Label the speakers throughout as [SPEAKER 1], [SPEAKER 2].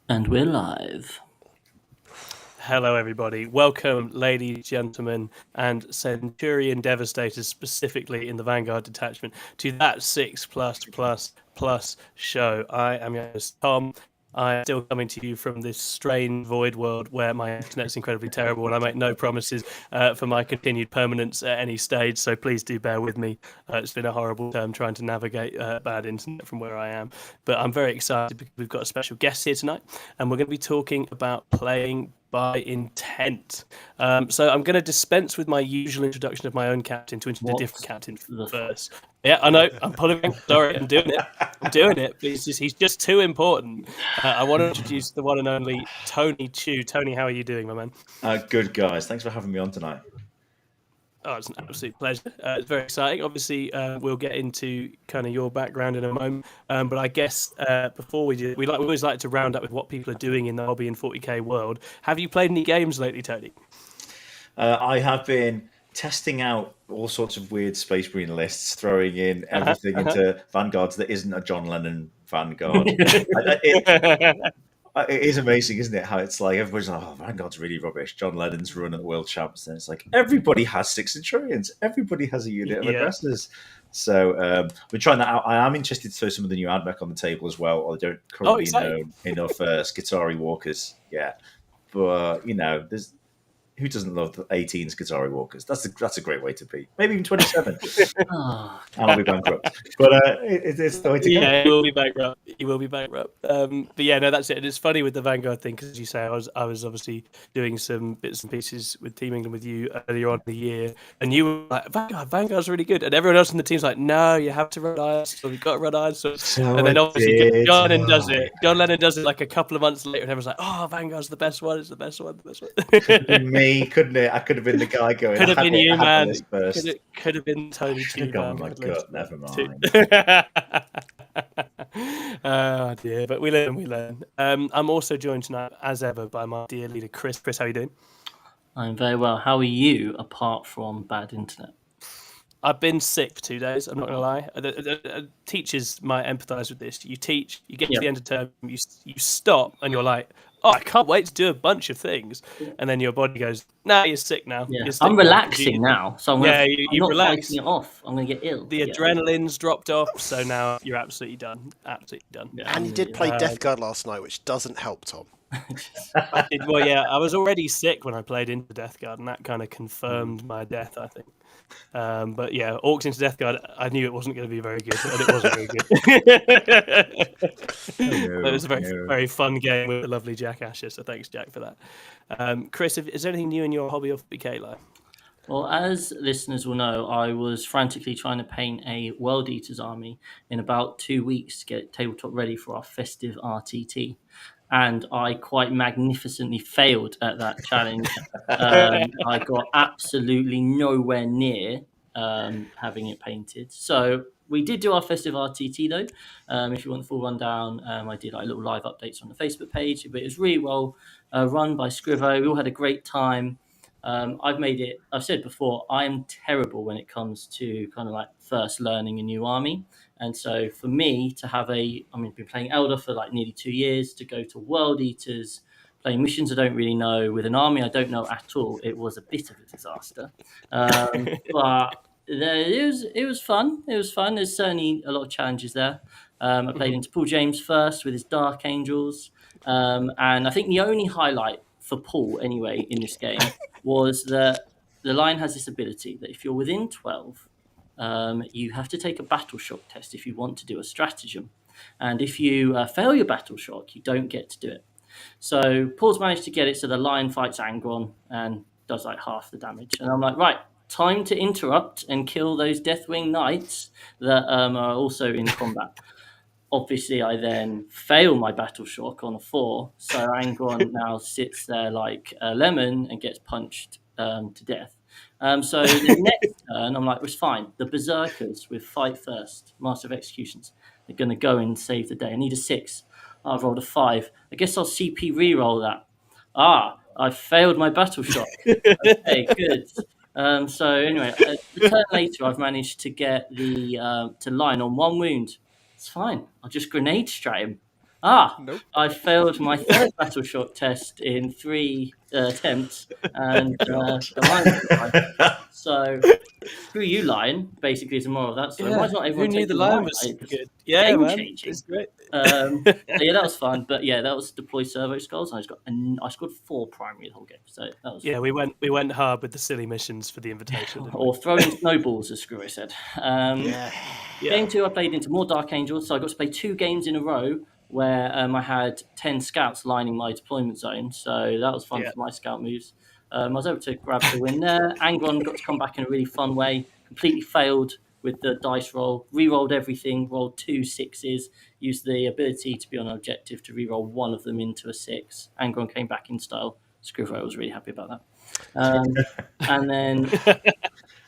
[SPEAKER 1] And we're live.
[SPEAKER 2] Hello, everybody. Welcome, ladies, gentlemen, and Centurion Devastators, specifically in the Vanguard detachment, to that 6+++ show. I am your host, Tom. I am still coming to you from this strange void world where my internet's incredibly terrible and I make no promises for my continued permanence at any stage, so please do bear with me. It's been a horrible term trying to navigate bad internet from where I am, but I'm very excited because we've got a special guest here tonight, and we're going to be talking about playing by intent. So I'm going to dispense with my usual introduction of my own captain to introduce a different captain first. Yeah, I know. I'm pulling. Sorry, I'm doing it. I'm doing it. But he's just too important. I want to introduce the one and only Tony Cheu. Tony, how are you doing, my man?
[SPEAKER 3] Good guys. Thanks for having me on tonight.
[SPEAKER 2] Oh, it's an absolute pleasure. It's very exciting. Obviously, we'll get into kind of your background in a moment. But I guess before we do, we always like to round up with what people are doing in the hobby and 40k world. Have you played any games lately, Tony?
[SPEAKER 3] I have been testing out all sorts of weird Space Marine lists, throwing in everything into Vanguards that isn't a John Lennon Vanguard. It is amazing, isn't it? How it's like everybody's like, "Oh, Vanguard's really rubbish." John Lennon's run at the World Champs, and it's like everybody has 6 Centurions. Everybody has a unit of aggressors. So we're trying that out. I am interested to throw some of the new admech on the table as well. I don't currently know enough Skitari Walkers yet, but there's who doesn't love the 18 Skitari Walkers? That's a great way to be. Maybe even 27. And I'll be bankrupt. But it's the way to go.
[SPEAKER 2] Yeah, he will be bankrupt. He will be bankrupt. But yeah, no, that's it. It's funny with the Vanguard thing because, as you say, I was obviously doing some bits and pieces with Team England with you earlier on in the year, and you were like, Vanguard's really good, and everyone else in the team's like, no, you have to run Ice, so we've got to run Ice. And then obviously John Lennon does it. John Lennon does it like a couple of months later, and everyone's like, oh, Vanguard's the best one. It's the best one. The best one.
[SPEAKER 3] Could have been me, couldn't it? I could have been the guy going.
[SPEAKER 2] Could have been you, man. Could have been Tony.
[SPEAKER 3] Should have gone on my gut. Never mind.
[SPEAKER 2] Oh dear, but we learn. I'm also joined tonight, as ever, by my dear leader, Chris. Chris, how are you doing?
[SPEAKER 1] I'm very well. How are you, apart from bad internet?
[SPEAKER 2] I've been sick for 2 days. I'm not going to lie. Teachers might empathise with this. You teach, you get to the end of term, you stop, and you're like, oh, I can't wait to do a bunch of things. And then your body goes, nah, you're sick now.
[SPEAKER 1] Yeah.
[SPEAKER 2] Sick
[SPEAKER 1] I'm relaxing now. So I'm
[SPEAKER 2] not
[SPEAKER 1] relaxing it off. I'm going to get ill.
[SPEAKER 2] The adrenaline's dropped off, so now you're absolutely done. Absolutely done.
[SPEAKER 4] Yeah. And you did play Death Guard last night, which doesn't help, Tom.
[SPEAKER 2] Well, yeah, I was already sick when I played into Death Guard, and that kind of confirmed my death, I think. But yeah, Orcs into Death Guard, I knew it wasn't going to be very good, and it wasn't very good. It was a very fun game with the lovely Jack Asher, so thanks, Jack, for that. Chris, is there anything new in your hobby of PK life?
[SPEAKER 1] Well, as listeners will know, I was frantically trying to paint a World Eaters army in about 2 weeks to get tabletop ready for our festive RTT. And I quite magnificently failed at that challenge. I got absolutely nowhere near having it painted. So we did do our festive RTT though. If you want the full rundown, I did like little live updates on the Facebook page. But it was really well run by Scrivo. We all had a great time. I've said before, I am terrible when it comes to kind of like first learning a new army. And so for me to have I've been playing Elder for like nearly 2 years, to go to World Eaters, playing missions I don't really know, with an army I don't know at all, it was a bit of a disaster. But it was fun. It was fun. There's certainly a lot of challenges there. I played into Paul James first with his Dark Angels. And I think the only highlight for Paul, anyway, in this game was that the line has this ability that if you're within 12, you have to take a battle shock test if you want to do a stratagem. And if you fail your battle shock, you don't get to do it. So Paul's managed to get it so the lion fights Angron and does like half the damage. And I'm like, right, time to interrupt and kill those Deathwing Knights that are also in combat. Obviously, I then fail my battle shock on a 4. So Angron now sits there like a lemon and gets punched to death. So the next turn, I'm like, it's fine. The Berserkers with Fight First, Master of Executions, they're going to go and save the day. I need a 6. I've rolled a 5. I guess I'll CP reroll that. I failed my battle shock. Okay, good. So anyway, a turn later, I've managed to get the to line on 1 wound. It's fine. I'll just grenade strat him.
[SPEAKER 4] Nope.
[SPEAKER 1] I failed my third battle shock test in 3 attempts, and
[SPEAKER 3] God.
[SPEAKER 1] the lion survived. So screw you, lion. Basically, is the moral of that story. Why is not
[SPEAKER 2] Who
[SPEAKER 1] everyone
[SPEAKER 2] knew the
[SPEAKER 1] taking the
[SPEAKER 2] lion
[SPEAKER 1] lion?
[SPEAKER 2] was so
[SPEAKER 1] It's
[SPEAKER 2] good? Yeah,
[SPEAKER 1] game
[SPEAKER 2] man,
[SPEAKER 1] changing.
[SPEAKER 2] it's great.
[SPEAKER 1] So yeah, that was fun. But yeah, that was deploy servo skulls. And I scored 4 primary the whole game. So that was
[SPEAKER 2] Yeah, we went hard with the silly missions for the invitation, didn't we?
[SPEAKER 1] or throwing snowballs, as Screw said.
[SPEAKER 4] Yeah.
[SPEAKER 1] Game 2, I played into more Dark Angels, so I got to play 2 games in a row where I had 10 scouts lining my deployment zone, so that was fun
[SPEAKER 2] Yeah.
[SPEAKER 1] for my scout moves. I was able to grab the win there. Angron got to come back in a really fun way, completely failed with the dice roll, re-rolled everything, rolled 2 6s, used the ability to be on an objective to re-roll one of them into a 6. Angron came back in style. Screwfo was really happy about that. And then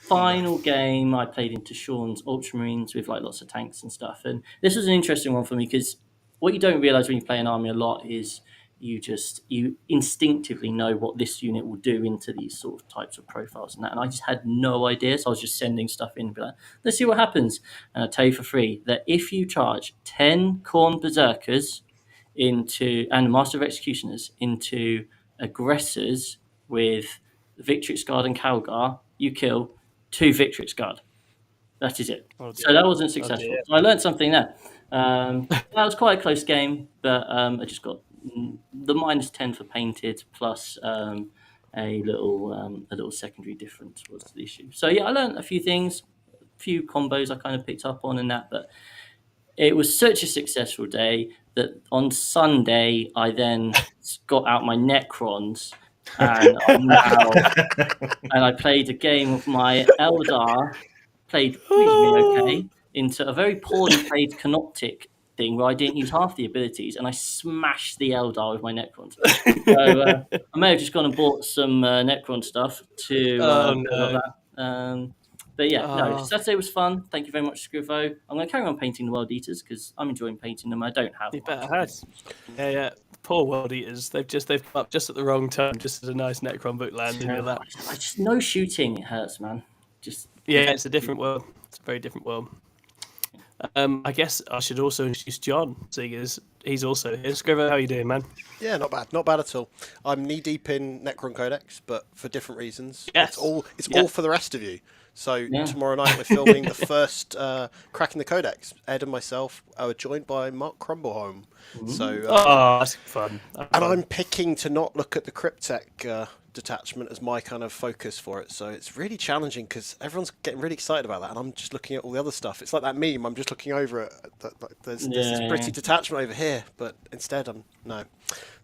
[SPEAKER 1] final game I played into Sean's Ultramarines with like lots of tanks and stuff. And this was an interesting one for me because what you don't realize when you play an army a lot is you instinctively know what this unit will do into these sort of types of profiles and that. And I just had no idea. So I was just sending stuff in and be like, let's see what happens. And I'll tell you for free that if you charge 10 Khorne Berserkers and Master of Executioners into aggressors with Victrix Guard and Calgar, you kill 2 Victrix Guard. That is it.
[SPEAKER 2] Oh,
[SPEAKER 1] So that wasn't
[SPEAKER 2] Oh,
[SPEAKER 1] successful.
[SPEAKER 2] dear.
[SPEAKER 1] So I learned something there. That was quite a close game, but I just got the -10 for painted plus a little secondary difference was the issue. So yeah, I learned a few things, a few combos I kind of picked up on and that, but it was such a successful day that on Sunday I then got out my Necrons and I played a game of my Eldar, played reasonably okay, into a very poorly played Canoptic thing where I didn't use half the abilities and I smashed the Eldar with my Necrons. So I may have just gone and bought some Necron stuff to
[SPEAKER 2] Oh,
[SPEAKER 1] do
[SPEAKER 2] no.
[SPEAKER 1] that. But yeah, no,
[SPEAKER 2] Oh.
[SPEAKER 1] Saturday was fun. Thank you very much, Scrivo. I'm going to carry on painting the World Eaters because I'm enjoying painting them. I don't have
[SPEAKER 2] You
[SPEAKER 1] much
[SPEAKER 2] better
[SPEAKER 1] of
[SPEAKER 2] had.
[SPEAKER 1] them.
[SPEAKER 2] Yeah. Poor World Eaters. They've come up just at the wrong time, just as a nice Necron book landed in your lap.
[SPEAKER 1] I just no shooting. It hurts, man. Just
[SPEAKER 2] Yeah, it's a different world. It's a very different world. I guess I should also introduce John, seeing as he's also here. Scrivo, how are you doing, man?
[SPEAKER 4] Yeah, not bad at all. I'm knee deep in Necron Codex, but for different reasons.
[SPEAKER 2] Yes.
[SPEAKER 4] It's all for the rest of you. So
[SPEAKER 1] Yeah.
[SPEAKER 4] tomorrow night we're filming the first Cracking the Codex. Ed and myself are joined by Mark Crumbleholm. So
[SPEAKER 2] That's fun.
[SPEAKER 4] and I'm picking to not look at the Cryptek detachment as my kind of focus for it. So it's really challenging because everyone's getting really excited about that, and I'm just looking at all the other stuff. It's like that meme. I'm just looking over it. There's this pretty detachment over here, but instead I'm no.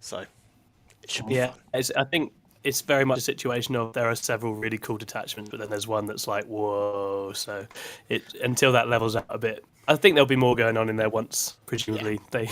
[SPEAKER 4] So it should be fun.
[SPEAKER 2] I think it's very much a situation of there are several really cool detachments, but then there's one that's like, whoa. So until that levels out a bit, I think there'll be more going on in there once, presumably, they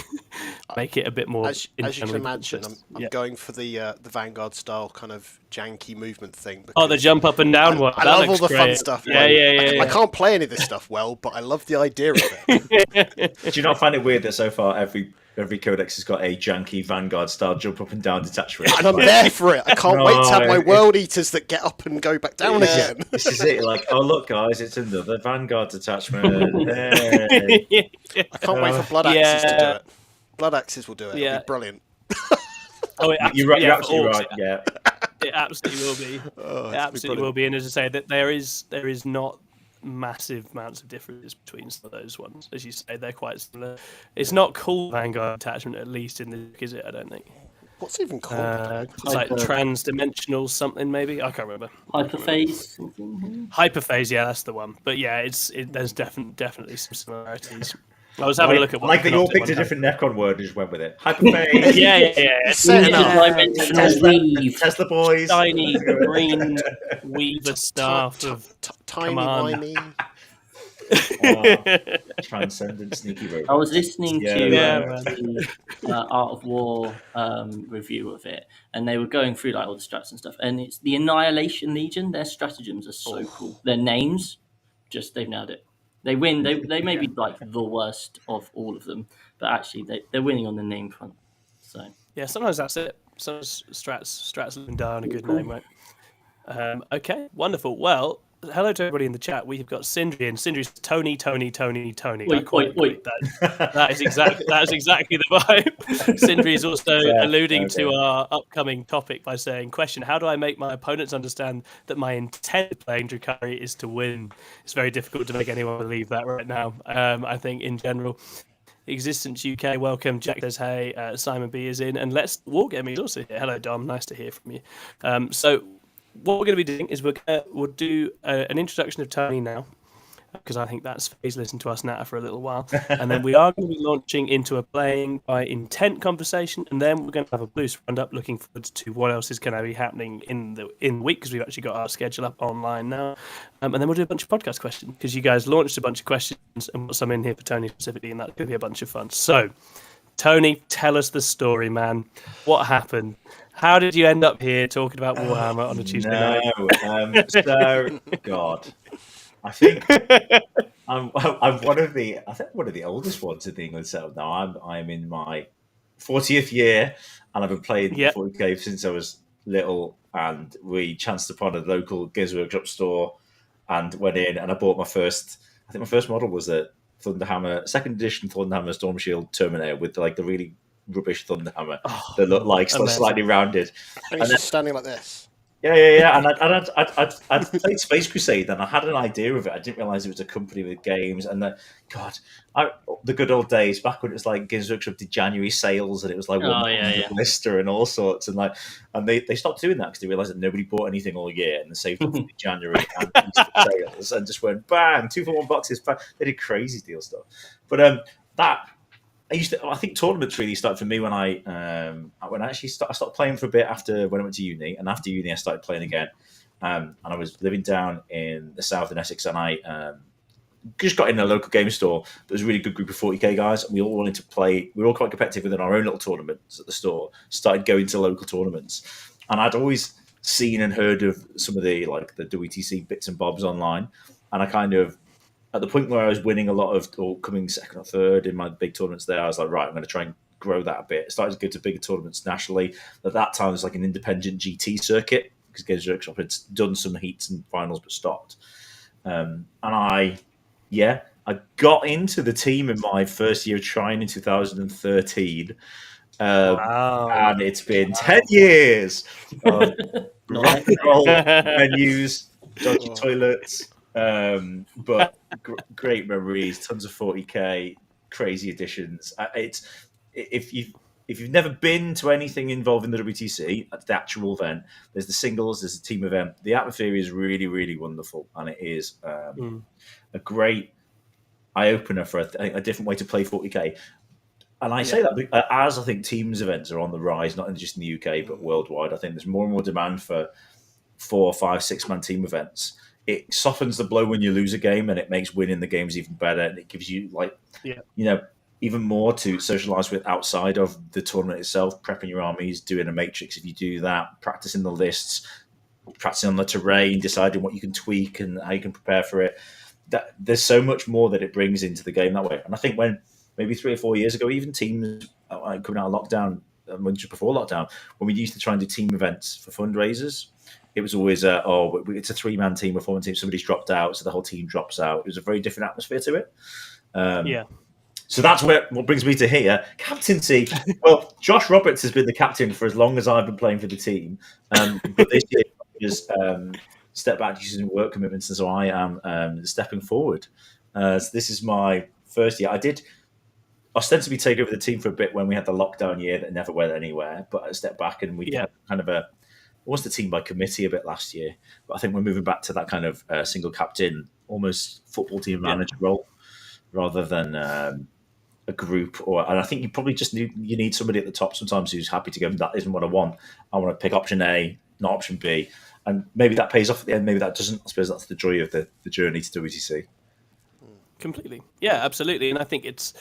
[SPEAKER 2] make it a bit more.
[SPEAKER 4] As you can imagine, I'm going for the Vanguard style kind of janky movement thing.
[SPEAKER 2] The jump up and down one.
[SPEAKER 4] I love all the fun stuff.
[SPEAKER 2] Yeah.
[SPEAKER 4] I can't play any of this stuff well, but I love the idea of it.
[SPEAKER 3] Do you not find it weird that so far every codex has got a janky Vanguard style jump up and down detachment?
[SPEAKER 4] And I'm there for it. I can't wait to have my World Eaters that get up and go back down again.
[SPEAKER 3] This is it. Like, oh look, guys, it's another Vanguard detachment. Hey.
[SPEAKER 4] I can't wait for Blood Axes to do it. Blood Axes will do it. It'll be brilliant.
[SPEAKER 3] You're absolutely right. Yeah,
[SPEAKER 2] it absolutely will be. It absolutely will be. And as I say, that there is not massive amounts of difference between some of those ones. As you say, they're quite similar. It's not called Vanguard attachment, at least in the book, is it? I don't think.
[SPEAKER 4] What's even called?
[SPEAKER 2] It's like trans-dimensional something, maybe. I can't remember.
[SPEAKER 1] Hyperphase.
[SPEAKER 2] Hyperphase, yeah, that's the one. But yeah, there's definitely some similarities. I was having a look at
[SPEAKER 3] that you all picked a different Necron word and just went with it. Hyperphase.
[SPEAKER 1] Tesla
[SPEAKER 3] boys.
[SPEAKER 2] Tiny green weaver staff of
[SPEAKER 4] tiny wimey.
[SPEAKER 3] Transcendent sneaky robots.
[SPEAKER 1] I was listening to the Art of War review of it, and they were going through like all the strats and stuff. And it's the Annihilation Legion. Their stratagems are so cool. Their names, they've nailed it. They win. They may be like the worst of all of them, but actually they're winning on the name front. So
[SPEAKER 2] yeah, sometimes that's it. Sometimes strats live and die on a good name, right? Okay, wonderful. Well, hello to everybody in the chat. We have got Sindri, and Sindri's Tony.
[SPEAKER 1] Wait.
[SPEAKER 2] That is exactly the vibe. Sindri is also alluding to our upcoming topic by saying, "Question: How do I make my opponents understand that my intent playing Drukhari is to win?" It's very difficult to make anyone believe that right now. I think in general. Existence UK, welcome. Jack says, hey. Simon B is in, and Let's Wargaming is also here. Hello, Dom. Nice to hear from you. So, what we're going to be doing is we'll do an introduction of Tony now, because I think that's he's listened to us now for a little while, and then we are going to be launching into a playing by intent conversation, and then we're going to have a boost roundup, looking forward to what else is going to be happening in the week, because we've actually got our schedule up online now, and then we'll do a bunch of podcast questions, because you guys launched a bunch of questions and put some in here for Tony specifically, and that's going to be a bunch of fun. So, Tony, tell us the story, man. What happened? How did you end up here talking about Warhammer on a Tuesday night?
[SPEAKER 3] So, God. I think I'm one of the oldest ones in the England setup now. I'm in my 40th year, and I've been playing 40k since I was little. And we chanced upon a local Games Workshop store, and went in, and I bought my first. I think my first model was a Thunderhammer, second edition Thunderhammer Storm Shield Terminator with like the really rubbish Thunderhammer that looked like slightly rounded.
[SPEAKER 4] And he's just standing like this.
[SPEAKER 3] Yeah. And I'd played Space Crusade, and I had an idea of it. I didn't realize it was a company with games. And the good old days back when it was like Games Workshop did January sales, and it was like Lister and all sorts. And they stopped doing that because they realized that nobody bought anything all year, and they saved up for the January and Easter sales, and just went bang, 2-for-1 boxes. They did crazy deal stuff. But I think tournaments really started for me when I stopped playing for a bit after when I went to uni, and after uni I started playing again. And I was living down in the south in Essex, and I just got in a local game store. There was a really good group of 40k guys, and we all wanted to play. We were all quite competitive within our own little tournaments at the store. Started going to local tournaments, and I'd always seen and heard of some of the WTC bits and bobs online, and I kind of, at the point where I was winning a lot of, or coming second or third in my big tournaments there, I was like, right, I'm going to try and grow that a bit. I started to go to bigger tournaments nationally. At that time, it was like an independent GT circuit, because Games Workshop had done some heats and finals but stopped. And I got into the team in my first year of trying in 2013. And it's been 10 years of rock and roll venues, dodgy toilets, but great memories, tons of 40k, crazy editions. If you've never been to anything involving the WTC, the actual event, there's the singles, there's the team event. The atmosphere is really, really wonderful, and it is a great eye opener for a different way to play 40k. And I say that as I think teams events are on the rise, not just in the UK but worldwide. I think there's more and more demand for 4, 5, 6 man team events. It softens the blow when you lose a game, and it makes winning the games even better. And it gives you even more to socialize with outside of the tournament itself, prepping your armies, doing a matrix if you do that, practicing the lists, practicing on the terrain, deciding what you can tweak and how you can prepare for it. There's so much more that it brings into the game that way. And I think when maybe 3 or 4 years ago, even teams coming out of lockdown, just before lockdown, when we used to try and do team events for fundraisers, it was always it's a 3-man team or 4-man team. Somebody's dropped out, so the whole team drops out. It was a very different atmosphere to it. So that's what brings me to here. Captaincy. Well, Josh Roberts has been the captain for as long as I've been playing for the team. But this year, just step back due to work commitments, and so I am stepping forward. So this is my first year. I did ostensibly take over the team for a bit when we had the lockdown year that never went anywhere, but I stepped back, and we had kind of was the team by committee a bit last year. But I think we're moving back to that kind of single captain, almost football team manager role, rather than a group. And I think you probably just need somebody at the top sometimes who's happy to go, that isn't what I want. I want to pick option A, not option B. And maybe that pays off at the end, maybe that doesn't. I suppose that's the joy of the journey to WTC.
[SPEAKER 2] Completely. Yeah, absolutely. And I think it's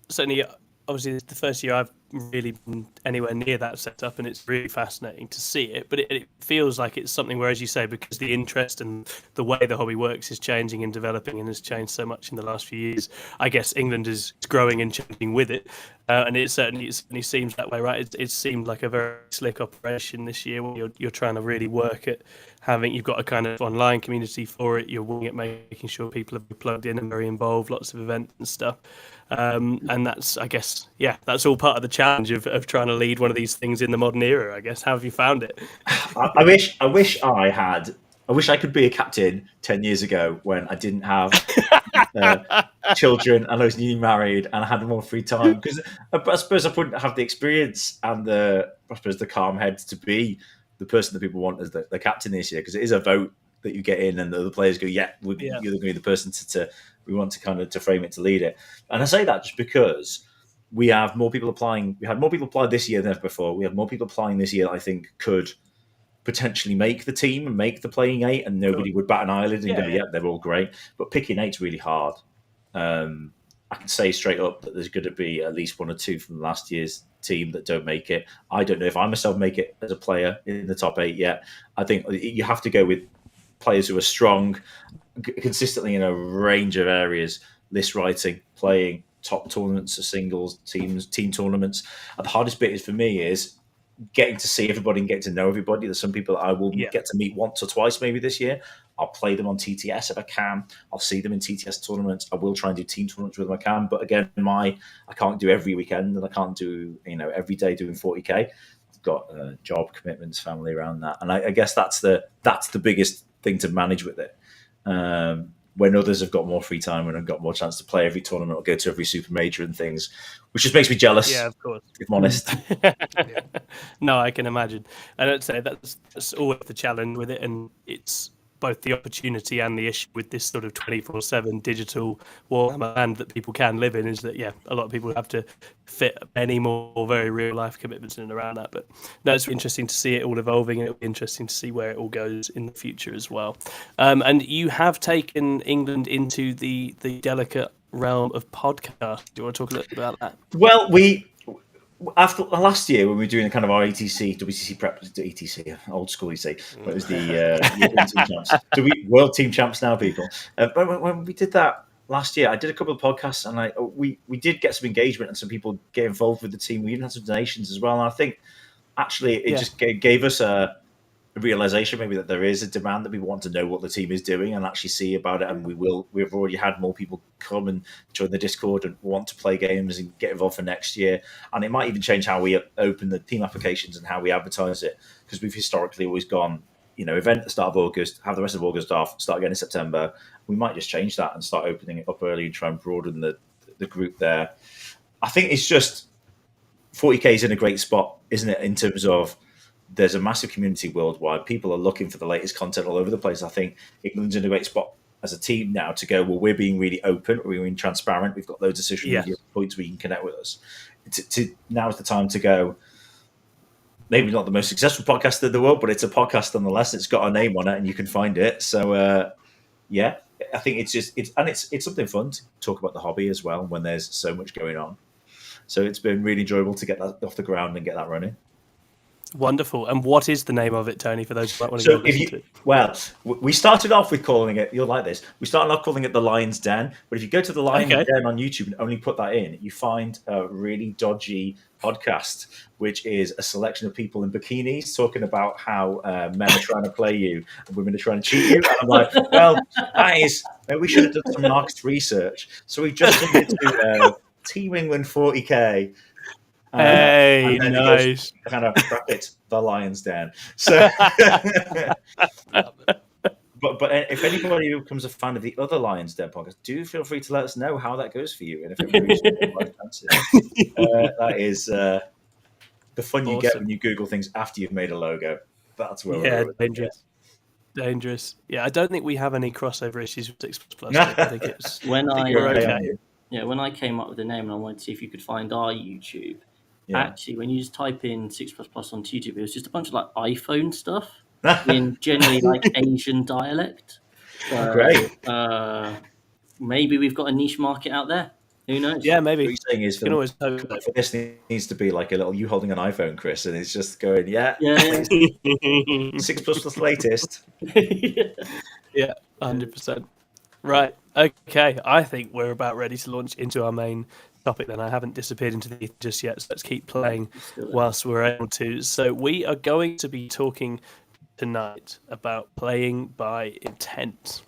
[SPEAKER 2] certainly, obviously, the first year I've really been anywhere near that setup, and it's really fascinating to see it. But it feels like it's something where, as you say, because the interest and the way the hobby works is changing and developing and has changed so much in the last few years. I guess England is growing and changing with it, and it certainly seems that way, right? It seemed like a very slick operation this year where you're trying to really work at you've got a kind of online community for it. You're working at making sure people are plugged in and very involved, lots of events and stuff. And that's, I guess, that's all part of the challenge of trying to lead one of these things in the modern era, I guess. How have you found it?
[SPEAKER 3] I wish I could be a captain 10 years ago when I didn't have children and I was newly married and I had more free time, because I suppose I wouldn't have the experience and the calm head to be the person that people want as the captain this year, because it is a vote that you get in and the other players go, you're going to be the person to we want to kind of to frame it, to lead it. And I say that just because we have more people applying. We had more people apply this year than ever before. We have more people applying this year that I think could potentially make the team and make the playing 8, and nobody would bat an eyelid and go, they're all great. But picking 8's really hard. I can say straight up that there's going to be at least 1 or 2 from last year's team that don't make it. I don't know if I myself make it as a player in the top 8 yet. I think you have to go with players who are strong consistently in a range of areas: list writing, playing, top tournaments, singles, team tournaments. And the hardest bit is for me is getting to see everybody and getting to know everybody. There's some people that I will get to meet once or twice maybe this year. I'll play them on TTS if I can. I'll see them in TTS tournaments. I will try and do team tournaments with them if I can. But again, I can't do every weekend, and I can't do every day doing 40k. I've got job commitments, family around that, and I guess that's the biggest thing to manage with it. When others have got more free time and have got more chance to play every tournament or go to every super major and things, which just makes me jealous.
[SPEAKER 2] Yeah, of course.
[SPEAKER 3] If I'm honest.
[SPEAKER 2] No, I can imagine. And I'd say that's always the challenge with it, and it's both the opportunity and the issue with this sort of 24/7 digital Warhammer land that people can live in, is that a lot of people have to fit many more very real life commitments in and around that. But no, it's interesting to see it all evolving, and it'll be interesting to see where it all goes in the future as well. And you have taken England into the delicate realm of podcast. Do you want to talk a little bit about that?
[SPEAKER 3] Well, after last year when we were doing kind of our WCC prep, ETC, old school, you say, but it was the European Team Champs. World Team Champs now, people. But when we did that last year, I did a couple of podcasts, and we did get some engagement and some people get involved with the team. We even had some donations as well, and I think actually it just gave us a realization maybe that there is a demand that we want to know what the team is doing and actually see about it. And we've already had more people come and join the Discord and want to play games and get involved for next year. And it might even change how we open the team applications and how we advertise it, because we've historically always gone, event at the start of August, have the rest of August off, start again in September. We might just change that and start opening it up early and try and broaden the group there. I think it's just 40k is in a great spot, isn't it, in terms of there's a massive community worldwide. People are looking for the latest content all over the place. I think England's in a great spot as a team now to go, well, we're being really open, we're being transparent, we've got loads of social media points where you can connect with us. Now's the time to go, maybe not the most successful podcast in the world, but it's a podcast nonetheless. It's got a name on it and you can find it. So, I think it's something fun to talk about the hobby as well when there's so much going on. So it's been really enjoyable to get that off the ground and get that running.
[SPEAKER 2] Wonderful. And what is the name of it, Tony, for those who might want to go listen to it?
[SPEAKER 3] Well, we started off with calling it, you'll like this, we started off calling it The Lion's Den, but if you go to The Lion's Den on YouTube and only put that in, you find a really dodgy podcast, which is a selection of people in bikinis talking about how men are trying to play you and women are trying to cheat you. And I'm like, well, we should have done some market research. So we just did it to Team England 40k.
[SPEAKER 2] Hey, nice.
[SPEAKER 3] Kind of bracket The Lion's Den. So, but if anybody becomes a fan of the other Lion's Den podcast, do feel free to let us know how that goes for you, and if it moves that is the fun you get when you Google things after you've made a logo. That's where we're
[SPEAKER 2] dangerous. Yeah, I don't think we have any crossover issues with 6++. I think it's
[SPEAKER 1] when I came up with the name and I wanted to see if you could find our YouTube. Yeah. Actually, when you just type in 6++ on YouTube, it was just a bunch of like iPhone stuff in generally like Asian dialect.
[SPEAKER 3] Great.
[SPEAKER 1] Maybe we've got a niche market out there. Who knows?
[SPEAKER 2] Yeah,
[SPEAKER 3] What
[SPEAKER 2] maybe.
[SPEAKER 3] you're saying is
[SPEAKER 2] You can always hope.
[SPEAKER 3] for this needs to be like a little you holding an iPhone, Chris, and it's just going, yeah,
[SPEAKER 1] Yeah.
[SPEAKER 3] 6+ latest.
[SPEAKER 2] Yeah, 100%. Right. Okay. I think we're about ready to launch into our main topic then. I haven't disappeared into the ether just yet, so let's keep playing whilst we're able to. So we are going to be talking tonight about playing by intent.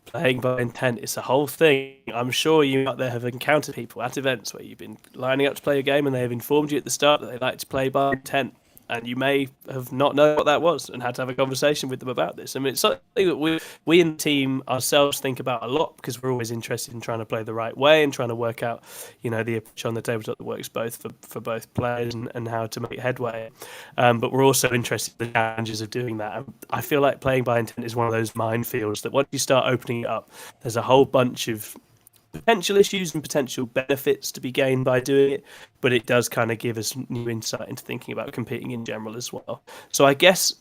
[SPEAKER 2] Playing by intent, it's a whole thing. I'm sure you out there have encountered people at events where you've been lining up to play a game and they have informed you at the start that they like to play by intent. And you may have not known what that was and had to have a conversation with them about this. I mean, it's something that we in the team ourselves think about a lot because we're always interested in trying to play the right way and trying to work out, the approach on the tabletop that works both for both players and how to make headway. But we're also interested in the challenges of doing that. And I feel like playing by intent is one of those minefields that once you start opening it up, there's a whole bunch of potential issues and potential benefits to be gained by doing it, but it does kind of give us new insight into thinking about competing in general as well. So I guess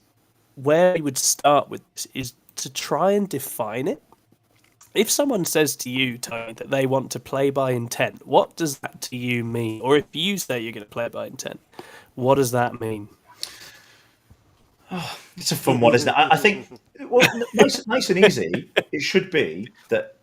[SPEAKER 2] where we would start with this is to try and define it. If someone says to you, Tony, that they want to play by intent, what does that to you mean? Or if you say you're going to play by intent, what does that mean?
[SPEAKER 3] Oh, it's a fun one, isn't it? I think, well, nice and easy. It should be that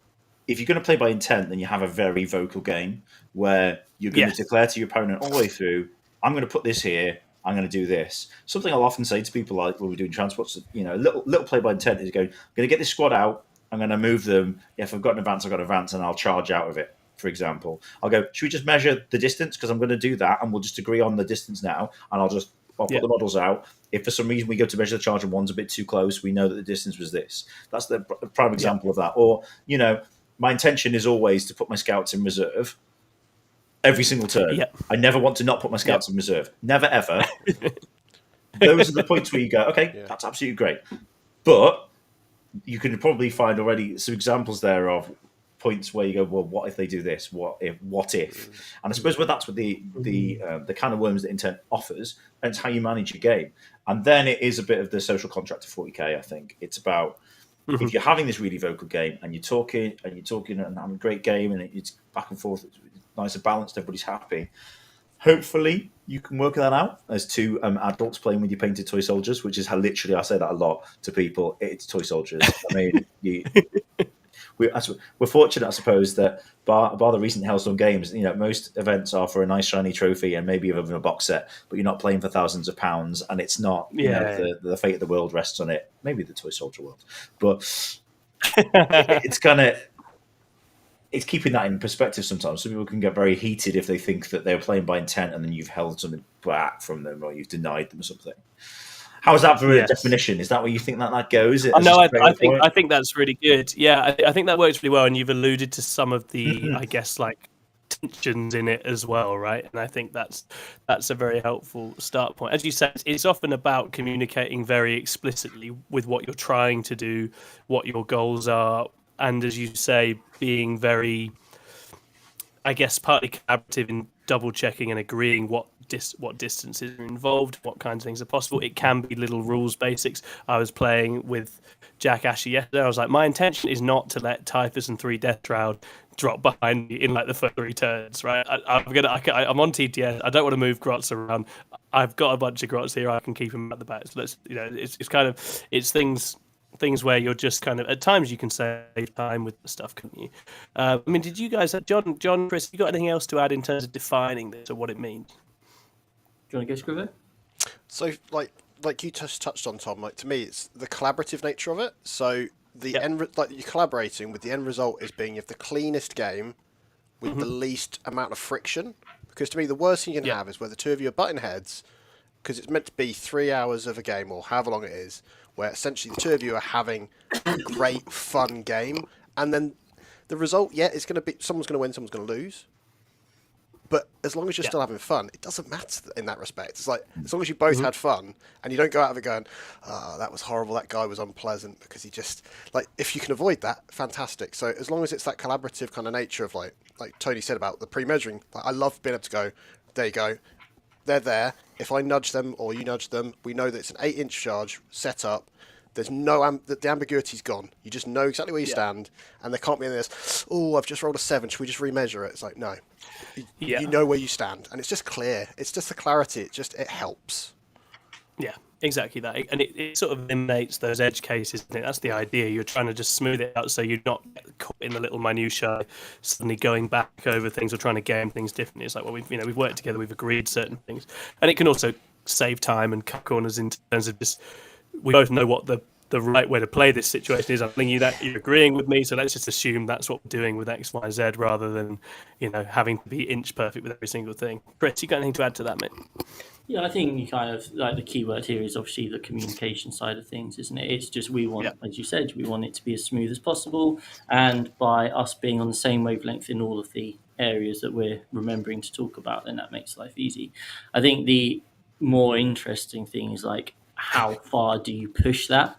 [SPEAKER 3] if you're going to play by intent, then you have a very vocal game where you're going to declare to your opponent all the way through, I'm going to put this here, I'm going to do this. Something I'll often say to people like when we're doing transports, little play by intent is going, I'm going to get this squad out, I'm going to move them. If I've got an advance, I've got an advance, and I'll charge out of it, for example. I'll go, should we just measure the distance? Because I'm going to do that, and we'll just agree on the distance now, and I'll put the models out. If for some reason we go to measure the charge and one's a bit too close, we know that the distance was this. That's the prime example of that. Or, my intention is always to put my scouts in reserve every single turn. Yep. I never want to not put my scouts in reserve. Never, ever. Those are the points where you go, okay, that's absolutely great. But you can probably find already some examples there of points where you go, well, what if they do this? What if? And I suppose that's what the kind of worms that intent offers, and it's how you manage your game. And then it is a bit of the social contract of 40k, I think. It's about if you're having this really vocal game and you're talking and having a great game and it's back and forth, it's nice and balanced, everybody's happy. Hopefully you can work that out as two adults playing with your painted toy soldiers, which is how literally I say that a lot to people. It's toy soldiers. I mean, we're fortunate, I suppose, that bar the recent Hellstorm games, most events are for a nice shiny trophy and maybe even a box set, but you're not playing for thousands of pounds, and it's not, the fate of the world rests on it. Maybe the toy soldier world, but it's keeping that in perspective sometimes. Some people can get very heated if they think that they're playing by intent and then you've held something back from them or you've denied them something. How is that for a definition? Is that where you think that goes?
[SPEAKER 2] No, I think that's really good. Yeah, I think that works really well, and you've alluded to some of the, I guess, like tensions in it as well, right? And I think that's a very helpful start point. As you said, it's often about communicating very explicitly with what you're trying to do, what your goals are, and as you say, being very, I guess, partly collaborative in double checking and agreeing what distances are involved, what kinds of things are possible. It can be little rules basics. I was playing with Jack Asher yesterday. I was like, my intention is not to let Typhus and 3 Death Shroud drop behind me in like the first 3 turns, right? I'm on TTS. I don't want to move Grots around. I've got a bunch of Grots here. I can keep them at the back. So let's, it's things where you're just kind of, at times you can save time with the stuff, couldn't you? I mean, did you guys, John, Chris, you got anything else to add in terms of defining this or what it means?
[SPEAKER 1] Do you want to go, Scrivo?
[SPEAKER 4] So, like you just touched on, Tom, like to me, it's the collaborative nature of it. So the you're collaborating with the end result is being you have the cleanest game with the least amount of friction. Because to me, the worst thing you can have is where the two of you are butting heads, because it's meant to be 3 hours of a game or however long it is, where essentially the two of you are having a great, fun game, and then the result, is going to be someone's going to win, someone's going to lose. But as long as you're still having fun, it doesn't matter in that respect. It's like, as long as you both had fun and you don't go out of it going, oh, that was horrible, that guy was unpleasant, because he just, like, if you can avoid that, fantastic. So as long as it's that collaborative kind of nature of, like Tony said about the pre-measuring, like, I love being able to go, there you go, they're there. If I nudge them or you nudge them, we know that it's an 8-inch charge set up. There's no the ambiguity's gone. You just know exactly where you stand, and there can't be any of this. Oh, I've just rolled a 7. Should we just remeasure it? It's like no, you know where you stand, and it's just clear. It's just the clarity. It helps.
[SPEAKER 2] Yeah, exactly that, and it sort of eliminates those edge cases. Isn't it? That's the idea. You're trying to just smooth it out so you're not caught in the little minutiae, suddenly going back over things or trying to game things differently. It's like, well, we've worked together, we've agreed certain things, and it can also save time and cut corners in terms of just we both know what the right way to play this situation is. I'm telling you that you're agreeing with me, so let's just assume that's what we're doing with X, Y, Z, rather than having to be inch perfect with every single thing. Chris, you got anything to add to that, mate?
[SPEAKER 1] Yeah, I think you kind of like the key word here is obviously the communication side of things, isn't it? It's just we want, as you said, we want it to be as smooth as possible, and by us being on the same wavelength in all of the areas that we're remembering to talk about, then that makes life easy. I think the more interesting thing is like how far do you push that?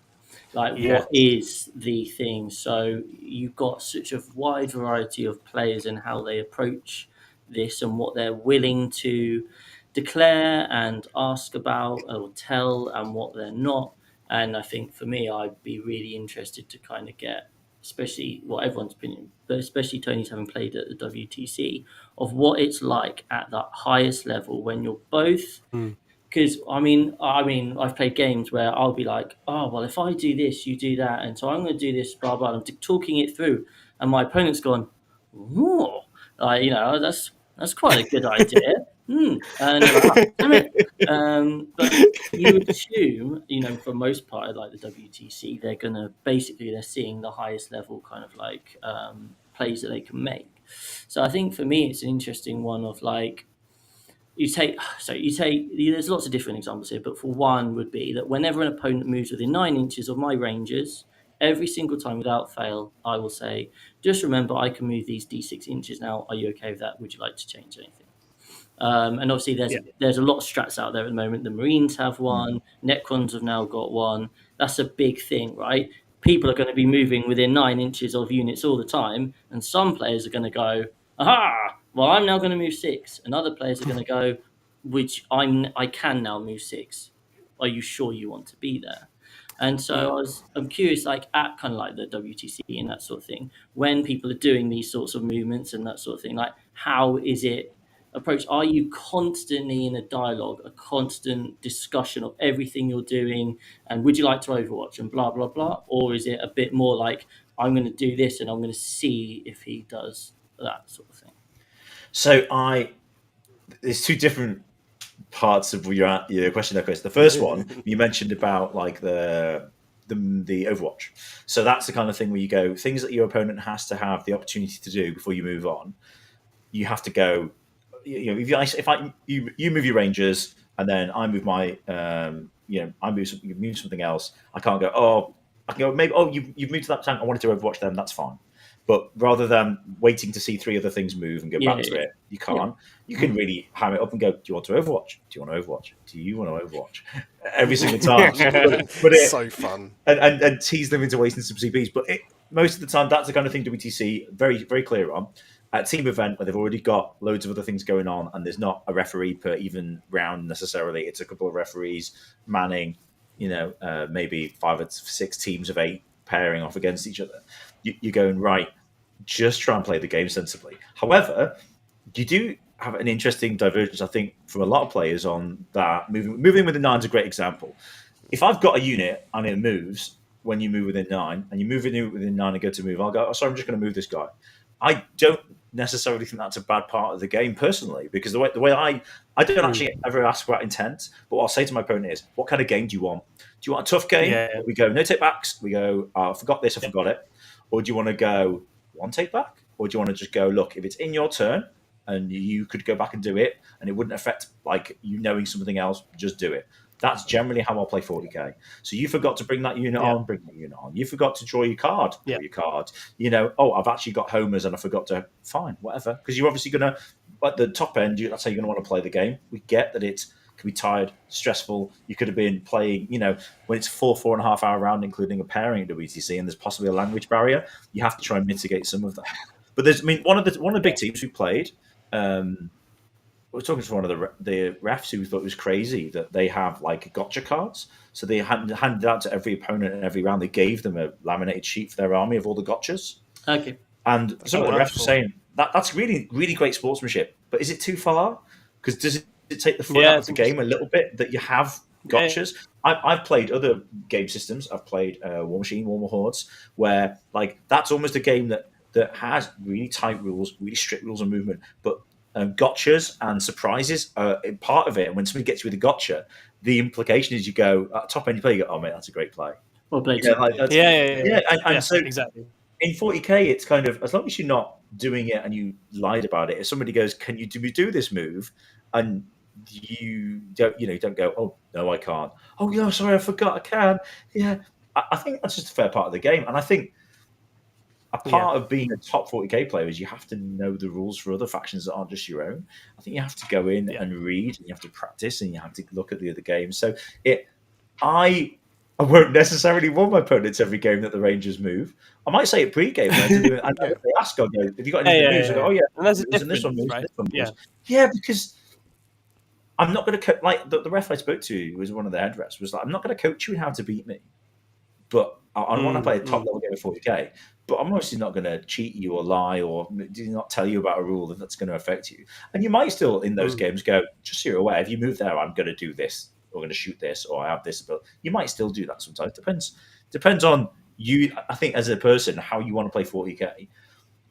[SPEAKER 1] Like what is the thing? So you've got such a wide variety of players and how they approach this and what they're willing to declare and ask about or tell and what they're not. And I think for me, I'd be really interested to kind of get, especially what everyone's opinion, but especially Tony's having played at the WTC, of what it's like at that highest level when you're both. Because I mean, I've played games where I'll be like, oh well, if I do this, you do that, and so I'm going to do this, blah blah. I'm talking it through, and my opponent's gone, oh, like that's quite a good idea. And you're like, oh, damn it. But you would assume, for most part, like the WTC, they're seeing the highest level kind of like plays that they can make. So I think for me, it's an interesting one of like. There's lots of different examples here, but for one would be that whenever an opponent moves within 9 inches of my ranges, every single time without fail, I will say, just remember I can move these D6 inches now. Are you okay with that? Would you like to change anything? And obviously there's a lot of strats out there at the moment. The Marines have one, Necrons have now got one. That's a big thing, right? People are going to be moving within 9 inches of units all the time, and some players are going to go, aha, well, I'm now going to move 6, and other players are going to go, I can now move 6. Are you sure you want to be there? And so I'm curious, like at kind of like the WTC and that sort of thing, when people are doing these sorts of movements and that sort of thing, like how is it approached? Are you constantly in a dialogue, a constant discussion of everything you're doing, and would you like to Overwatch and blah blah blah, or is it a bit more like I'm going to do this and I'm going to see if he does that sort of thing?
[SPEAKER 3] So there's two different parts of your question there, Chris. The first one you mentioned about like the Overwatch. So that's the kind of thing where you go things that your opponent has to have the opportunity to do before you move on. You have to go. If you move your Rangers and then I move my you move something else. I can't go. Oh, I can go. Maybe. Oh, you've moved to that tank. I wanted to Overwatch them. That's fine. But rather than waiting to see 3 other things move and go back to it, you can't. You can really ham it up and go, do you want to Overwatch? Do you want to Overwatch? Do you want to Overwatch? Every single time. but
[SPEAKER 4] it's so fun.
[SPEAKER 3] And tease them into wasting some CPs. But most of the time, that's the kind of thing WTC very, very clear on. At team event where they've already got loads of other things going on and there's not a referee per even round necessarily. It's a couple of referees manning, maybe 5 or 6 teams of 8 pairing off against each other. You're going, right, just try and play the game sensibly. However, you do have an interesting divergence, I think, from a lot of players on that. Moving within 9 is a great example. If I've got a unit and it moves when you move within 9, and you move within 9 and go to move, I'll go, oh, sorry, I'm just going to move this guy. I don't necessarily think that's a bad part of the game personally, because the way I don't actually ever ask about intent, but what I'll say to my opponent is, what kind of game do you want? Do you want a tough game?
[SPEAKER 2] Yeah.
[SPEAKER 3] We go, no take backs. We go, oh, I forgot this, I forgot it. Or do you want to go 1 take back? Or do you want to just go, look, if it's in your turn and you could go back and do it and it wouldn't affect like you knowing something else, just do it. That's generally how I'll play 40k. So you forgot to bring that unit on, bring that unit on. You forgot to draw your card, draw your card. I've actually got homers and I forgot to, fine, whatever. Because you're obviously going to, at the top end, that's how you're going to want to play the game. We get that it can be tired, stressful. You could have been playing, when it's 4.5 hour round, including a pairing at WTC, and there's possibly a language barrier, you have to try and mitigate some of that. But one of the big teams we played, we're talking to one of the refs who thought it was crazy that they have like gotcha cards. So they handed out to every opponent in every round. They gave them a laminated sheet for their army of all the gotchas.
[SPEAKER 1] Okay.
[SPEAKER 3] And some of the refs were saying that's really, really great sportsmanship. But is it too far? Because does it take the fun out of the game a little bit that you have gotchas? Yeah. I've played other game systems. I've played War Machine, Warhammer Hordes, where like that's almost a game that has really tight rules, really strict rules of movement, but gotchas and surprises are part of it. And when somebody gets you with a gotcha, the implication is you go at top end, you play, you go, oh man, that's a great play.
[SPEAKER 1] Well played.
[SPEAKER 2] Yeah.
[SPEAKER 3] And so
[SPEAKER 2] exactly.
[SPEAKER 3] In 40k, it's kind of, as long as you're not doing it and you lied about it. If somebody goes, "Can you do this move?" and you don't go, "Oh no, I can't." "Oh yeah, sorry, I forgot I can." Yeah, I think that's just a fair part of the game, and I think a part of being a top 40k player is you have to know the rules for other factions that aren't just your own. I think you have to go in and read, and you have to practice, and you have to look at the other games. So I won't necessarily warn my opponents every game that the Rangers move. I might say it pre-game. And they ask, "Have you got any moves?" I go, "Oh yeah,
[SPEAKER 2] and there's a
[SPEAKER 3] this
[SPEAKER 2] difference,
[SPEAKER 3] one moves,
[SPEAKER 2] right?
[SPEAKER 3] this one moves." Yeah, because I'm not going to like the ref I spoke to, who was one of the head refs, was like, "I'm not going to coach you in how to beat me, but I want to play a top level game of 40k. But I'm obviously not going to cheat you or lie or do not tell you about a rule that's going to affect you." And you might still in those games go, "Just so you're aware, if you move there, I'm going to do this. Or going to shoot this, or I have this ability." You might still do that sometimes. Depends on you. I think as a person, how you want to play 40k,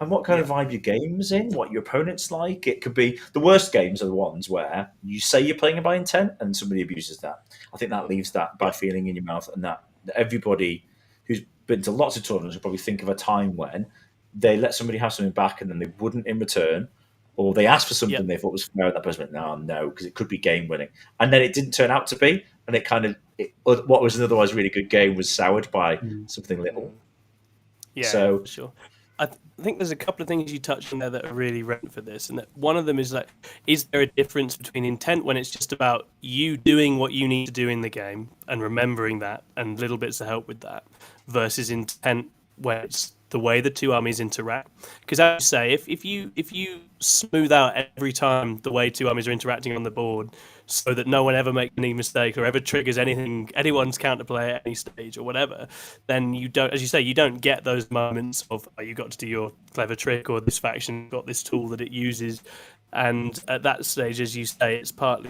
[SPEAKER 3] and what kind of vibe your game's in, what your opponent's like. It could be the worst games are the ones where you say you're playing it by intent and somebody abuses that. I think that leaves that bad feeling in your mouth, and that everybody who's been to lots of tournaments will probably think of a time when they let somebody have something back and then they wouldn't in return. Or they asked for something they thought was fair, and that person went, no, because it could be game winning. And then it didn't turn out to be, and what was an otherwise really good game was soured by something little.
[SPEAKER 2] Yeah, so, for sure. I think there's a couple of things you touched on there that are really relevant for this, and that one of them is like, is there a difference between intent when it's just about you doing what you need to do in the game and remembering that and little bits of help with that, versus intent where it's the way the two armies interact? Because as you say, if you smooth out every time the way two armies are interacting on the board, so that no one ever makes any mistake or ever triggers anyone's counterplay at any stage or whatever, then you don't, as you say, you don't get those moments of, oh, you got to do your clever trick, or this faction got this tool that it uses. And at that stage, as you say,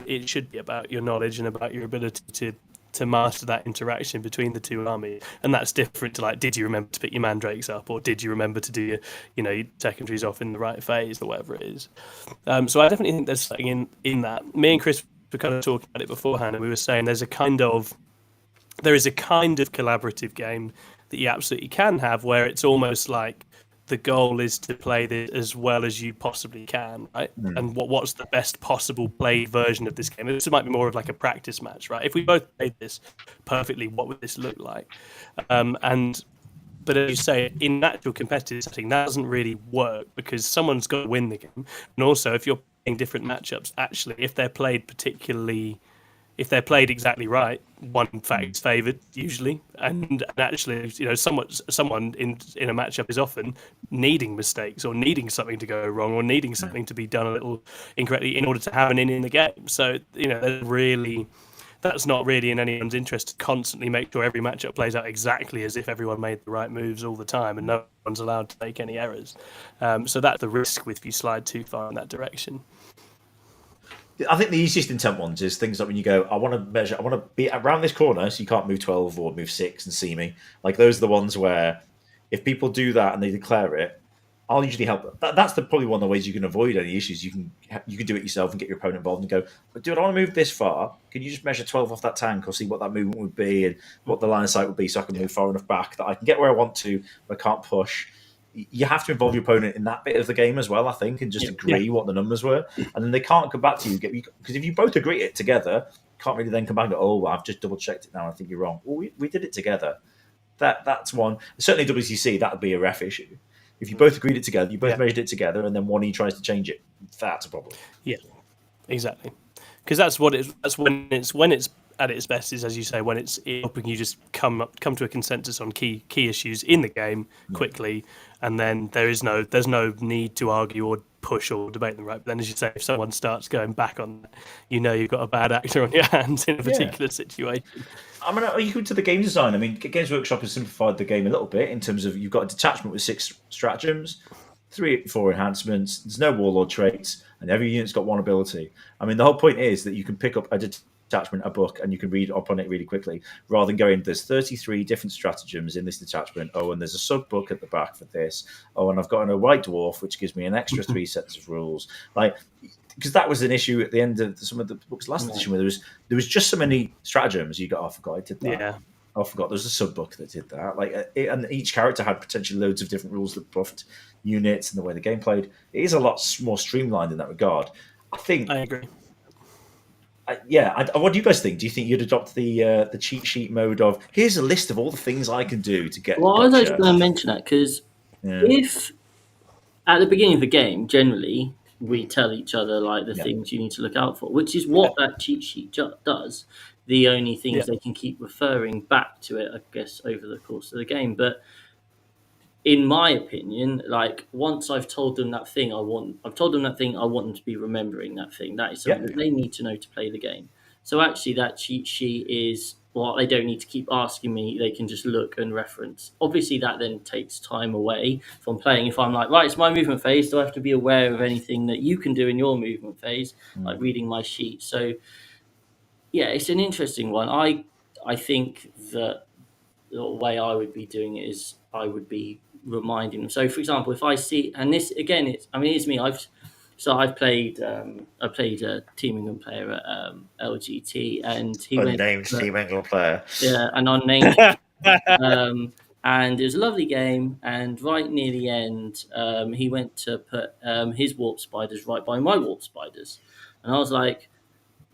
[SPEAKER 2] it should be about your knowledge and about your ability to master that interaction between the two armies. And that's different to like, did you remember to pick your mandrakes up, or did you remember to do your secondaries off in the right phase, or whatever it is. So I definitely think there's something in that. Me and Chris were kind of talking about it beforehand, and we were saying there is a kind of collaborative game that you absolutely can have, where it's almost like the goal is to play this as well as you possibly can, right? And what's the best possible played version of this game? This might be more of like a practice match, right? If we both played this perfectly, what would this look like? But as you say, in actual competitive setting, that doesn't really work, because someone's got to win the game. And also, if you're playing different matchups, actually, if they're played exactly right, one fact's favoured usually, and actually, someone in a matchup is often needing mistakes, or needing something to go wrong, or needing something to be done a little incorrectly in order to have an in the game. So that's not really in anyone's interest to constantly make sure every matchup plays out exactly as if everyone made the right moves all the time, and no one's allowed to make any errors. So that's the risk if you slide too far in that direction.
[SPEAKER 3] I think the easiest intent ones is things like when you go, I want to be around this corner, so you can't move 12 or move 6 and see me. Like, those are the ones where if people do that and they declare it, I'll usually help. That's probably one of the ways you can avoid any issues. You can do it yourself and get your opponent involved and go, dude, I want to move this far. Can you just measure 12 off that tank, or see what that movement would be and what the line of sight would be, so I can move far enough back that I can get where I want to, but I can't push. You have to involve your opponent in that bit of the game as well, I think, and just agree what the numbers were. And then they can't come back to you. Because if you both agree it together, you can't really then come back and go, oh, well, I've just double-checked it now, I think you're wrong. Well, we did it together. That's one. Certainly WCC, that would be a ref issue. If you both agreed it together, you both measured it together, and then one of you tries to change it, that's a problem.
[SPEAKER 2] Yeah, exactly. Because that's when it's at its best, is, as you say, when it's helping you just come to a consensus on key issues in the game quickly, and then there's no need to argue or push or debate them, right? But then, as you say, if someone starts going back on that, you've got a bad actor on your hands in a particular situation.
[SPEAKER 3] I mean, are you to the game design? I mean, Games Workshop has simplified the game a little bit in terms of you've got a detachment with 6 stratagems, 4 enhancements. There's no warlord traits, and every unit's got 1 ability. I mean, the whole point is that you can pick up a detachment, a book, and you can read up on it really quickly, rather than going, there's 33 different stratagems in this detachment. Oh, and there's a sub book at the back for this. Oh, and I've got a white dwarf, which gives me an extra 3 sets of rules. Like, because that was an issue at the end of some of the books last edition, where there was just so many stratagems. You got, I forgot I did that.
[SPEAKER 2] Yeah.
[SPEAKER 3] I forgot there was a sub book that did that. And each character had potentially loads of different rules that buffed units and the way the game played. It is a lot more streamlined in that regard. I
[SPEAKER 2] agree.
[SPEAKER 3] What do you guys think? Do you think you'd adopt the cheat sheet mode of here's a list of all the things I can do to get?
[SPEAKER 1] Well, I was actually going to mention that because if at the beginning of the game, generally we tell each other the things you need to look out for, which is what that cheat sheet does. The only things they can keep referring back to it, I guess, over the course of the game. But in my opinion, once I've told them that thing I want them to be remembering that thing. That is something that they need to know to play the game. So actually that cheat sheet is they don't need to keep asking me. They can just look and reference. Obviously that then takes time away from playing. If I'm right, it's my movement phase, so I have to be aware of anything that you can do in your movement phase, like reading my sheet. So yeah, it's an interesting one. I think that the way I would be doing it is I would be reminding them. So, for example, if I see, and this again, it's me. I've played a Team England player at LGT, and he
[SPEAKER 3] unnamed Team England player.
[SPEAKER 1] Yeah, an unnamed. And it was a lovely game. And right near the end, he went to put his warp spiders right by my warp spiders, and I was like,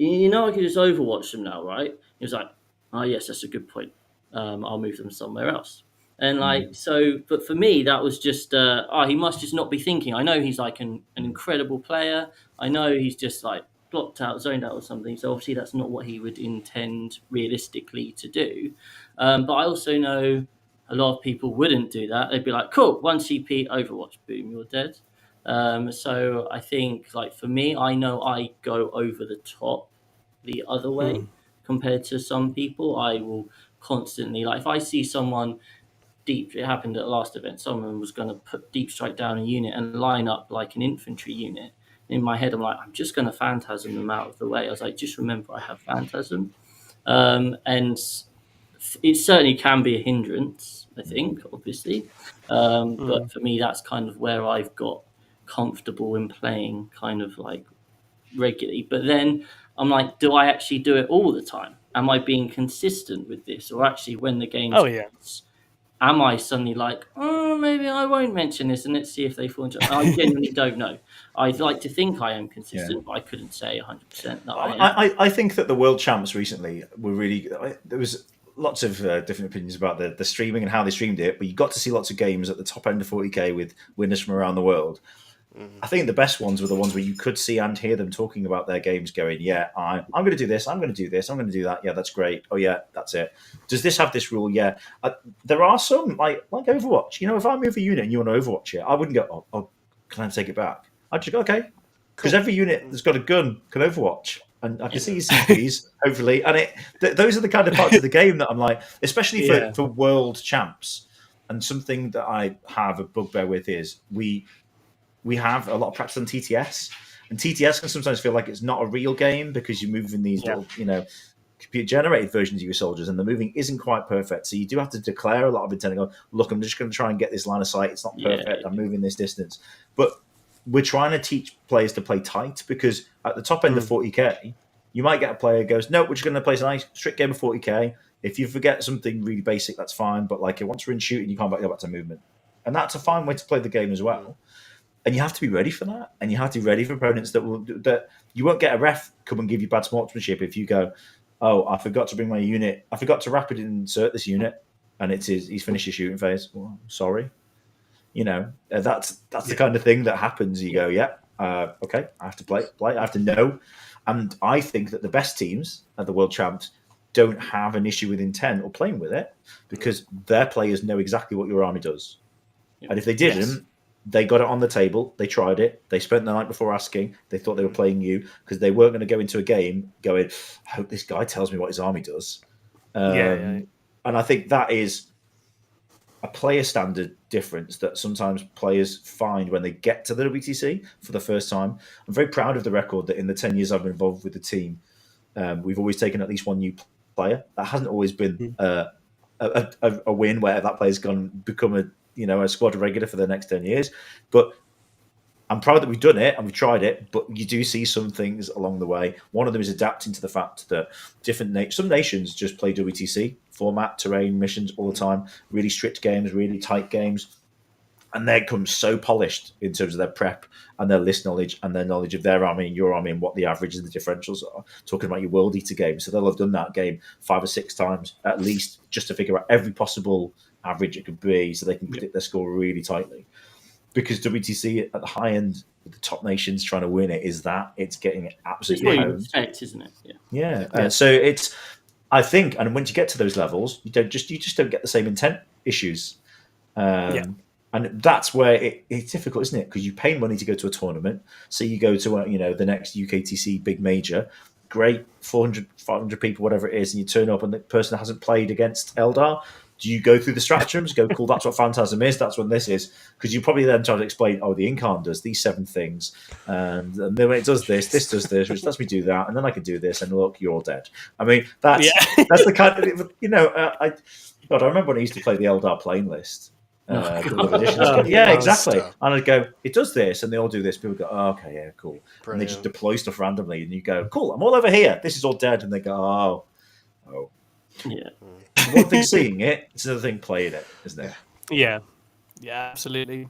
[SPEAKER 1] I can just overwatch them now, right? He was like, oh yes, that's a good point. I'll move them somewhere else. And but for me, that was just, he must just not be thinking. I know he's an incredible player. I know he's just blocked out, zoned out or something. So obviously that's not what he would intend realistically to do. But I also know a lot of people wouldn't do that. They'd be like, cool, 1 CP, Overwatch, boom, you're dead. So I think for me, I know I go over the top the other way compared to some people. I will constantly, if I see someone deep, it happened at the last event, someone was going to put deep strike down a unit and line up like an infantry unit. In my head, I'm like, I'm just going to phantasm them out of the way. I was like, just remember I have phantasm. And it certainly can be a hindrance, I think, obviously. But for me, that's kind of where I've got comfortable in playing regularly. But then I'm like, do I actually do it all the time? Am I being consistent with this? Or actually when the game starts, am I suddenly maybe I won't mention this and let's see if they fall into it? I genuinely don't know. I'd like to think I am consistent, but I couldn't say 100% that I am.
[SPEAKER 3] I think that the world champs recently were really, there was lots of different opinions about the streaming and how they streamed it, but you got to see lots of games at the top end of 40k with winners from around the world. I think the best ones were the ones where you could see and hear them talking about their games going, I'm going to do this, I'm going to do this, I'm going to do that. Yeah, that's great. Oh, yeah, that's it. Does this have this rule? Yeah. There are some, like Overwatch. If I move a unit and you want to Overwatch it, I wouldn't go, oh, can I take it back? I'd just go, okay. Because every unit that's got a gun can Overwatch. And I can see your CPs, hopefully. And those are the kind of parts of the game that I'm like, especially for world champs. And something that I have a bugbear with is we have a lot of practice on TTS, and TTS can sometimes feel like it's not a real game because you're moving these little, computer-generated versions of your soldiers, and the moving isn't quite perfect. So you do have to declare a lot of intent and go, look, I'm just going to try and get this line of sight. It's not perfect. I'm moving this distance. But we're trying to teach players to play tight because at the top end of 40k, you might get a player who goes, no, we're just going to play a nice strict game of 40k. If you forget something really basic, that's fine. But once we're in shooting, you can't go back to movement. And that's a fine way to play the game as well. And you have to be ready for that, and you have to be ready for opponents that you won't get a ref come and give you bad sportsmanship if you go, oh, I forgot to bring my unit, I forgot to rapid insert this unit, and he's finished his shooting phase. Well, sorry, that's the kind of thing that happens. You go, okay, I have to play, I have to know, and I think that the best teams at the World Champs don't have an issue with intent or playing with it because their players know exactly what your army does, and if they didn't. they got it on the table. They tried it. They spent the night before asking. They thought they were playing you because they weren't going to go into a game going, I hope this guy tells me what his army does. And I think that is a player standard difference that sometimes players find when they get to the WTC for the first time. I'm very proud of the record that in the 10 years I've been involved with the team, we've always taken at least one new player. That hasn't always been a win where that player's become a squad regular for the next 10 years. But I'm proud that we've done it and we've tried it, but you do see some things along the way. One of them is adapting to the fact that some nations just play WTC format, terrain, missions all the time, really strict games, really tight games. And they come so polished in terms of their prep and their list knowledge and their knowledge of their army and your army and what the averages and the differentials are. Talking about your World Eater game. So they'll have done that game 5 or 6 times at least just to figure out every possible average it could be so they can predict their score really tightly. Because WTC at the high end, with the top nations trying to win it, it's getting absolutely honed.
[SPEAKER 1] Expect, isn't it?
[SPEAKER 3] Yeah. So it's, I think, and once you get to those levels, you just don't get the same intent issues. And that's where it's difficult, isn't it? Because you pay money to go to a tournament. So you go to the next UKTC big major, great, 400, 500 people, whatever it is, and you turn up and the person hasn't played against Eldar. Do you go through the stratagems, go, cool, that's what Phantasm is, that's what this is? Because you probably then try to explain, the Incarn does these 7 things, and then when it does this does this, which lets me do that, and then I can do this, and look, you're all dead. I mean, that's the kind of, I remember when I used to play the Eldar playing list. Exactly. And I'd go, it does this, and they all do this. People go, okay, yeah, cool. Brilliant. And they just deploy stuff randomly, and you go, cool, I'm all over here. This is all dead, and they go, oh.
[SPEAKER 1] Yeah.
[SPEAKER 3] One thing seeing it, it's another thing playing it, isn't it?
[SPEAKER 2] Yeah, absolutely.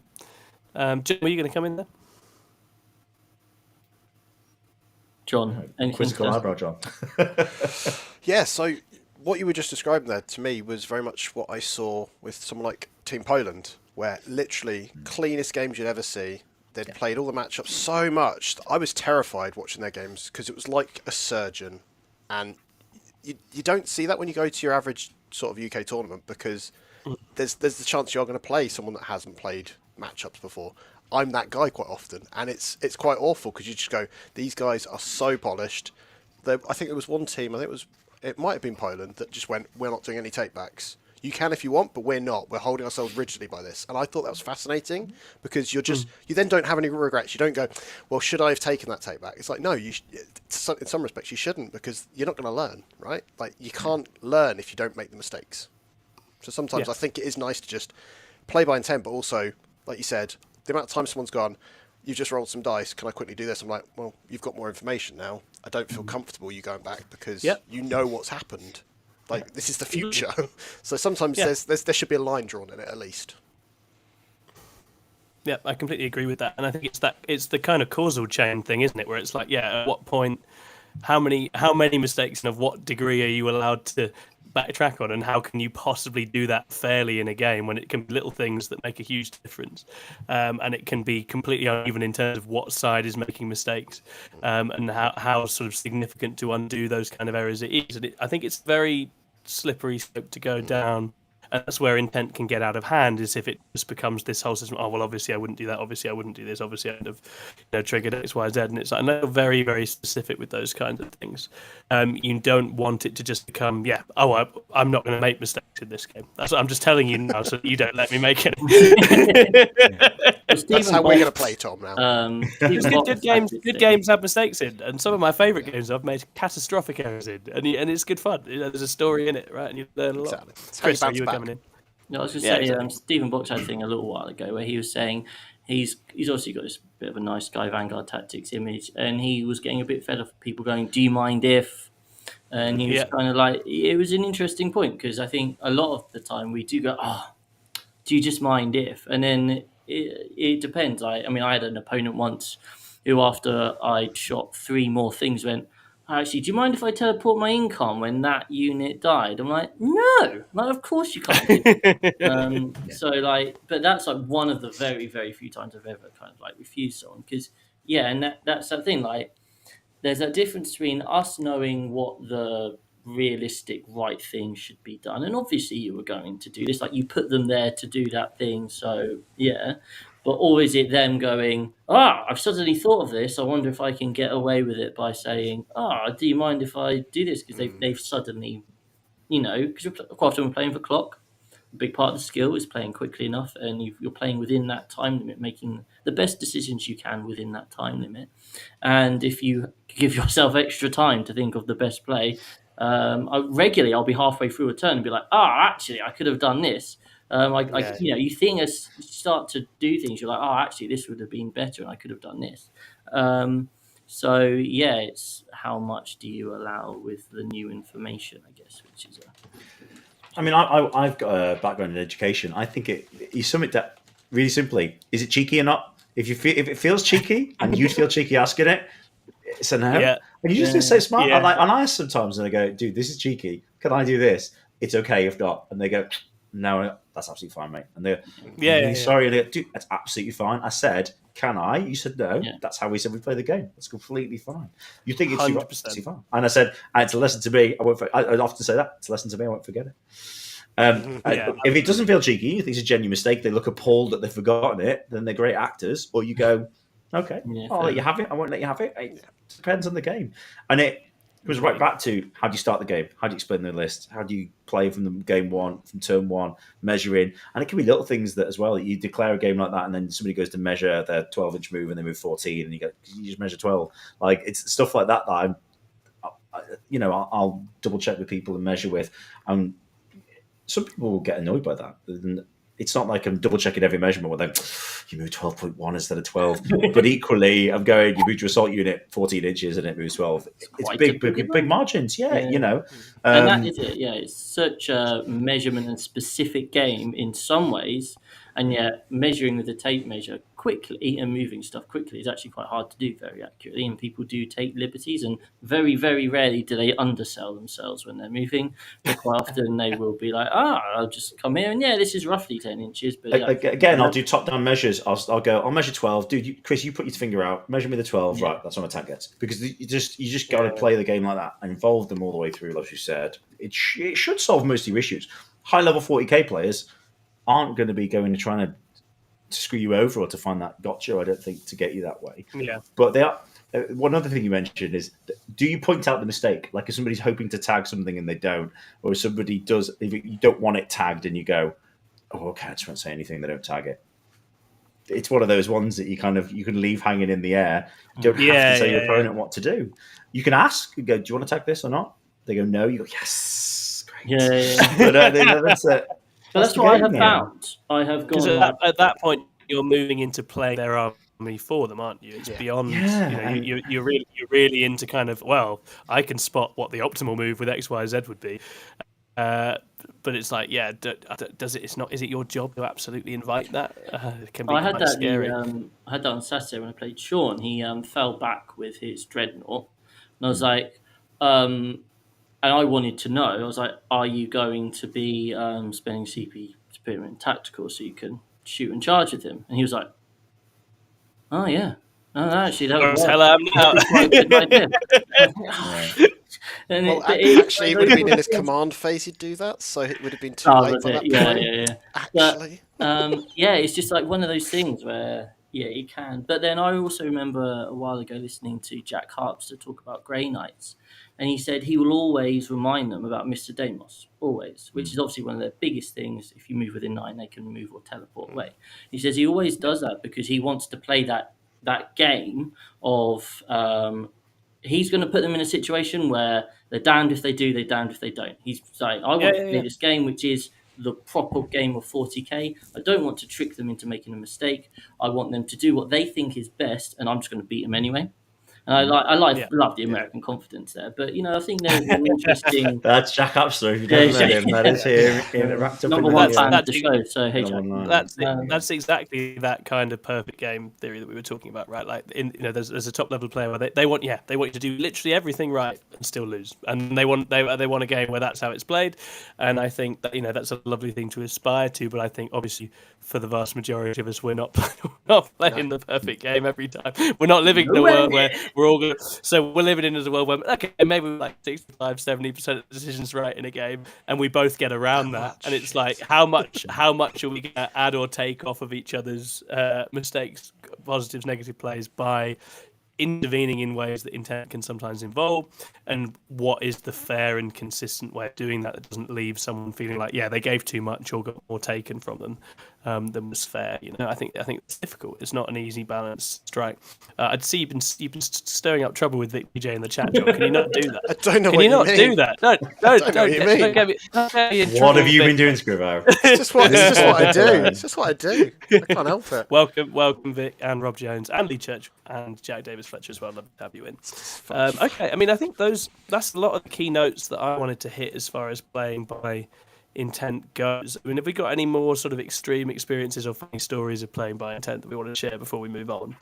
[SPEAKER 2] Jim, are you going to come in there?
[SPEAKER 1] John,
[SPEAKER 3] quizzical eyebrow, John.
[SPEAKER 4] Yeah, so what you were just describing there to me was very much what I saw with someone like Team Poland, where literally cleanest games you'd ever see. They'd played all the matchups so much that I was terrified watching their games because it was like a surgeon, and you don't see that when you go to your average sort of UK tournament because there's the chance you're going to play someone that hasn't played matchups before. I'm that guy quite often, and it's quite awful because you just go, these guys are so polished. I think there was one team, it might have been Poland, that just went, we're not doing any takebacks. You can if you want, but we're not. We're holding ourselves rigidly by this. And I thought that was fascinating because you then don't have any regrets. You don't go, well, should I have taken that take back? It's like, no, in some respects you shouldn't because you're not going to learn, right? Like you can't learn if you don't make the mistakes. So sometimes I think it is nice to just play by intent, but also, like you said, the amount of time someone's gone, you've just rolled some dice, can I quickly do this? I'm like, well, you've got more information now. I don't feel comfortable you going back because you know what's happened. Like, this is the future. So sometimes there should be a line drawn in it, at least.
[SPEAKER 2] Yeah, I completely agree with that. And I think it's the kind of causal chain thing, isn't it? Where it's like, at what point, how many mistakes and of what degree are you allowed to backtrack on, and how can you possibly do that fairly in a game when it can be little things that make a huge difference, and it can be completely uneven in terms of what side is making mistakes, and how sort of significant to undo those kind of errors it is. And I think it's very slippery slope to go down, and that's where intent can get out of hand, is if it just becomes this whole system, oh well, obviously I wouldn't do that, obviously I wouldn't do this, obviously I'd have triggered X, Y, Z. And it's like, I know, very, very specific with those kinds of things. You don't want it to just become, I'm not going to make mistakes in this game. That's what I'm just telling you now, so that you don't let me make it.
[SPEAKER 4] That's how we're going to play, Tom, now.
[SPEAKER 2] Good games have mistakes in, and some of my favourite games I've made catastrophic errors in, and it's good fun. There's a story in it, right? And you learn a lot.
[SPEAKER 4] Exactly.
[SPEAKER 2] Chris, you were coming in.
[SPEAKER 1] No, I was going to say, exactly. Stephen Box had a thing a little while ago where he was saying he's obviously got this bit of a nice guy Vanguard Tactics image, and he was getting a bit fed off people going, do you mind if? And he was kind of like, it was an interesting point because I think a lot of the time we do go, do you just mind if? And then it depends. I had an opponent once who, after I'd shot 3 more things, went, actually, do you mind if I teleport my income when that unit died? I'm like, no, of course you can't. So but that's like one of the very, very few times I've ever kind of like refused someone because, and that's that thing. Like, there's a difference between us knowing what the realistic right thing should be done, and obviously you were going to do this. Like, you put them there to do that thing, so but or is it them going, I've suddenly thought of this. I wonder if I can get away with it by saying, do you mind if I do this? Because they've suddenly, because you're quite often playing for clock. A big part of the skill is playing quickly enough, and you're playing within that time limit, making the best decisions you can within that time limit. And if you give yourself extra time to think of the best play, I'll be halfway through a turn and be like, actually, I could have done this. You think as you start to do things, you're like, actually, this would have been better, and I could have done this. It's how much do you allow with the new information, I guess, which is
[SPEAKER 3] I mean, I've got a background in education. I think you sum it that really simply: is it cheeky or not? If it feels cheeky and you feel cheeky asking it, it's a no. Yeah. And you just need to say smart. Yeah. And I ask sometimes, and I go, "Dude, this is cheeky. Can I do this? It's okay if not." And they go, "No, that's absolutely fine, mate." And they're sorry. And they go, "Dude, that's absolutely fine." I said, "Can I?" You said no. Yeah. That's how we said we play the game. That's completely fine. You think it's 100% fine? And I said, "It's a lesson to me. I often say that it's a lesson to me. I won't forget it." If it doesn't feel cheeky, you think it's a genuine mistake, they look appalled that they've forgotten it, then they're great actors. Or you go, "Okay, I'll let you have it. I won't let you have it." It depends on the game. And it was right back to how do you start the game? How do you explain the list? How do you play from the game one, from turn one, measuring? And it can be little things that as well. You declare a game like that, and then somebody goes to measure their 12-inch move, and they move 14, and you just measure 12. Like it's stuff like that that I'll double check with people and measure with. Some people will get annoyed by that. It's not like I'm double checking every measurement with them. You move 12.1 instead of 12. But equally, I'm going, you moved your assault unit 14 inches and it moves 12. It's big margins, And
[SPEAKER 1] that is it, It's such a measurement and specific game in some ways. And yet, measuring with a tape measure quickly and moving stuff quickly is actually quite hard to do very accurately. And people do take liberties, and very, very rarely do they undersell themselves when they're moving. But quite often they will be like, I'll just come here and this is roughly 10 inches. But
[SPEAKER 3] again, I'll do top-down measures. I'll measure 12. Dude, Chris, you put your finger out. Measure me the 12. Right, that's what my attack gets. Because you just got to play the game like that and involve them all the way through, like you said. It should solve most of your issues. High-level 40k players aren't going to be going to trying to screw you over or to find that gotcha, I don't think, to get you that way.
[SPEAKER 2] Yeah.
[SPEAKER 3] But they are. One other thing you mentioned is, do you point out the mistake? Like if somebody's hoping to tag something and they don't, or if somebody does, if you don't want it tagged and you go, "Oh, okay, I just won't say anything, they don't tag it." It's one of those ones that you can leave hanging in the air. You don't have to tell your opponent what to do. You can ask, you go, "Do you want to tag this or not?" They go, "No." You go, "Yes, great." But that's it.
[SPEAKER 1] But that's what I have found. I have gone
[SPEAKER 2] at that point you're moving into playing their army for them, aren't you? It's beyond. You're really into kind of, well, I can spot what the optimal move with X, Y, Z would be. But it's like, does it? It's not. Is it your job to absolutely invite that? It can be quite scary.
[SPEAKER 1] I had that on Saturday when I played Sean. He fell back with his dreadnought, and I was like. And I wanted to know, I was like, are you going to be spending CP Spearman Tactical so you can shoot and charge with him? And he was like, "Oh, yeah. No, actually, that was quite a good idea."
[SPEAKER 4] Actually, it would have been in his command phase he'd do that, so it would have been too late by that point.
[SPEAKER 1] Yeah.
[SPEAKER 4] Actually.
[SPEAKER 1] But, it's just like one of those things where, you can. But then I also remember a while ago listening to Jack Harpster talk about Grey Knights. And he said he will always remind them about Mr. Deimos, always, which is obviously one of their biggest things. If you move within 9, they can move or teleport away. He says he always does that because he wants to play that game of he's going to put them in a situation where they're damned if they do, they're damned if they don't. He's like, I want to play this game, which is the proper game of 40k. I don't want to trick them into making a mistake. I want them to do what they think is best, and I'm just going to beat them anyway. And I love the American confidence there, but I think there's an interesting.
[SPEAKER 3] That's Jack Upster. If you don't know him, that is him wrapped up
[SPEAKER 1] number
[SPEAKER 3] in
[SPEAKER 1] one fan of the show. So hey, Jack.
[SPEAKER 2] That's exactly that kind of perfect game theory that we were talking about, right? Like, there's a top level player where they want you to do literally everything right and still lose, and they want a game where that's how it's played, and I think that that's a lovely thing to aspire to. But I think obviously for the vast majority of us, we're not playing the perfect game every time. We're not living in a world where We're all good. So we're living in as a world where, okay, maybe like 65-70% of the decisions right in a game, and we both get around that. And it's like, how much are we going to add or take off of each other's mistakes, positives, negative plays by intervening in ways that intent can sometimes involve, and what is the fair and consistent way of doing that doesn't leave someone feeling like, yeah, they gave too much or got more taken from them than was fair. I think it's difficult. It's not an easy balance to strike. I'd see you've been stirring up trouble with Vic PJ in the chat, John. Can you not do that?
[SPEAKER 4] I don't know
[SPEAKER 2] Can
[SPEAKER 4] what
[SPEAKER 2] you
[SPEAKER 4] you
[SPEAKER 2] not
[SPEAKER 4] mean.
[SPEAKER 2] do that? No, don't get me in
[SPEAKER 3] What have
[SPEAKER 2] trouble,
[SPEAKER 3] you
[SPEAKER 2] Vic.
[SPEAKER 3] been doing, Scrivo?
[SPEAKER 4] It's just what I do. It's just what I do. I can't help it.
[SPEAKER 2] Welcome, Vic and Rob Jones and Lee Church and Jack Davis Fletcher as well. Love to have you in. Okay, I mean, I think that's a lot of the key notes that I wanted to hit as far as playing by intent goes. I mean, have we got any more sort of extreme experiences or funny stories of playing by intent that we want to share before we move on?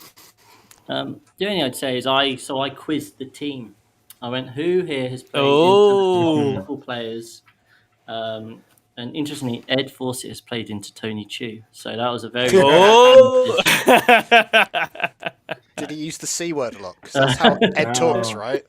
[SPEAKER 1] The only thing I'd say is I quizzed the team. I went, who here has played
[SPEAKER 2] Oh.
[SPEAKER 1] into top players? And interestingly, Ed Fawcett has played into Tony Cheu. So that was a very
[SPEAKER 2] Oh.
[SPEAKER 4] Did he use the C word a lot? Because that's how Ed talks, right?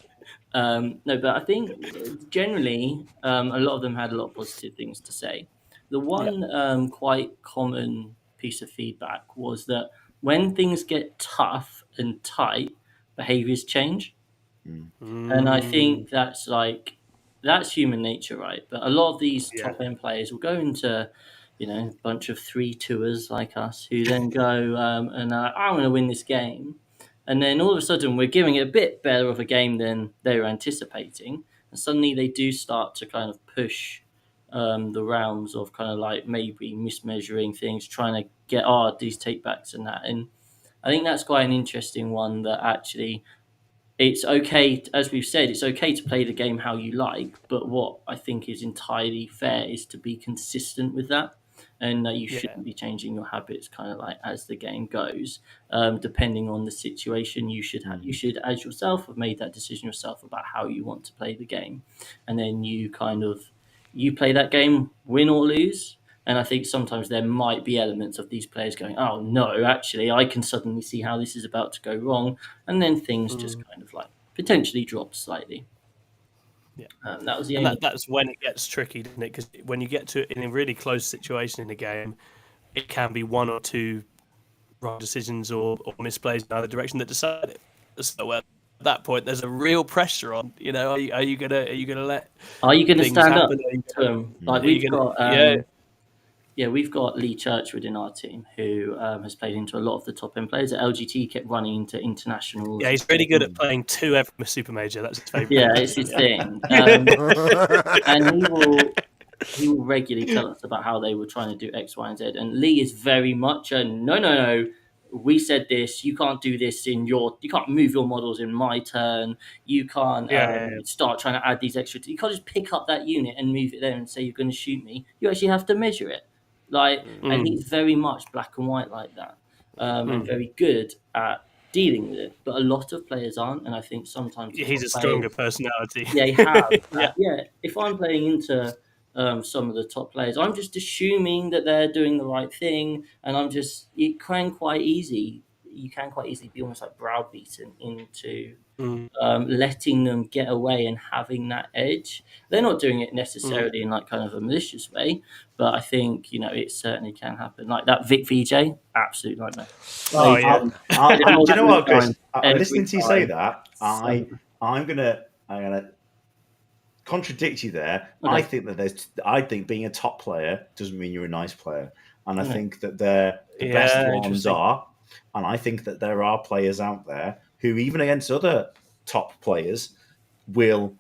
[SPEAKER 1] No, but I think generally a lot of them had a lot of positive things to say. The one quite common piece of feedback was that when things get tough and tight, behaviors change. And I think that's human nature, right? But a lot of these top end players will go into, a bunch of 3-2ers like us who then go and I'm going to win this game. And then all of a sudden we're giving it a bit better of a game than they were anticipating. And suddenly they do start to kind of push the rounds of kind of like maybe mismeasuring things, trying to get these takebacks and that. And I think that's quite an interesting one that actually it's okay, as we've said, it's okay to play the game how you like, but what I think is entirely fair is to be consistent with that, and that you shouldn't be changing your habits kind of like as the game goes, depending on the situation. You should as yourself have made that decision yourself about how you want to play the game, and then you play that game, win or lose. And I think sometimes there might be elements of these players going, oh, no, actually, I can suddenly see how this is about to go wrong. And then things just kind of like potentially drop slightly.
[SPEAKER 2] Yeah.
[SPEAKER 1] That was the
[SPEAKER 2] and that's when it gets tricky, doesn't it? Because when you get to in a really close situation in a game, it can be one or two wrong decisions or misplays in either direction that decide it. So at that point, there's a real pressure on. Are you gonna let?
[SPEAKER 1] Are you gonna stand up
[SPEAKER 2] happen?
[SPEAKER 1] to them? Like we've got Lee Churchwood in our team who has played into a lot of the top end players. At LGT, kept running into internationals.
[SPEAKER 2] Yeah, he's really good at playing 2 every super major. That's his favourite.
[SPEAKER 1] Yeah, it's his thing. And he will regularly tell us about how they were trying to do X, Y, and Z. And Lee is very much a no. We said this. You can't do this you can't move your models in my turn. You can't start trying to add these extra. You can't just pick up that unit and move it there and say you're going to shoot me. You actually have to measure it. And he's very much black and white like that, and very good at dealing with it. But a lot of players aren't, and I think sometimes
[SPEAKER 2] he's a stronger personality.
[SPEAKER 1] Yeah, he has. If I'm playing into some of the top players, I'm just assuming that they're doing the right thing, and you can quite easily be almost like browbeaten into letting them get away and having that edge. They're not doing it necessarily in like kind of a malicious way, but I think it certainly can happen. Like that Vic VJ, absolute nightmare.
[SPEAKER 3] Do you know what, Chris? I'm listening to you say that. I'm gonna contradict you there. Okay. I think being a top player doesn't mean you're a nice player, and I think that the best ones are. And I think that there are players out there who, even against other top players, will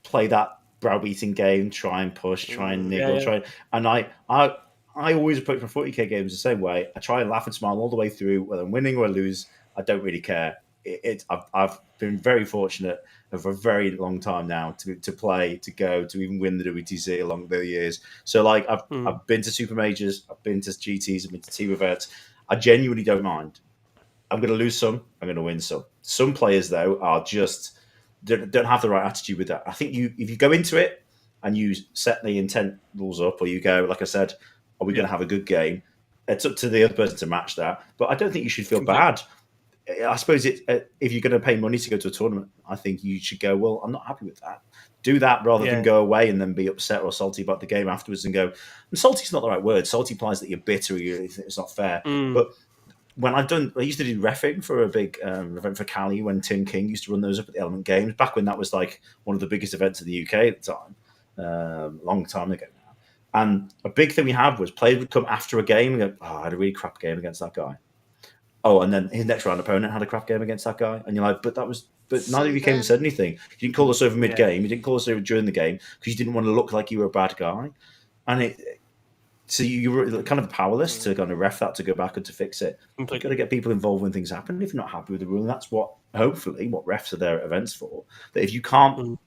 [SPEAKER 3] play that browbeating game, try and push, try and niggle, And I always approach my 40k games the same way. I try and laugh and smile all the way through, whether I'm winning or I lose. I don't really care. I've been very fortunate for a very long time now to play, to go, to even win the WTC along the years. So like I've been to super majors, I've been to GTs, I've been to team events. I genuinely don't mind. I'm going to lose some, I'm going to win some. Some players though are just don't have the right attitude with that. I think if you go into it and you set the intent rules up, or you go, like I said, are we going to have a good game? It's up to the other person to match that. But I don't think you should feel bad I suppose if you're going to pay money to go to a tournament, I think you should go, well, I'm not happy with that. Do that rather than go away and then be upset or salty about the game afterwards and go, and salty's not the right word. Salty implies that you're bitter or it's not fair. But when I used to do reffing for a big event for Cali when Tim King used to run those up at the Element Games, back when that was like one of the biggest events in the UK at the time, a long time ago now. And a big thing we had was players would come after a game and go, oh, I had a really crap game against that guy. Oh, and then his next round opponent had a crap game against that guy. And you're like, but neither of you came and said anything. You didn't call us over mid-game. You didn't call us over during the game because you didn't want to look like you were a bad guy. And so you were kind of powerless to kind of ref that, to go back and to fix it. You've got to get people involved when things happen. If you're not happy with the rule, and that's hopefully what refs are there at events for. That if you can't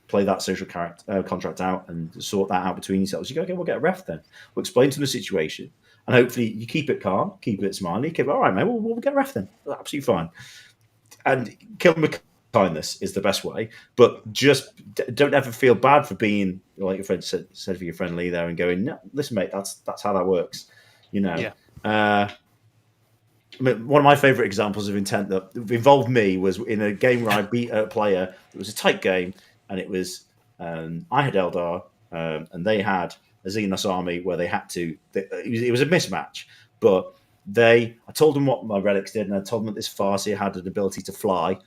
[SPEAKER 3] play that social contract out and sort that out between yourselves, you go, okay, we'll get a ref then. We'll explain to them the situation. And hopefully you keep it calm, keep it smiley, keep it, all right, mate, we'll get a ref then. Absolutely fine. And kill them with kindness is the best way. But just don't ever feel bad for being, like your friend said for your friend Lee there, and going, no, listen, mate, that's how that works. You know? Yeah. One of my favourite examples of intent that involved me was in a game where I beat a player. It was a tight game, and it was I had Eldar, and they had a Xenos army where they had to. It was a mismatch, but I told them what my relics did, and I told them that this Farseer had an ability to fly,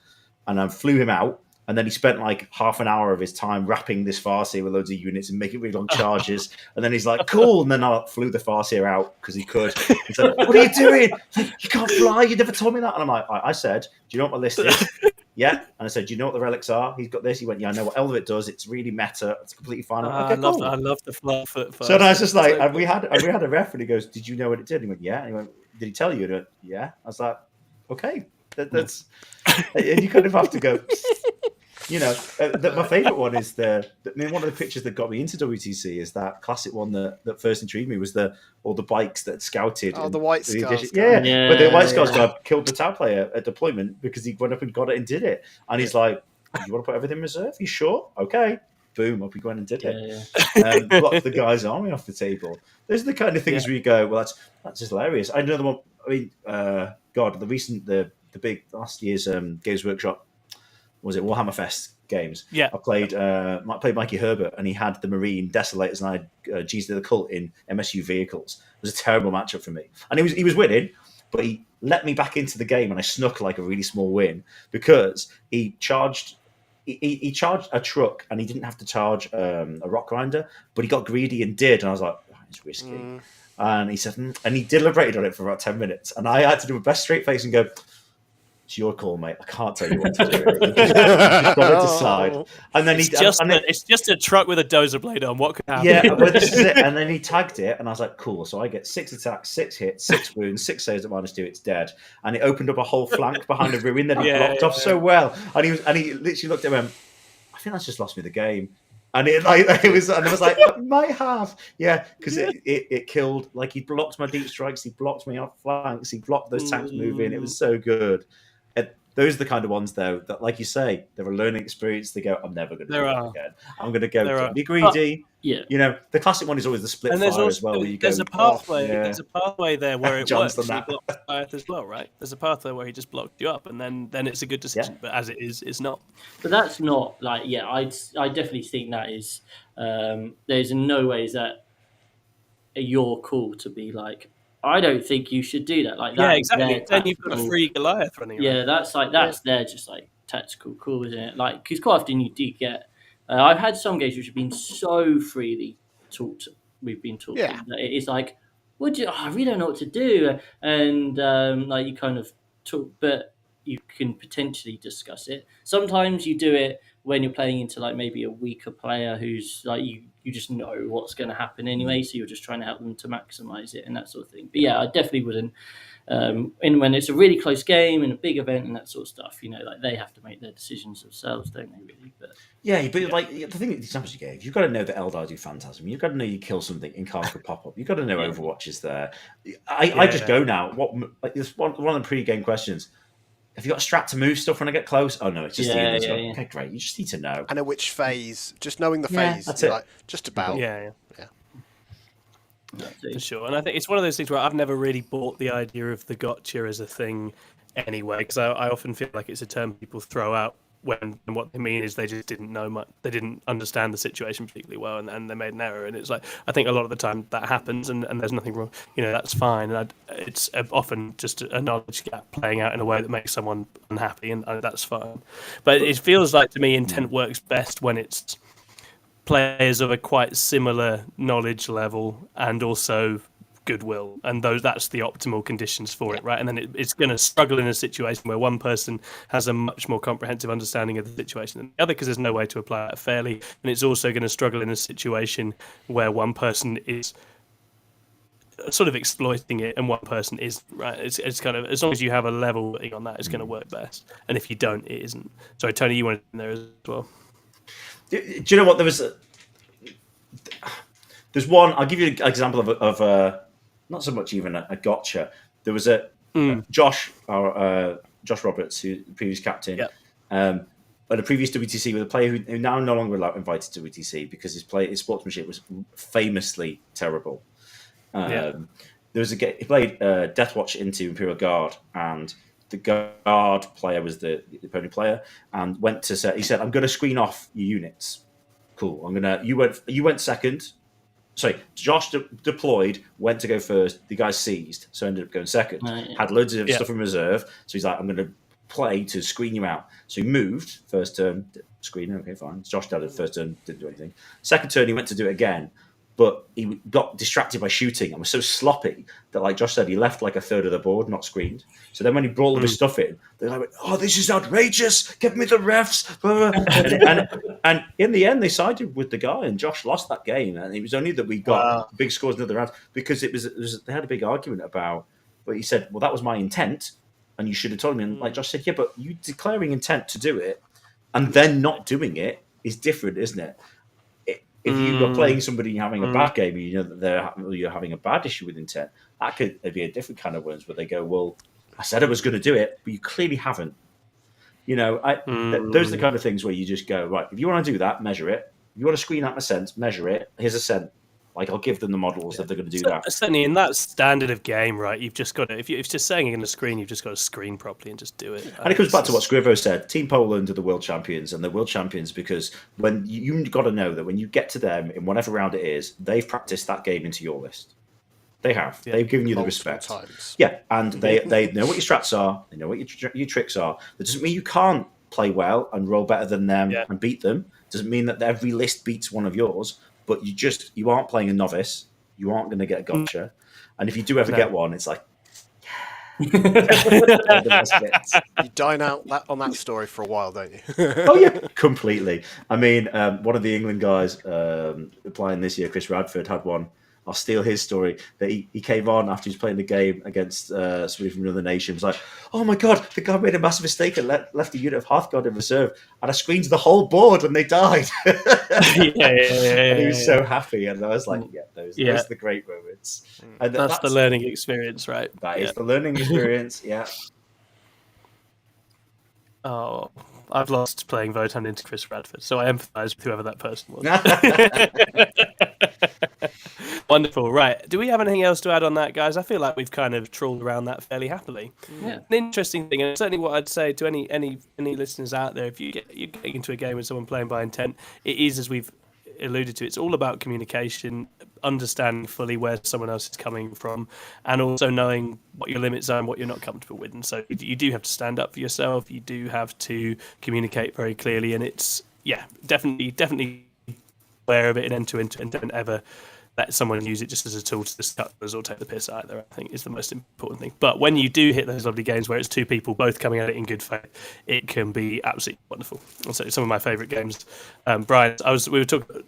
[SPEAKER 3] and I flew him out. And then he spent like half an hour of his time wrapping this Farseer with loads of units and making really long charges. And then he's like, cool. And then I flew the Farseer out because he could. He said, what are you doing? Like, you can't fly. You never told me that. And I'm like, I said, do you know what my list is? Yeah. And I said, do you know what the relics are? He's got this. He went, yeah, I know what Elvit does. It's really meta. It's completely fine. Okay, cool.
[SPEAKER 2] I love the flat foot.
[SPEAKER 3] So I was just like, and we had a ref, and he goes, did you know what it did? And he went, yeah. And he went, did he tell you? And I went, yeah. I was like, okay. That's and you kind of have to go. You know, my favourite one is one of the pictures that got me into WTC is that classic one that first intrigued me was all the bikes that scouted.
[SPEAKER 4] Oh, the White Scars.
[SPEAKER 3] Yeah, but the White Scars guy killed the tau player at deployment because he went up and got it and did it. And he's like, you want to put everything in reserve? You sure? Okay. Boom, up he went and did it. Blocked the guy's army off the table. Those are the kind of things where you go, well, that's just hilarious. Another one, I mean, the big last year's Games Workshop, was it Warhammer Fest games?
[SPEAKER 2] Yeah.
[SPEAKER 3] I played Mikey Herbert, and he had the Marine Desolators, and I had Jesus the Cult in MSU vehicles. It was a terrible matchup for me. And he was winning, but he let me back into the game, and I snuck like a really small win because he charged a truck, and he didn't have to charge a rock grinder, but he got greedy and did, and I was like, oh, it's risky. And he said, and he deliberated on it for about 10 minutes, and I had to do a best straight face and go, it's your call, mate. I can't tell you what to do. You've got to decide. And then
[SPEAKER 2] it's just a truck with a dozer blade on. What could happen?
[SPEAKER 3] Yeah, well, this is it. And then he tagged it, and I was like, cool. So I get 6 attacks, 6 hits, 6 wounds, 6 saves at -2. It's dead. And it opened up a whole flank behind a ruin that he blocked off so well. And he literally looked at him and went, I think that's just lost me the game. And I was like, it might have, because it killed. Like, he blocked my deep strikes, he blocked me off flanks, he blocked those tanks moving. It was so good. Those are the kind of ones, though, that, like you say, they're a learning experience. They go, I'm never going to do it again. I'm going to go be greedy. You know, the classic one is always the split fire as well. Where you
[SPEAKER 2] there's a pathway. There's a pathway there where it works. He blocks Goliath as well, right? There's a path there where he just blocked you up, and then it's a good decision. But as it is, it's not.
[SPEAKER 1] But that's not like I definitely think that is. There's no ways that you're cool to be like, I don't think you should do that. Like that.
[SPEAKER 2] Yeah, exactly. Then you've got a free Goliath running around.
[SPEAKER 1] Yeah, that's their just like tactical cool, isn't it? Like, because quite often you do get. I've had some games which have been so freely taught. We've been taught that it is like, I really don't know what to do, and like you kind of talk, but you can potentially discuss it. Sometimes you do it when you're playing into like maybe a weaker player who's like you just know what's going to happen anyway, so you're just trying to help them to maximize it and that sort of thing. But yeah, I definitely wouldn't. And when it's a really close game and a big event and that sort of stuff, you know, like they have to make their decisions themselves, don't they? Really, but
[SPEAKER 3] like the thing, the examples you gave, you've got to know that Eldar do Phantasm. You've got to know you kill something in cards could pop up. You've got to know Overwatch is there. I just go now. This one of the pre-game questions. Have you got a strat to move stuff when I get close? Oh no, it's just okay, great. You just need to know.
[SPEAKER 4] And at which phase? Just knowing the phase.
[SPEAKER 3] That's it.
[SPEAKER 4] Like, just about.
[SPEAKER 2] Yeah. For sure. And I think it's one of those things where I've never really bought the idea of the gotcha as a thing anyway, because I often feel like it's a term people throw out when what they mean is they just didn't know much, they didn't understand the situation particularly well, and they made an error. And it's like, I think a lot of the time that happens, and there's nothing wrong, that's fine. And it's often just a knowledge gap playing out in a way that makes someone unhappy, and that's fine. But it feels like to me intent works best when it's players of a quite similar knowledge level and also goodwill, and that's the optimal conditions for it, right? And then it's going to struggle in a situation where one person has a much more comprehensive understanding of the situation than the other, because there's no way to apply it fairly. And it's also going to struggle in a situation where one person is sort of exploiting it and one person isn't, right? It's kind of, as long as you have a level on that, it's going to work best. And if you don't, it isn't. Sorry, Tony, you wanted in there as well.
[SPEAKER 3] Do you know what? There's one. I'll give you an example of not so much even a gotcha. There was Josh Roberts, who the previous captain, at a previous WTC with a player who now no longer invited to WTC because his sportsmanship was famously terrible. There was he played Deathwatch into Imperial Guard, and the guard player was the opponent player, and went to say, he said, "I'm going to screen off your units." Cool. You went second. Sorry, Josh deployed, went to go first. The guy seized, so ended up going second. Had loads of stuff in reserve, so he's like, "I'm going to play to screen you out." So he moved first turn, screening. Okay, fine. Josh did it first turn, didn't do anything. Second turn, he went to do it again, but he got distracted by shooting and was so sloppy that, like Josh said, he left like a third of the board not screened. So then when he brought all of his stuff in, they're like, "Oh, this is outrageous! Give me the refs!" and in the end, they sided with the guy, and Josh lost that game. And it was only that we got big scores in the other rounds, because it was they had a big argument about. But he said, "Well, that was my intent, and you should have told me." And like Josh said, "Yeah, but you declaring intent to do it and then not doing it is different, isn't it?" If you are playing somebody and having a bad game, you know that you're having a bad issue with intent, that could be a different kind of words where they go, "Well, I said I was going to do it, but you clearly haven't." Those are the kind of things where you just go, right, if you want to do that, measure it. If you want to screen out my cent, measure it. Here's a cent. Like, I'll give them the models that they're going to do that.
[SPEAKER 2] Certainly in that standard of game, right, you've just got to, if you're just saying you're going to screen, you've just got to screen properly and just do it.
[SPEAKER 3] And it comes back to what Scrivo said. Team Poland are the world champions, and they're world champions because when you've got to know that when you get to them in whatever round it is, they've practiced that game into your list. They have. Yeah. They've given you the respect.
[SPEAKER 4] Times.
[SPEAKER 3] Yeah, and they know what your strats are. They know what your tricks are. That doesn't mean you can't play well and roll better than them and beat them. Doesn't mean that every list beats one of yours. But you aren't playing a novice. You aren't going to get a gotcha. And if you do ever get one, it's like,
[SPEAKER 4] You dine out on that story for a while, don't you?
[SPEAKER 3] Oh yeah, completely. I mean, one of the England guys applying this year, Chris Radford, had one. I'll steal his story. That he came on after he was playing the game against somebody from another nation. He was like, "Oh my god, the guy made a massive mistake and left a unit of Hearthguard in reserve, and I screened the whole board and they died." And he was so happy, and I was like, "Yeah, those are the great moments." And
[SPEAKER 2] that's the learning experience, right?
[SPEAKER 3] That is the learning experience. Yeah.
[SPEAKER 2] Oh, I've lost playing Votan into Chris Radford, so I empathise with whoever that person was. Wonderful. Right. Do we have anything else to add on that, guys? I feel like we've kind of trawled around that fairly happily. Yeah. An interesting thing, and certainly what I'd say to any listeners out there, if you're getting into a game with someone playing by intent, it is, as we've alluded to, it's all about communication, understanding fully where someone else is coming from, and also knowing what your limits are and what you're not comfortable with. And so you do have to stand up for yourself. You do have to communicate very clearly, and it's definitely aware of it, and don't ever let someone use it just as a tool to discuss or take the piss out there, I think is the most important thing. But when you do hit those lovely games where it's two people both coming at it in good faith, it can be absolutely wonderful. And so some of my favourite games, Brian,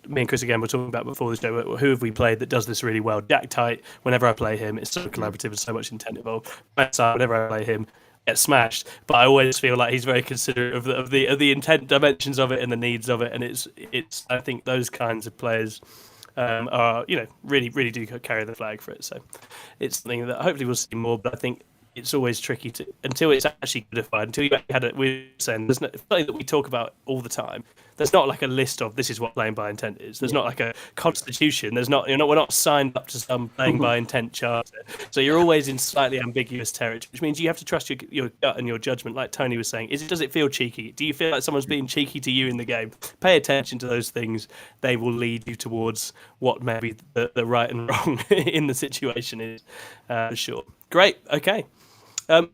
[SPEAKER 2] me and Chris again were talking about before the show, who have we played that does this really well? Jack Tight, whenever I play him, it's so collaborative and so much intent involved. Whenever I play him, get smashed, but I always feel like he's very considerate of the intent dimensions of it and the needs of it, and it's I think those kinds of players are really do carry the flag for it. So it's something that hopefully we'll see more, but I think it's always tricky to until it's actually codified, until you actually had it. We're saying there's something that we talk about all the time, there's not like a list of this is what playing by intent is. There's not like a constitution. There's not, we're not signed up to some playing by intent charter. So you're always in slightly ambiguous territory, which means you have to trust your gut and your judgment. Like Tony was saying, does it feel cheeky? Do you feel like someone's being cheeky to you in the game? Pay attention to those things. They will lead you towards what maybe the right and wrong in the situation is. For sure. Great. Okay.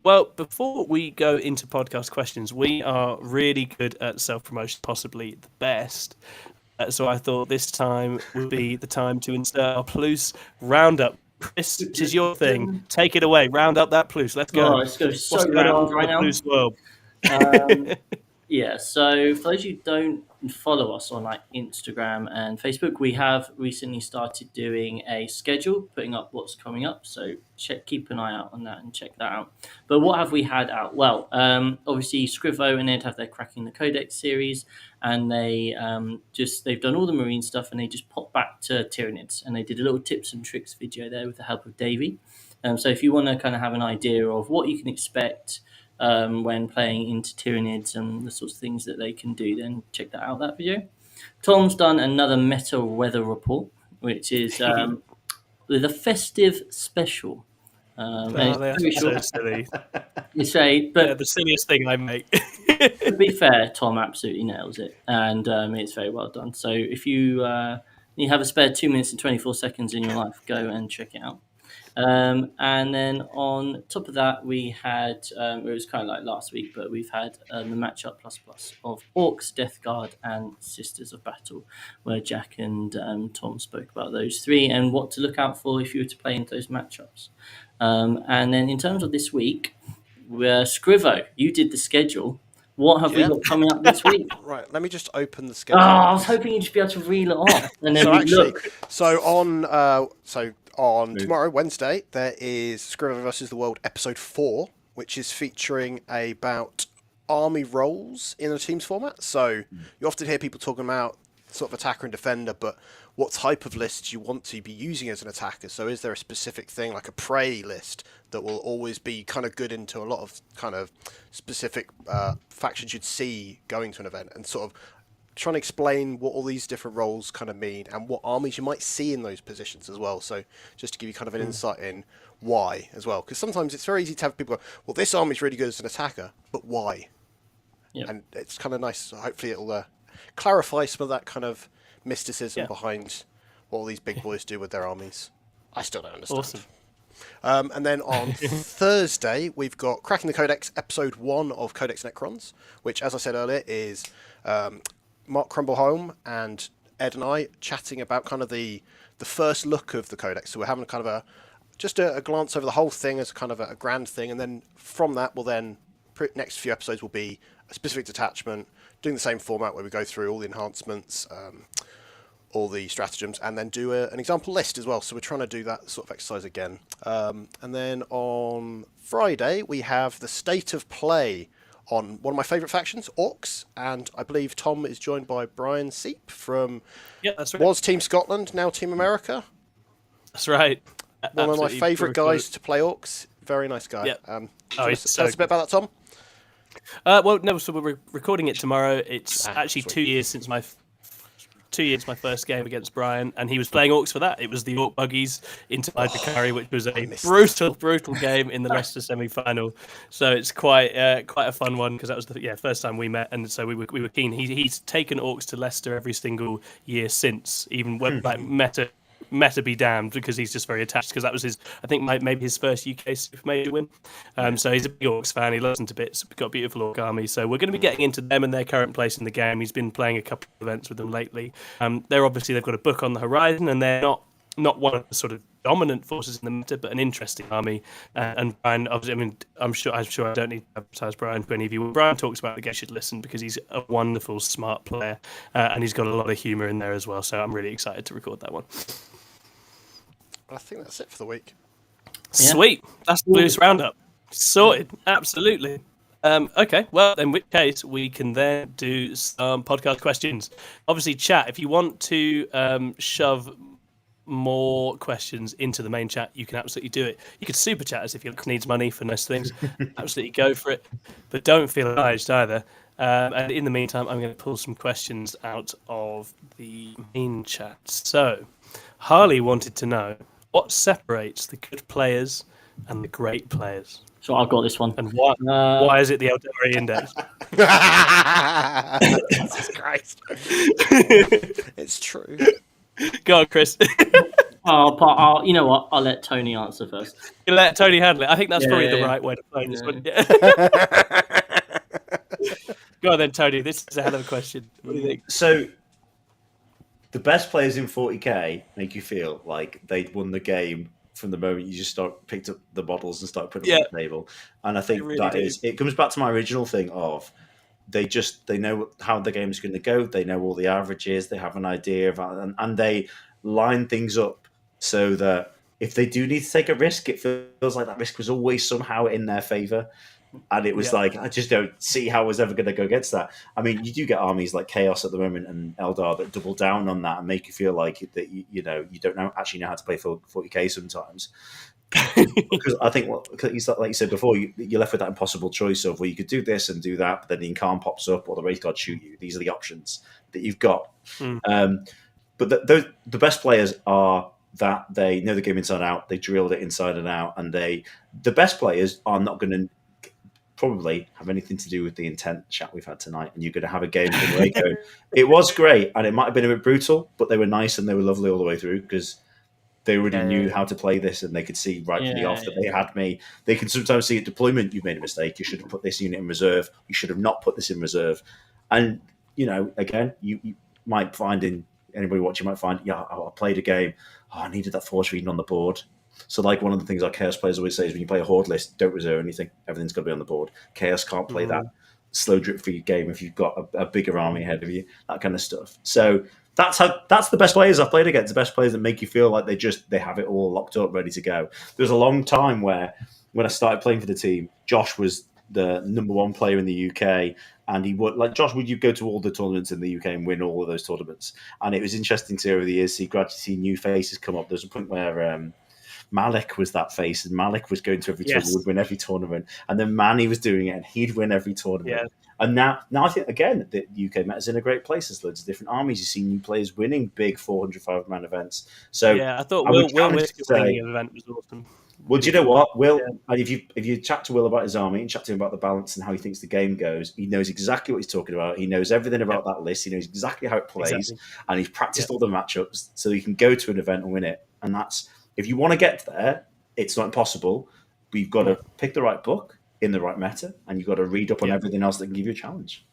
[SPEAKER 2] Well, before we go into podcast questions, we are really good at self-promotion, possibly the best. So I thought this time would be the time to insert our Plus roundup. Chris, this is your thing. Take it away. Round up that Plus. Let's go.
[SPEAKER 1] Oh, let's go. So good on right now.
[SPEAKER 2] Plus world.
[SPEAKER 1] Yeah, so for those who don't follow us on like Instagram and Facebook, we have recently started doing a schedule, putting up what's coming up. So keep an eye out on that and check that out. But what have we had out? Well, obviously Scrivo and Ed have their Cracking the Codex series, and they've done all the marine stuff, and they just popped back to Tyranids, and they did a little tips and tricks video there with the help of Davey. So if you want to kind of have an idea of what you can expect when playing into Tyranids and the sorts of things that they can do, then check that out, that video. Tom's done another meta weather report, which is with a festive special.
[SPEAKER 2] That's so silly.
[SPEAKER 1] You say, but
[SPEAKER 2] the silliest thing I make.
[SPEAKER 1] To be fair, Tom absolutely nails it, and it's very well done. So if you have a spare 2 minutes and 24 seconds in your life, go and check it out. And then on top of that, we had, it was kind of like last week, but we've had the matchup plus of Orcs, Death Guard, and Sisters of Battle, where Jack and Tom spoke about those three and what to look out for if you were to play into those matchups. And then in terms of this week, Scrivo, you did the schedule. What have we got coming up this week?
[SPEAKER 4] Right, let me just open the schedule.
[SPEAKER 1] Oh, I was hoping you'd just be able to reel it off. And then
[SPEAKER 4] on tomorrow, Wednesday, there is Scrivo vs. the World episode 4, which is featuring about army roles in a teams format. So you often hear people talking about sort of attacker and defender, but what type of lists you want to be using as an attacker? So is there a specific thing like a prey list that will always be kind of good into a lot of kind of specific factions you'd see going to an event, and sort of trying to explain what all these different roles kind of mean and what armies you might see in those positions as well. So just to give you kind of an insight in why as well, because sometimes it's very easy to have people go, well, this army's really good as an attacker, but why? Yep. And it's kind of nice. So hopefully it'll clarify some of that kind of mysticism behind what all these big boys do with their armies. I still don't understand.
[SPEAKER 2] Awesome.
[SPEAKER 4] And then on Thursday, we've got Cracking the Codex, episode 1 of Codex Necrons, which, as I said earlier, is Mark Crumbleholm and Ed and I chatting about kind of the first look of the Codex. So we're having kind of a glance over the whole thing as kind of a grand thing, and then from that, next few episodes will be a specific detachment, doing the same format where we go through all the enhancements, all the stratagems, and then do an example list as well. So we're trying to do that sort of exercise again. And then on Friday, we have the state of play on one of my favourite factions, Orcs, and I believe Tom is joined by Brian Seep from
[SPEAKER 2] that's right.
[SPEAKER 4] Was Team Scotland, now Team America.
[SPEAKER 2] That's right.
[SPEAKER 4] One of my favourite guys to play Orcs. Very nice guy.
[SPEAKER 2] Yep.
[SPEAKER 4] Tell us a bit about that, Tom?
[SPEAKER 2] So we're recording it tomorrow. It's actually 2 years since my first game against Brian, and he was playing Orcs for that. It was the Orc Buggies into Bakari, which was a brutal game in the Leicester semi-final. So it's quite a fun one, because that was the first time we met, and so we were keen. He's taken Orcs to Leicester every single year since, even when like meta be damned, because he's just very attached, because that was maybe his first UK Super Major win. So he's a big Orcs fan. He loves them to bits. We've got a beautiful Orc army, so we're going to be getting into them and their current place in the game. He's been playing a couple of events with them lately. They've got a book on the horizon, and they're not one of the sort of dominant forces in the meta, but an interesting army. And Brian, obviously, I'm sure I don't need to advertise Brian to any of you. When Brian talks about the game, you should listen, because he's a wonderful, smart player, and he's got a lot of humour in there as well. So I'm really excited to record that one.
[SPEAKER 4] I think that's it for the week.
[SPEAKER 2] Sweet. That's the Blues Roundup. Sorted. Absolutely. Okay. Well, in which case, we can then do some podcast questions. Obviously, chat, if you want to shove more questions into the main chat, you can absolutely do it. You could super chat us if you needs money for nice things. Absolutely go for it. But don't feel obliged either. And in the meantime, I'm going to pull some questions out of the main chat. So, Harley wanted to know what separates the good players and the great players,
[SPEAKER 1] So I've got this one.
[SPEAKER 2] and why is it the Eldari Index?
[SPEAKER 4] Jesus Christ. It's true.
[SPEAKER 2] Go on, Chris.
[SPEAKER 1] You know what? I'll let Tony answer first.
[SPEAKER 2] You let Tony handle it. I think that's probably the
[SPEAKER 1] Yeah.
[SPEAKER 2] right way to play this one. Go on then, Tony. This is a hell of a question. What do you think?
[SPEAKER 3] So, the best players in 40k make you feel like they'd won the game from the moment you just picked up the models and start putting them on the table. And I think
[SPEAKER 2] really
[SPEAKER 3] it comes back to my original thing of they know how the game's going to go. They know all the averages. They have an idea of, and they line things up so that if they do need to take a risk, it feels like that risk was always somehow in their favor. And it was like, I just don't see how I was ever going to go against that. I mean, you do get armies like Chaos at the moment and Eldar that double down on that and make you feel like that you don't actually know how to play 40k sometimes. Because I think, like you said before, you're left with that impossible choice of, well, you could do this and do that, but then the Incarn pops up or the Wraith God shoot you. These are the options that you've got. But the best players are that they know the game inside out, they drilled it inside and out, and the best players are not going to probably have anything to do with the intent chat we've had tonight, and you're going to have a game where they go, it was great, and it might have been a bit brutal, but they were nice and they were lovely all the way through because they already knew how to play this, and they could see right from the off that they had me. They can sometimes see at deployment, you made a mistake. You should have put this unit in reserve. You should have not put this in reserve. And, again, you might find anybody watching might find, I played a game. I needed that force reading on the board. So, like, one of the things our Chaos players always say is when you play a Horde list, don't reserve anything. Everything's got to be on the board. Chaos can't play that slow drip feed game if you've got a bigger army ahead of you, that kind of stuff. So that's the best players I've played against, the best players that make you feel like they have it all locked up, ready to go. There was a long time where when I started playing for the team, Josh was the number one player in the UK, and he would, like, Josh, would you go to all the tournaments in the UK and win all of those tournaments? And it was interesting to over the years gradually see new faces come up. There's a point where Malik was that face, and Malik was going to every tournament, would win every tournament, and then Manny was doing it, and he'd win every tournament. And now I think again the UK meta is in a great place. There's loads of different armies. You see new players winning big 400 5-man events. So
[SPEAKER 2] I thought Will Whitaker winning an event was awesome.
[SPEAKER 3] Well, do you know what, Will? And if you chat to Will about his army and chat to him about the balance and how he thinks the game goes, he knows exactly what he's talking about. He knows everything about that list. He knows exactly how it plays, and he's practiced all the matchups so he can go to an event and win it. And that's, if you want to get there, it's not impossible. But you've got to pick the right book in the right meta, and you've got to read up on everything else that can give you a challenge.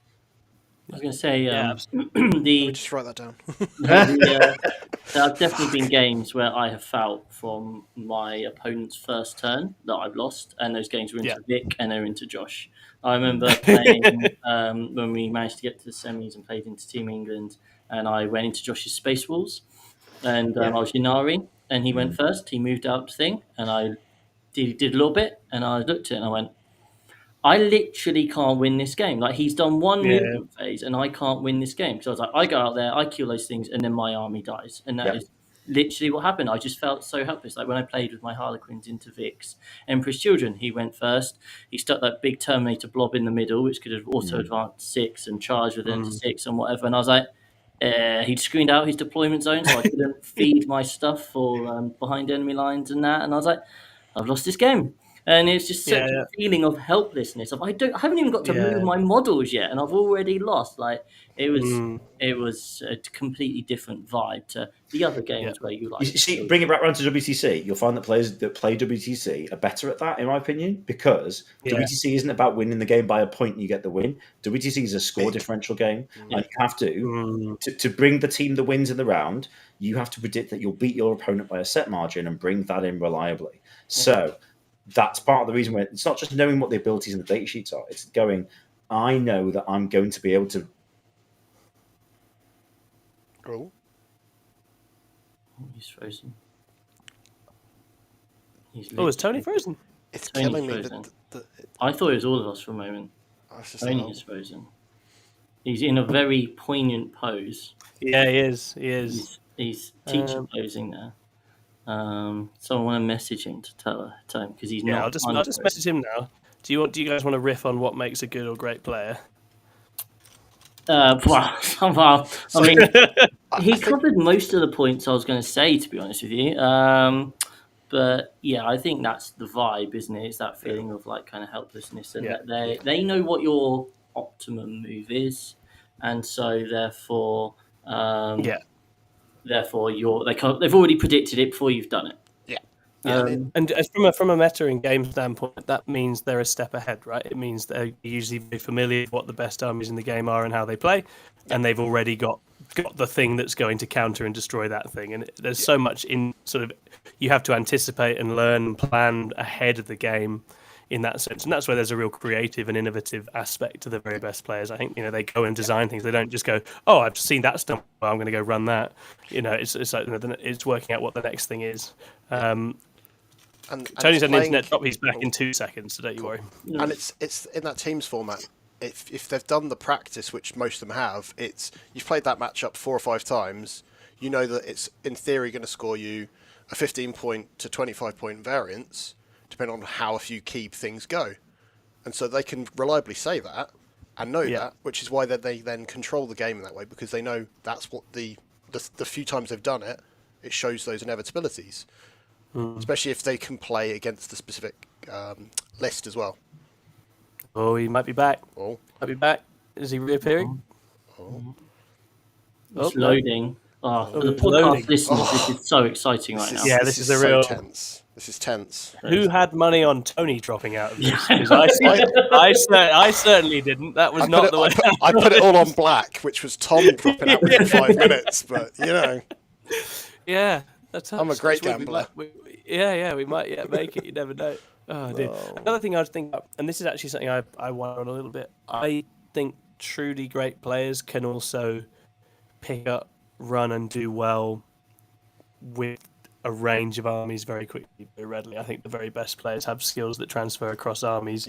[SPEAKER 1] I was going to say,
[SPEAKER 4] just write that down.
[SPEAKER 1] There have definitely been games where I have felt from my opponent's first turn that I've lost, and those games were into Vic and they were into Josh. I remember playing when we managed to get to the semis and played into Team England, and I went into Josh's Space Wolves, and I was Yanari, and he went first. He moved out the thing, and I did a little bit, and I looked at it and I went, I literally can't win this game. Like, he's done one movement phase, and I can't win this game. So I was like, I go out there, I kill those things, and then my army dies. And that is literally what happened. I just felt so helpless. Like, when I played with my Harlequins into Vix, Emperor's Children, he went first. He stuck that big Terminator blob in the middle, which could have also advanced 6 and charged with them to 6 and whatever. And I was like, he'd screened out his deployment zone, so I couldn't feed my stuff for behind enemy lines and that. And I was like, I've lost this game. And it's just such a feeling of helplessness. Of I haven't even got to move my models yet, and I've already lost. Like, it was a completely different vibe to the other games where you like.
[SPEAKER 3] You see, bring it back around to WTC. You'll find that players that play WTC are better at that, in my opinion, because WTC isn't about winning the game by a point and you get the win. WTC is a score differential game, and you have to bring the team the wins in the round. You have to predict that you'll beat your opponent by a set margin and bring that in reliably. So that's part of the reason where it's not just knowing what the abilities and the data sheets are. It's going, I know that I'm going to be able to.
[SPEAKER 4] Oh,
[SPEAKER 1] he's frozen.
[SPEAKER 2] Is Tony frozen?
[SPEAKER 4] It's
[SPEAKER 1] Tony's
[SPEAKER 4] killing me.
[SPEAKER 1] frozen. I thought it was all of us for a moment. Tony is frozen. He's in a very poignant pose.
[SPEAKER 2] Yeah, he is.
[SPEAKER 1] He's teacher posing there. Someone want to message him to tell him because he's not.
[SPEAKER 2] I'll just message him now. Do you guys want to riff on what makes a good or great player?
[SPEAKER 1] Well, I mean, he covered most of the points I was going to say, to be honest with you. But yeah, I think that's the vibe, isn't it? It's that feeling of like kind of helplessness, and that they know what your optimum move is, and so therefore, therefore they've already predicted it before you've done it.
[SPEAKER 2] And from a meta and game standpoint, that means they're a step ahead, right? It means they're usually very familiar with what the best armies in the game are and how they play, and they've already got the thing that's going to counter and destroy that thing. And there's so much in sort of you have to anticipate and learn and plan ahead of the game in that sense, and that's where there's a real creative and innovative aspect to the very best players. I think they go and design things. They don't just go, "Oh, I've seen that stuff. Well, I'm going to go run that." It's like it's working out what the next thing is. Tony's had an internet drop. He's back in 2 seconds, so don't you worry.
[SPEAKER 4] And it's in that teams format. If they've done the practice, which most of them have, you've played that matchup 4 or 5 times. You know that it's in theory going to score you a 15-point to 25-point variance, depending on how a few key things go. And so they can reliably say that and know that, which is why they then control the game in that way, because they know that's what the few times they've done it, it shows those inevitabilities. Especially if they can play against the specific list as well.
[SPEAKER 2] Oh, he might be back. Might be back. Is he reappearing?
[SPEAKER 1] It's loading. For the podcast listeners, this is so exciting right now.
[SPEAKER 2] Yeah, this is a real
[SPEAKER 4] tense. This is tense.
[SPEAKER 2] Who had money on Tony dropping out of this? Because I certainly didn't. That was not the way.
[SPEAKER 4] I put it all on black, which was Tom dropping out within 5 minutes. But
[SPEAKER 2] yeah.
[SPEAKER 4] I'm a great gambler.
[SPEAKER 2] We might make it. You never know. Oh, dear. Another thing I was thinking about, and this is actually something I wonder on a little bit. I think truly great players can also pick up, run, and do well with a range of armies very quickly, very readily. I think the very best players have skills that transfer across armies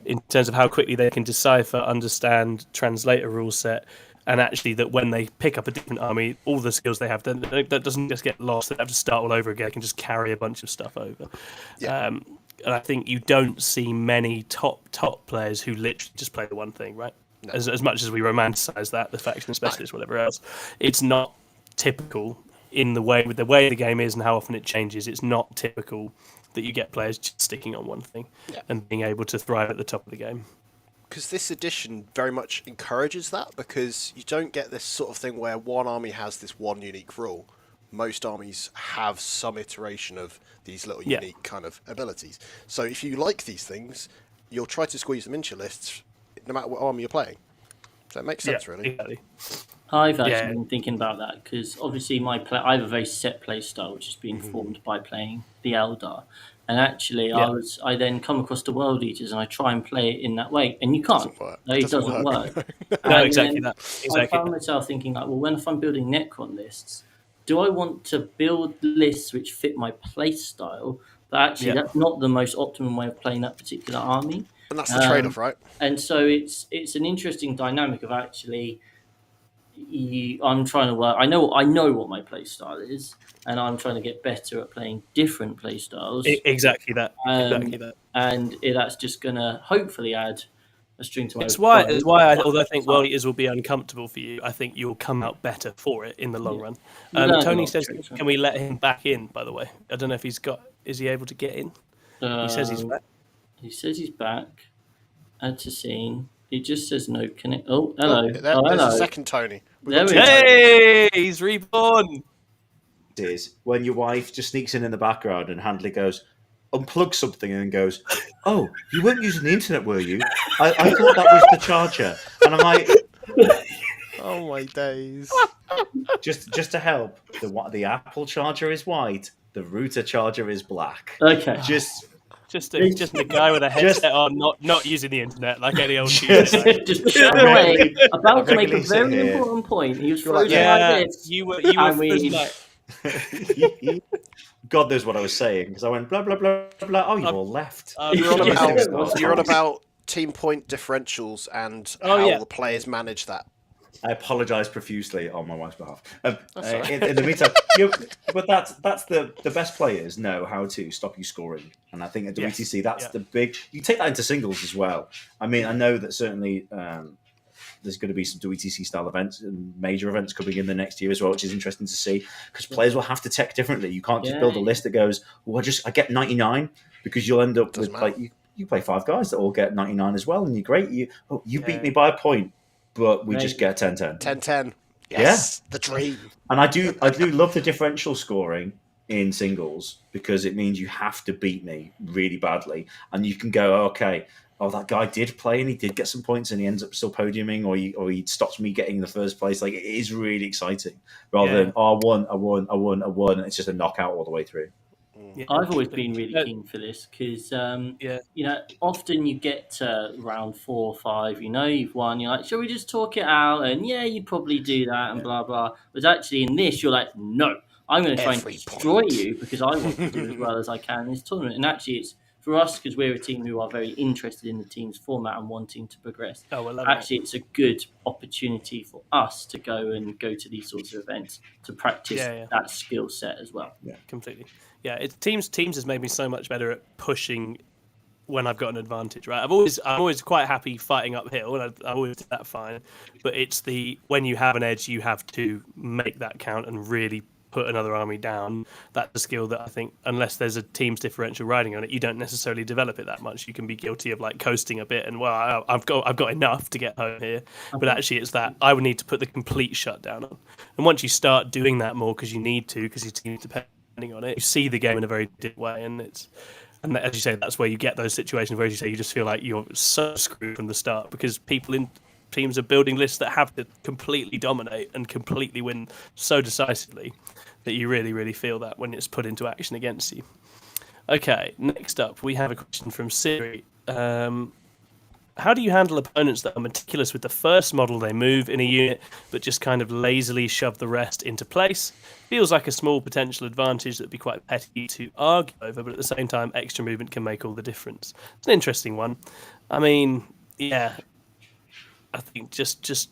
[SPEAKER 2] in terms of how quickly they can decipher, understand, translate a rule set. And actually, that when they pick up a different army, all the skills they have, that doesn't just get lost. They have to start all over again. They can just carry a bunch of stuff over. And I think you don't see many top players who literally just play the one thing, right? No. As much as we romanticize that, the faction specialist, whatever else, it's not typical in the way the game is and how often it changes. It's not typical that you get players just sticking on one thing and being able to thrive at the top of the game.
[SPEAKER 4] Because this edition very much encourages that, because you don't get this sort of thing where one army has this one unique rule. Most armies have some iteration of these little unique kind of abilities. So if you like these things, you'll try to squeeze them into your lists no matter what army you're playing. So it makes sense, really.
[SPEAKER 2] Exactly.
[SPEAKER 1] I've actually been thinking about that, because obviously I have a very set play style, which has been formed by playing the Eldar. And actually, I then come across the World Eaters and I try and play it in that way, and you can't. It doesn't work.
[SPEAKER 2] No, exactly that.
[SPEAKER 1] I found myself thinking, like, well, if I'm building Necron lists, do I want to build lists which fit my play style? But actually, that's not the most optimum way of playing that particular army.
[SPEAKER 4] And that's the trade-off, right?
[SPEAKER 1] And so it's an interesting dynamic of actually. I'm trying to work. I know what my play style is, and I'm trying to get better at playing different play styles.
[SPEAKER 2] Exactly that.
[SPEAKER 1] And that's just going to hopefully add a string to my.
[SPEAKER 2] It's why although I think World Eaters will be uncomfortable for you, I think you'll come out better for it in the long run. Tony says, "Can we let him back in?" By the way, I don't know if he's got. Is he able to get in? He says he's back.
[SPEAKER 1] He says he's back. Add to scene. It just says no connect. Oh, hello.
[SPEAKER 4] There's a second Tony.
[SPEAKER 2] Hey, he's reborn.
[SPEAKER 3] It is when your wife just sneaks in the background and Handley goes, unplugs something and goes, "Oh, you weren't using the internet, were you? I thought that was the charger." And I'm like,
[SPEAKER 4] "Oh my days!"
[SPEAKER 3] Just to help, the Apple charger is white, the router charger is black.
[SPEAKER 1] Okay,
[SPEAKER 2] Just a guy with a headset on, not using the internet like any old
[SPEAKER 1] just away. About to make a very important point. He was frozen like this.
[SPEAKER 2] You were frozen like...
[SPEAKER 3] God knows what I was saying, because I went blah blah blah blah. Oh, you all left.
[SPEAKER 4] You're on about team point differentials and how the players manage that.
[SPEAKER 3] I apologise profusely on my wife's behalf. In the meantime, but that's the best players know how to stop you scoring, and I think at WTC that's the big. You take that into singles as well. I mean, I know that certainly there's going to be some WTC style events and major events coming in the next year as well, which is interesting to see because players will have to tech differently. You can't just build a list that goes, "Oh, I get 99," because you'll end up with like you play 5 guys that all get 99 as well, and you're great. You beat me by a point, but we just get 10-10.
[SPEAKER 4] 10-10. Yes, the dream.
[SPEAKER 3] And I do love the differential scoring in singles because it means you have to beat me really badly, and you can go, okay, that guy did play and he did get some points and he ends up still podiuming, or he stops me getting in the first place. Like, it is really exciting rather than I won, and it's just a knockout all the way through.
[SPEAKER 1] Yeah, I've always been really keen for this because, often you get to round 4 or 5, you've won, you're like, shall we just talk it out? And you probably do that and blah, blah. But actually in this, you're like, no, I'm going to try and destroy you because I want to do as well as I can in this tournament. And actually it's for us, because we're a team who are very interested in the team's format and wanting to progress. Actually, it's a good opportunity for us to go to these sorts of events to practice that skill set as well.
[SPEAKER 2] Yeah, completely. Yeah, teams has made me so much better at pushing when I've got an advantage. Right, I'm always quite happy fighting uphill, and I always do that fine. But it's when you have an edge, you have to make that count and really put another army down. That's a skill that I think, unless there's a team's differential riding on it, you don't necessarily develop it that much. You can be guilty of like coasting a bit and I've got enough to get home here, but actually it's that I would need to put the complete shutdown on. And once you start doing that more because you need to, because your team's depending on it, you see the game in a very different way, and as you say, that's where you get those situations where, as you say, you just feel like you're so screwed from the start because people in teams are building lists that have to completely dominate and completely win so decisively that you really, really feel that when it's put into action against you. Okay, next up, we have a question from Siri. How do you handle opponents that are meticulous with the first model they move in a unit, but just kind of lazily shove the rest into place? Feels like a small potential advantage that'd be quite petty to argue over, but at the same time, extra movement can make all the difference. It's an interesting one. I mean, yeah, I think just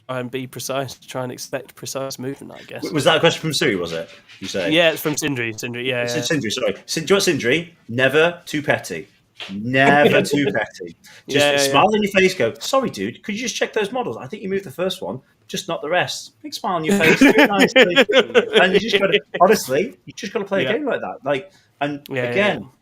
[SPEAKER 2] try and be precise, try and expect precise movement, I guess.
[SPEAKER 3] Was that a question from Siri, was it? You say?
[SPEAKER 2] Yeah, it's from Sindri. Yeah.
[SPEAKER 3] Sindri, sorry. Do you know what, Sindri? Never too petty. Never too petty. Just smile on your face, go, sorry, dude, could you just check those models? I think you moved the first one, just not the rest. Big smile on your face, do it nicely. And you just got to, honestly, you just got to play a game like that.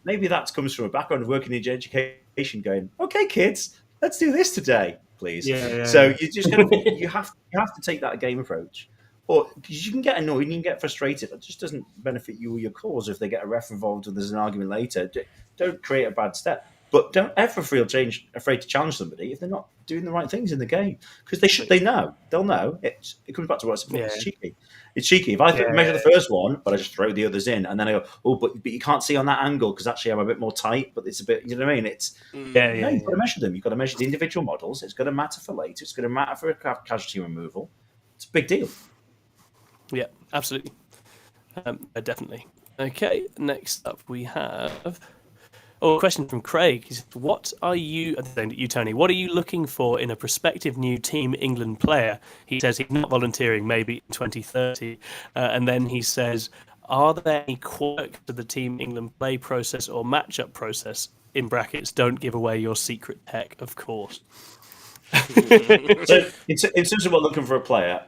[SPEAKER 3] Maybe that comes from a background of working in education, going, okay, kids, let's do this today, please. So you just you have to take that game approach. Or because you can get annoyed and you can get frustrated. It just doesn't benefit you or your cause if they get a ref involved and there's an argument later. Don't create a bad step. But don't ever feel afraid to challenge somebody if they're not doing the right things in the game. Because they know. They'll know. It comes back to what I said before. It's cheeky. It's cheeky. If I measure the first one, but I just throw the others in, and then I go, but you can't see on that angle because actually I'm a bit more tight, but it's a bit, you know what I mean? It's you've got to measure them. You've got to measure the individual models. It's going to matter for later. It's going to matter for casualty removal. It's a big deal.
[SPEAKER 2] Yeah, absolutely. Definitely. Okay, next up we have a question from Craig. He says, what are you, Tony, what are you looking for in a prospective new Team England player? He says he's not volunteering, maybe in 2030. And then he says, are there any quirks to the Team England play process or matchup process? In brackets, don't give away your secret tech, of course.
[SPEAKER 3] So in terms of what looking for a player,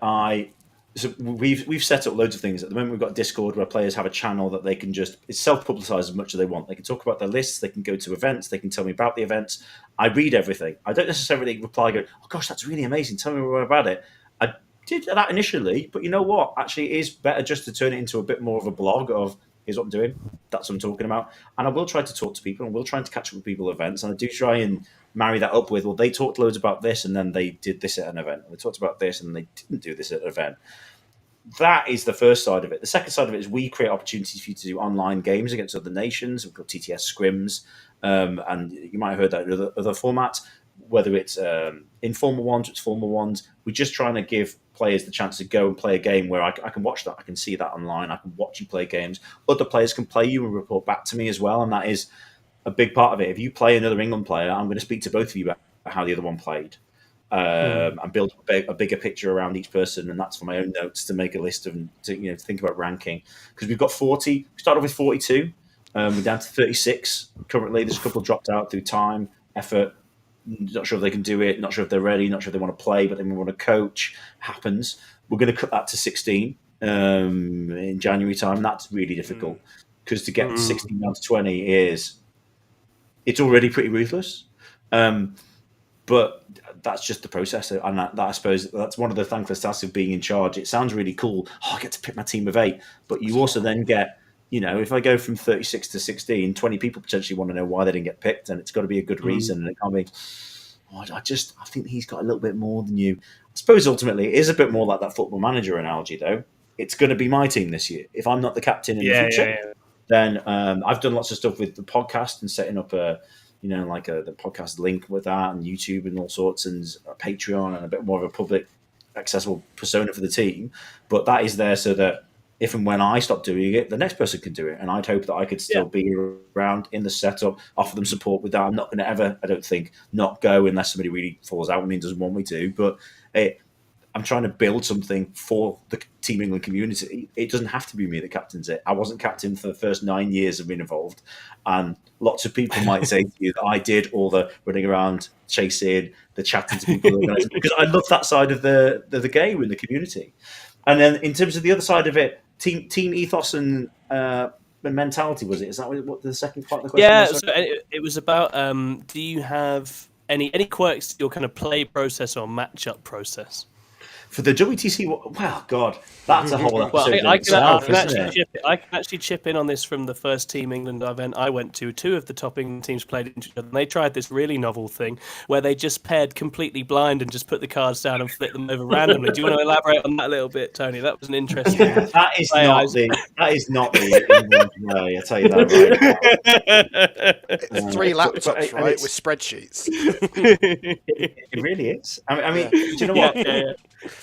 [SPEAKER 3] So we've set up loads of things. At the moment, we've got Discord where players have a channel that they can it's self-publicized as much as they want. They can talk about their lists, they can go to events, they can tell me about the events. I read everything. I don't necessarily reply going, oh gosh, that's really amazing, tell me more about it. I did that initially, but you know what? Actually, it is better just to turn it into a bit more of a blog of, here's what I'm doing, that's what I'm talking about. And I will try to talk to people, and we'll try to catch up with people at events, and I do try and marry that up with, well, they talked loads about this, and then they did this at an event. They talked about this, and they didn't do this at an event. That is the first side of it. The second side of it is we create opportunities for you to do online games against other nations. We've got TTS scrims, and you might have heard that in other formats, whether it's informal ones, it's formal ones. We're just trying to give players the chance to go and play a game where I can watch that. I can see that online. I can watch you play games. Other players can play you and report back to me as well, and that is a big part of it. If you play another England player, I'm going to speak to both of you about how the other one played. And build a bigger picture around each person, and that's for my own notes to make a list of, to think about ranking, because we've got 40. We started with 42. We're down to 36 currently. There's a couple dropped out through time, effort, not sure if they can do it, not sure if they're ready, not sure if they want to play, but they want to coach. Happens. We're going to cut that to 16 in January time. That's really difficult because to get 16 down to 20 it's already pretty ruthless. But that's just the process, and that I suppose that's one of the thankless tasks of being in charge. It sounds really cool. Oh, I get to pick my team of 8, but you also then get, if I go from 36 to 16, 20 people potentially want to know why they didn't get picked, and it's got to be a good reason, and it can't be. Oh, I think he's got a little bit more than you. I suppose ultimately it is a bit more like that Football Manager analogy, though. It's going to be my team this year. If I'm not the captain in the future, then I've done lots of stuff with the podcast and setting up the podcast link with that, and YouTube and all sorts, and a Patreon, and a bit more of a public accessible persona for the team. But that is there so that if and when I stop doing it, the next person can do it. And I'd hope that I could still be around in the setup, offer them support with that. I'm not going to ever, I don't think, not go unless somebody really falls out with me and doesn't want me to. But I'm trying to build something for the Team England community. It doesn't have to be me that captains it. I wasn't captain for the first 9 years of being involved. And lots of people might say to you that I did all the running around, chasing, the chatting to people, because I love that side of the game and the community. And then in terms of the other side of it, team ethos and mentality, was it? Is that what the second part of the question was?
[SPEAKER 2] Yeah, so it was about, do you have any quirks to your kind of play process or matchup process?
[SPEAKER 3] For the WTC, wow, God, that's a whole episode.
[SPEAKER 2] I can actually chip in on this from the first Team England event I went to. 2 of the top England teams played each other, and they tried this really novel thing where they just paired completely blind and just put the cards down and flip them over randomly. Do you want to elaborate on that a little bit, Tony? That was an interesting.
[SPEAKER 3] That is not the England way. I tell you that right.
[SPEAKER 4] It's 3 laptops, right, with spreadsheets.
[SPEAKER 3] It really is. I mean, do you know what?
[SPEAKER 2] Yeah.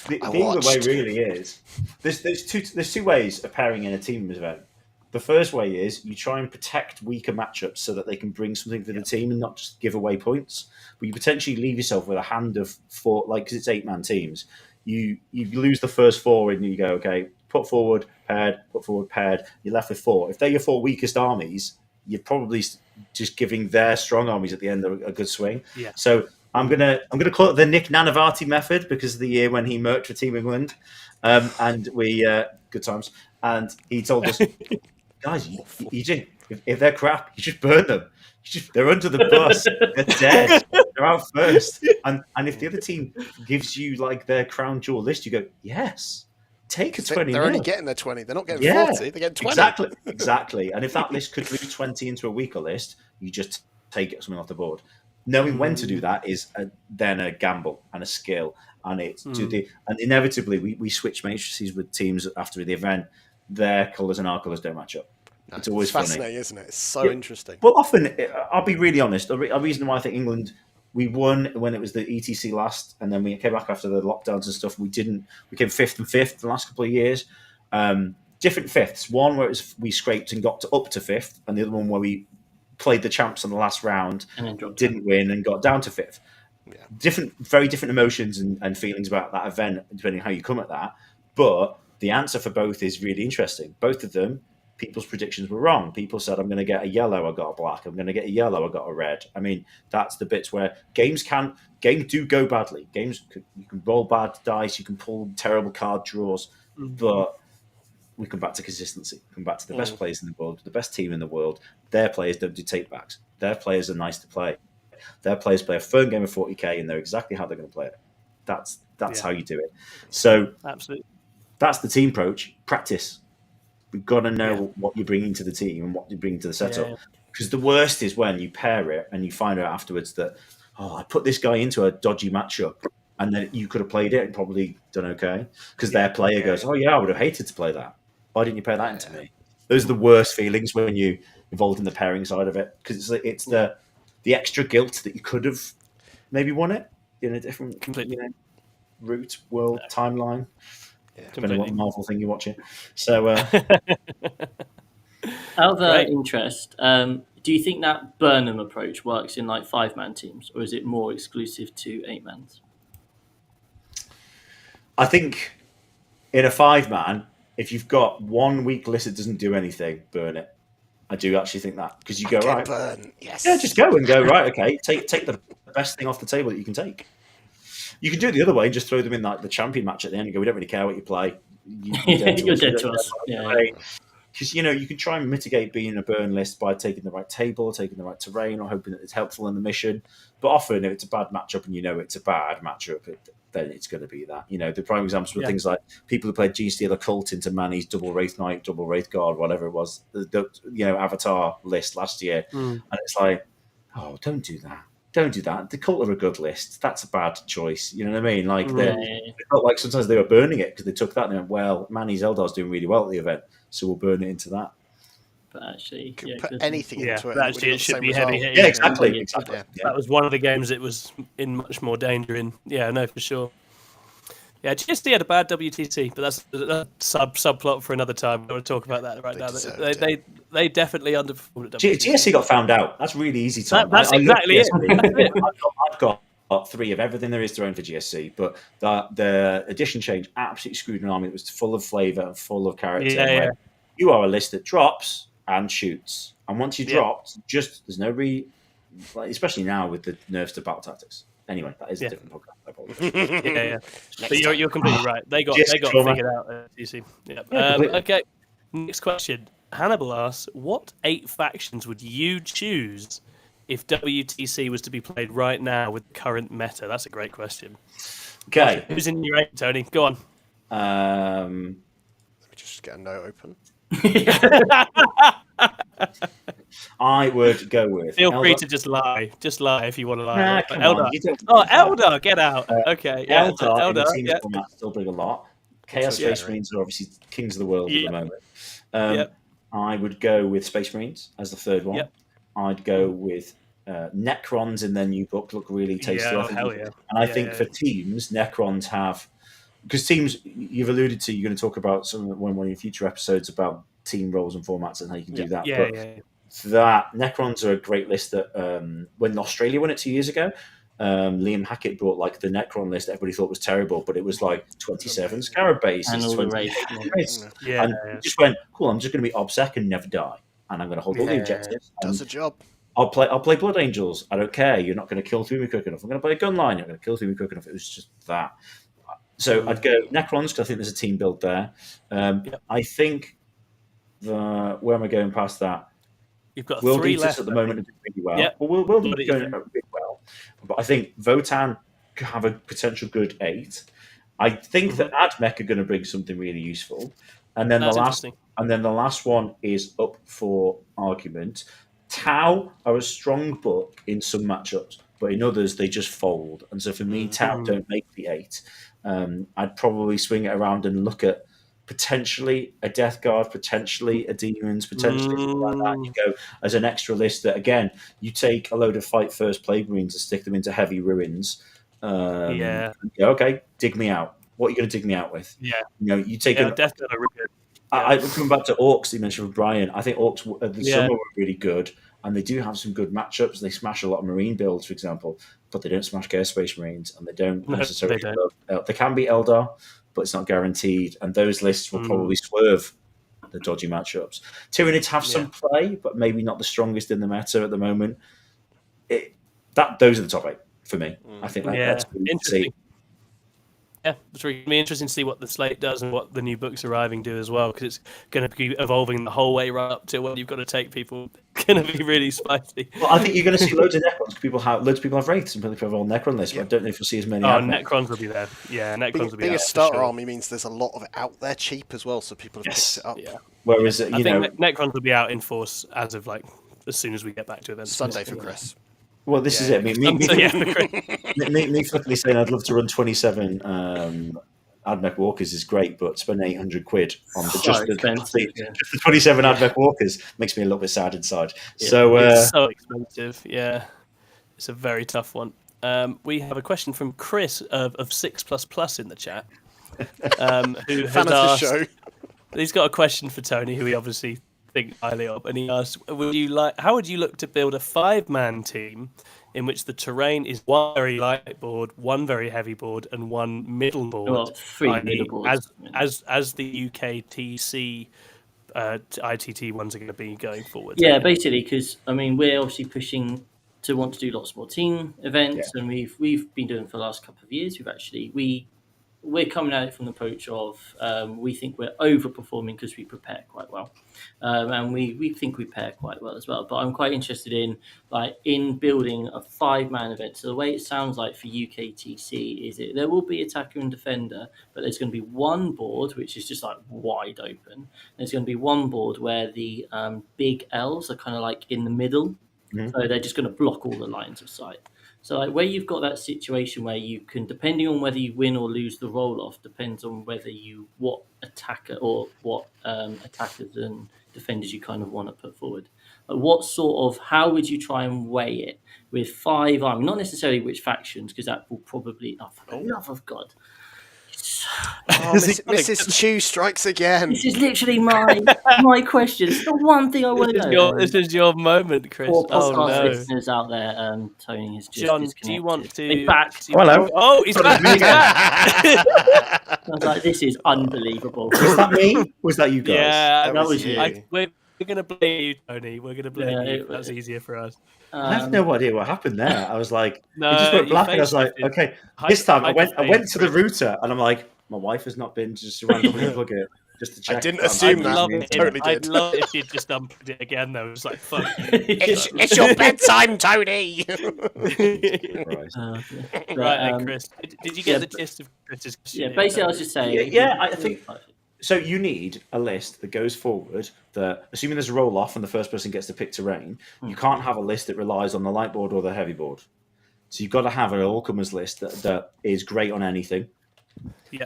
[SPEAKER 3] The England way really is. There's two ways of pairing in a team event. The first way is you try and protect weaker matchups so that they can bring something for the team and not just give away points. But you potentially leave yourself with a hand of 4, because it's 8-man teams. You lose the first 4 and you go, okay, put forward, paired, you're left with 4. If they're your 4 weakest armies, you're probably just giving their strong armies at the end a good swing.
[SPEAKER 2] Yeah.
[SPEAKER 3] So I'm gonna call it the Nick Nanavati method because of the year when he merged for Team England, and we good times. And he told us, guys, if they're crap, you just burn them. They're under the bus. They're dead. They're out first. And if the other team gives you like their crown jewel list, you go, yes, take a 20.
[SPEAKER 4] They're only getting their 20. They're not getting 40. They're getting 20.
[SPEAKER 3] Exactly. And if that list could lose 20 into a weaker list, you just take something off the board. Knowing when to do that is then a gamble and a skill, and and inevitably we switch matrices with teams after the event. Their colours and our colours don't match up.
[SPEAKER 4] No,
[SPEAKER 3] it's always
[SPEAKER 4] fascinating,
[SPEAKER 3] funny,
[SPEAKER 4] isn't it? It's so interesting.
[SPEAKER 3] Well, often I'll be really honest. A reason why I think England we won when it was the ETC last, and then we came back after the lockdowns and stuff. We came 5th and 5th the last couple of years. Different fifths. One where we scraped and got up to 5th, and the other one where we played the champs in the last round, and didn't win and got down to 5th. Yeah. Very different emotions and feelings about that event, depending on how you come at that. But the answer for both is really interesting. Both of them, people's predictions were wrong. People said, I'm going to get a yellow, I got a black. I'm going to get a yellow, I got a red. I mean, that's the bits where games do go badly. You can roll bad dice, you can pull terrible card draws, but we come back to consistency. Come back to the best players in the world, the best team in the world. Their players don't do take backs. Their players are nice to play. Their players play a firm game of 40k and know exactly how they're going to play it. That's how you do it. So
[SPEAKER 2] absolutely,
[SPEAKER 3] that's the team approach. Practice. We've got to know what you're bringing to the team and what you're bringing to the setup. Because the worst is when you pair it and you find out afterwards that, I put this guy into a dodgy matchup, and then you could have played it and probably done okay. Because their player goes, I would have hated to play that. Why didn't you pair that into me? Those are the worst feelings when you're involved in the pairing side of it, because it's the extra guilt that you could have maybe won it in a different route, world, timeline, depending on what Marvel thing you're watching. So,
[SPEAKER 1] out of interest, do you think that Burnham approach works in like 5-man teams, or is it more exclusive to 8-mans?
[SPEAKER 3] I think in a 5-man, if you've got one weak list that doesn't do anything, burn it. I do actually think that, because you go, right,
[SPEAKER 4] burn. Yes.
[SPEAKER 3] Yeah, just go right. Okay, take best thing off the table that you can take. You can do it the other way and just throw them in like the champion match at the end and go, we don't really care what you play.
[SPEAKER 1] You're dead to us. Yeah.
[SPEAKER 3] Because you can try and mitigate being a burn list by taking the right table, taking the right terrain, or hoping that it's helpful in the mission. But often, if it's a bad matchup and it's a bad matchup, then it's going to be that. The prime examples were things like people who played G-Steel Occult into Manny's double Wraith Knight, double Wraith Guard, whatever it was, the Avatar list last year, and it's like, oh, don't do that. Don't do that. The Cult are a good list. That's a bad choice. You know what I mean? Like they felt like sometimes they were burning it because they took that and they went, well, Manny's Eldar's doing really well at the event, so we'll burn it into that.
[SPEAKER 1] But actually,
[SPEAKER 4] put anything into it.
[SPEAKER 2] Actually, it should be heavy hitting.
[SPEAKER 3] Yeah, exactly.
[SPEAKER 2] Yeah. That was one of the games it was in much more danger in. Yeah, no, for sure. Yeah, GSD had a bad WTC, but that's a subplot for another time. I don't want to talk about that right now. They definitely underperformed at WTC.
[SPEAKER 3] GSC got found out. That's really easy to.
[SPEAKER 2] That's exactly it.
[SPEAKER 3] I've got 3 of everything there is thrown for GSC, but the edition change absolutely screwed an army that was full of flavour and full of character.
[SPEAKER 2] Yeah.
[SPEAKER 3] You are a list that drops and shoots, and once you dropped, there's no especially now with the nerfs to battle tactics. Anyway, that is a different podcast. I apologize.
[SPEAKER 2] But you're completely right. They got figured out at GC. Okay. Next question. Hannibal asks, what 8 factions would you choose if WTC was to be played right now with the current meta? That's a great question.
[SPEAKER 3] Okay.
[SPEAKER 2] Who's in your 8, Tony? Go on.
[SPEAKER 4] Let me just get a note open.
[SPEAKER 3] I would go with.
[SPEAKER 2] Feel free
[SPEAKER 3] Eldar.
[SPEAKER 2] to just lie. Just lie if you want to lie.
[SPEAKER 3] Nah,
[SPEAKER 2] Eldar. Eldar, get out. Okay. Yeah.
[SPEAKER 3] Eldar in the team format still bring a lot. Chaos Space Marines are obviously kings of the world at the moment. I would go with Space Marines as the third one. I'd go with Necrons in their new book. Look really tasty. And I think for teams, Necrons have. Because teams, you've alluded to, you're going to talk about one of your future episodes about team roles and formats and how you can do that. That Necrons are a great list that when Australia won it 2 years ago, Liam Hackett brought like the Necron list everybody thought was terrible, but it was like 27 Scarab bases and all the race. And just went, cool, I'm just going to be OBSEC and never die. And I'm going to hold all the objectives.
[SPEAKER 4] Does a job.
[SPEAKER 3] I'll play Blood Angels. I don't care. You're not going to kill through me quick enough. I'm going to play a gun line. You're going to kill through me quick enough. It was just that. So I'd go Necrons because I think there's a team build there. I think where am I going past that?
[SPEAKER 2] You've got
[SPEAKER 3] World
[SPEAKER 2] 3
[SPEAKER 3] Eaters
[SPEAKER 2] left.
[SPEAKER 3] at the moment are doing really well. Well, World Eaters going a bit well. But I think Votan could have a potential good 8. I think that AdMech are going to bring something really useful. And then the last one is up for argument. Tau are a strong book in some matchups, but in others they just fold. And so for me, Tau don't make the 8. I'd probably swing it around and look at potentially a Death Guard, potentially a Demons, potentially something like that. You go as an extra list that, again, you take a load of Fight First Plague Marines and stick them into Heavy Ruins. Okay, dig me out. What are you going to dig me out with? You take
[SPEAKER 2] Death Guard are really good.
[SPEAKER 3] I come back to Orcs, you mentioned with Brian. I think Orcs the summer were really good, and they do have some good matchups. They smash a lot of Marine builds, for example, but they don't smash Chaos Space Marines, and they don't necessarily love. They can be Eldar, but it's not guaranteed, and those lists will probably swerve the dodgy matchups. Tyranids have some play, but maybe not the strongest in the meta at the moment. Those are the top 8 for me. I think that's really
[SPEAKER 2] interesting. Yeah, it's really going to be interesting to see what the slate does and what the new books arriving do as well, because it's going to be evolving the whole way right up to when you've got to take people. It's going to be really spicy.
[SPEAKER 3] Well, I think you're going to see loads of Necrons. Loads of people have Wraiths and people have all Necron lists, but I don't know if you'll see as many.
[SPEAKER 2] Necrons will be there. Yeah, Necrons will be there.
[SPEAKER 4] Being a starter army means there's a lot of it out there cheap as well, so people have picked it up.
[SPEAKER 2] Yeah.
[SPEAKER 3] Whereas,
[SPEAKER 2] I think Necrons will be out in force as of as soon as we get back to events.
[SPEAKER 4] Sunday for Chris.
[SPEAKER 3] Well, this is it. Me flippantly saying I'd love to run 27 AdMech Walkers is great, but spend £800 on the 27 AdMech Walkers makes me a little bit sad inside.
[SPEAKER 2] Yeah,
[SPEAKER 3] so
[SPEAKER 2] it's so expensive. Yeah, it's a very tough one. We have a question from Chris of 6++ in the chat, who has asked. Show. He's got a question for Tony, who he obviously think highly of, and he asked, how would you look to build a 5-man team in which the terrain is one very light board, one very heavy board, and one middle board?
[SPEAKER 1] Well, 3 middle boards.
[SPEAKER 2] As the UKTC ITT ones are going to be going forward.
[SPEAKER 1] Yeah, basically, because we're obviously pushing to want to do lots more team events, and we've been doing it for the last couple of years. We're coming at it from the approach of we think we're overperforming because we prepare quite well, and we think we pair quite well as well. But I'm quite interested in building a 5-man event. So the way it sounds like for UKTC is there will be attacker and defender, but there's going to be one board which is just like wide open. There's going to be one board where the big L's are kind of like in the middle, so they're just going to block all the lines of sight. So like where you've got that situation where you can, depending on whether you win or lose the roll off, depends on whether what attacker or what attackers and defenders you kind of want to put forward. Like how would you try and weigh it with 5 army? Not necessarily which factions, because that will probably, for the love of God.
[SPEAKER 4] Mrs. Cheu strikes again.
[SPEAKER 1] This is literally my question. It's the one thing I want to know.
[SPEAKER 2] This is your moment, Chris.
[SPEAKER 1] For
[SPEAKER 2] Oh
[SPEAKER 1] podcast
[SPEAKER 2] no,
[SPEAKER 1] listeners out there, Tony is just
[SPEAKER 2] John,
[SPEAKER 1] disconnected.
[SPEAKER 2] do you want to?
[SPEAKER 1] He's back.
[SPEAKER 3] Hello.
[SPEAKER 2] Oh, he's back. He's back.
[SPEAKER 1] I was like, this is unbelievable.
[SPEAKER 3] Was that me? Or was that you guys?
[SPEAKER 2] Yeah,
[SPEAKER 1] that was you.
[SPEAKER 2] We're going to blame you, Tony. We're going to blame you. That's easier for us.
[SPEAKER 3] I have no idea what happened there. I was like,
[SPEAKER 2] No,
[SPEAKER 3] it just went black, and I was like,
[SPEAKER 2] it.
[SPEAKER 3] okay. This time I went to the router, and I'm like, my wife has not been just randomly unplug it just to check.
[SPEAKER 4] I didn't assume that.
[SPEAKER 2] I'd love it if you'd just unplugged it again, though. It was like, fuck you.
[SPEAKER 4] It's your bedtime, Tony.
[SPEAKER 2] Right, Chris. Did you get the gist of Chris's question?
[SPEAKER 1] Yeah, basically, I was just saying.
[SPEAKER 3] I think. So you need a list that goes forward that, assuming there's a roll off and the first person gets to pick terrain, you can't have a list that relies on the light board or the heavy board. So you've got to have an all-comers list that is great on anything.
[SPEAKER 2] Yeah.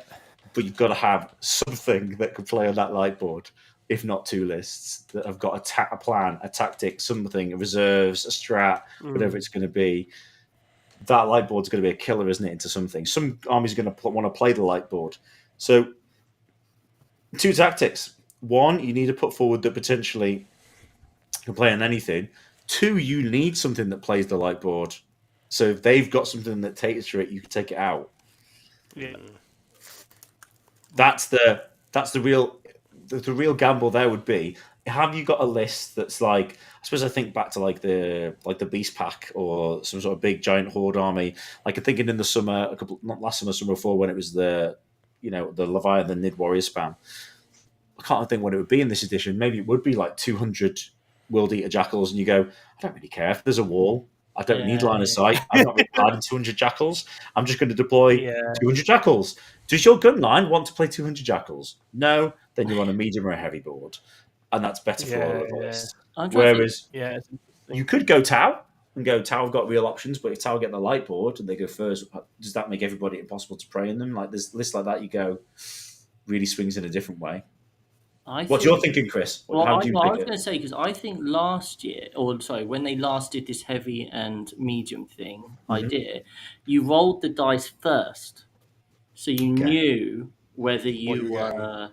[SPEAKER 3] But you've got to have something that can play on that light board, if not 2 lists that have got a plan, a tactic, something, a reserves, a strat, whatever it's going to be. That light board's going to be a killer, isn't it, into something? Some armies are going to want to play the light board. So 2 tactics. 1, you need to put forward that potentially can play on anything. 2, you need something that plays the light board. So if they've got something that takes to it, you can take it out.
[SPEAKER 2] Yeah.
[SPEAKER 3] That's the real gamble there would be. Have you got a list that's like, I suppose I think back to like the Beast Pack or some sort of big giant horde army. Like I'm thinking in the summer, not last summer before, when it was the Leviathan Nid Warrior spam. I can't think what it would be in this edition. Maybe it would be like 200 World Eater Jackals, and you go, I don't really care if there's a wall. I don't need line of sight. I'm not really bad in 200 Jackals. I'm just going to deploy 200 Jackals. Does your gun line want to play 200 Jackals? No, then you're on a medium or a heavy board. And that's better for all of us. Whereas you could go Tau and go, Tau have got real options, but if Tau get the light board and they go first, does that make everybody impossible to prey in them? Like there's lists like that, you go, really swings in a different way. What's your thinking, Chris?
[SPEAKER 1] Well, I was going to say, because I think when they last did this heavy and medium thing idea, you rolled the dice first. So you knew whether you were...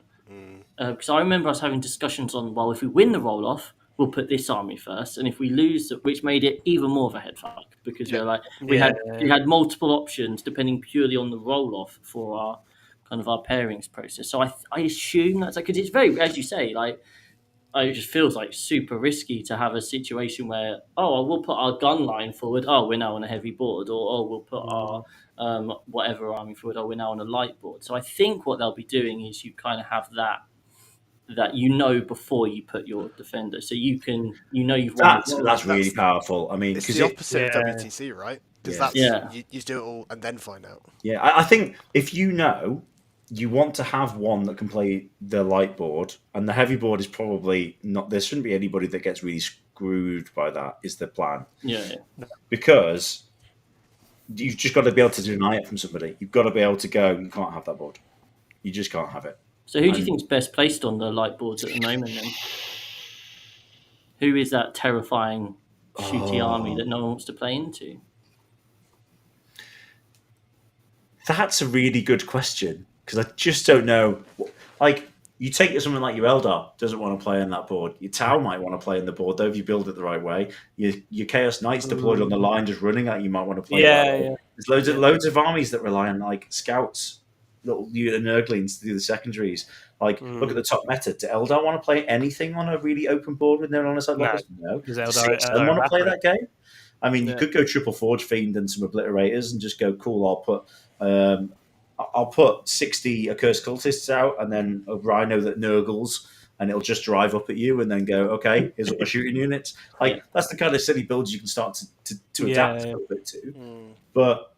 [SPEAKER 1] Because I remember us having discussions on, well, if we win the roll-off, we'll put this army first, and if we lose, which made it even more of a head fuck, because we had multiple options depending purely on the roll-off for our pairings process. So I assume that's because it's very, as you say, like it just feels like super risky to have a situation where we'll put our gun line forward. We're now on a heavy board, or we'll put our whatever army forward. We're now on a light board. So I think what they'll be doing is you kind of have that before you put your defender, so you've won.
[SPEAKER 3] That's really powerful. I mean,
[SPEAKER 4] it's the opposite of WTC, right? Because you do it all and then find out.
[SPEAKER 3] Yeah, I think if you want to have one that can play the light board, and the heavy board is probably not. There shouldn't be anybody that gets really screwed by that. Is the plan?
[SPEAKER 1] Yeah.
[SPEAKER 3] Because you've just got to be able to deny it from somebody. You've got to be able to go. You can't have that board. You just can't have it.
[SPEAKER 1] So who do you think is best placed on the light boards at the moment? Then, who is that terrifying shooty army that no one wants to play into?
[SPEAKER 3] That's a really good question. Because I just don't know. Like, you take something like your Eldar doesn't want to play on that board. Your Tau might want to play on the board, though, if you build it the right way. Your Chaos Knights deployed on the line, just running at you, might want to play that. Yeah. There's loads of armies that rely on, like, scouts, little Nurglings to do the secondaries. Like, look at the top meta. Do Eldar want to play anything on a really open board with no line of sight? No.
[SPEAKER 2] Because
[SPEAKER 3] Eldar want to play that game? I mean, you could go triple Forge Fiend and some Obliterators and just go, cool, I'll put 60 Accursed Cultists out and then a Rhino that nurgles, and it'll just drive up at you and then go, okay, here's what we're shooting units. Like, that's the kind of silly builds you can start to adapt a little bit to. But,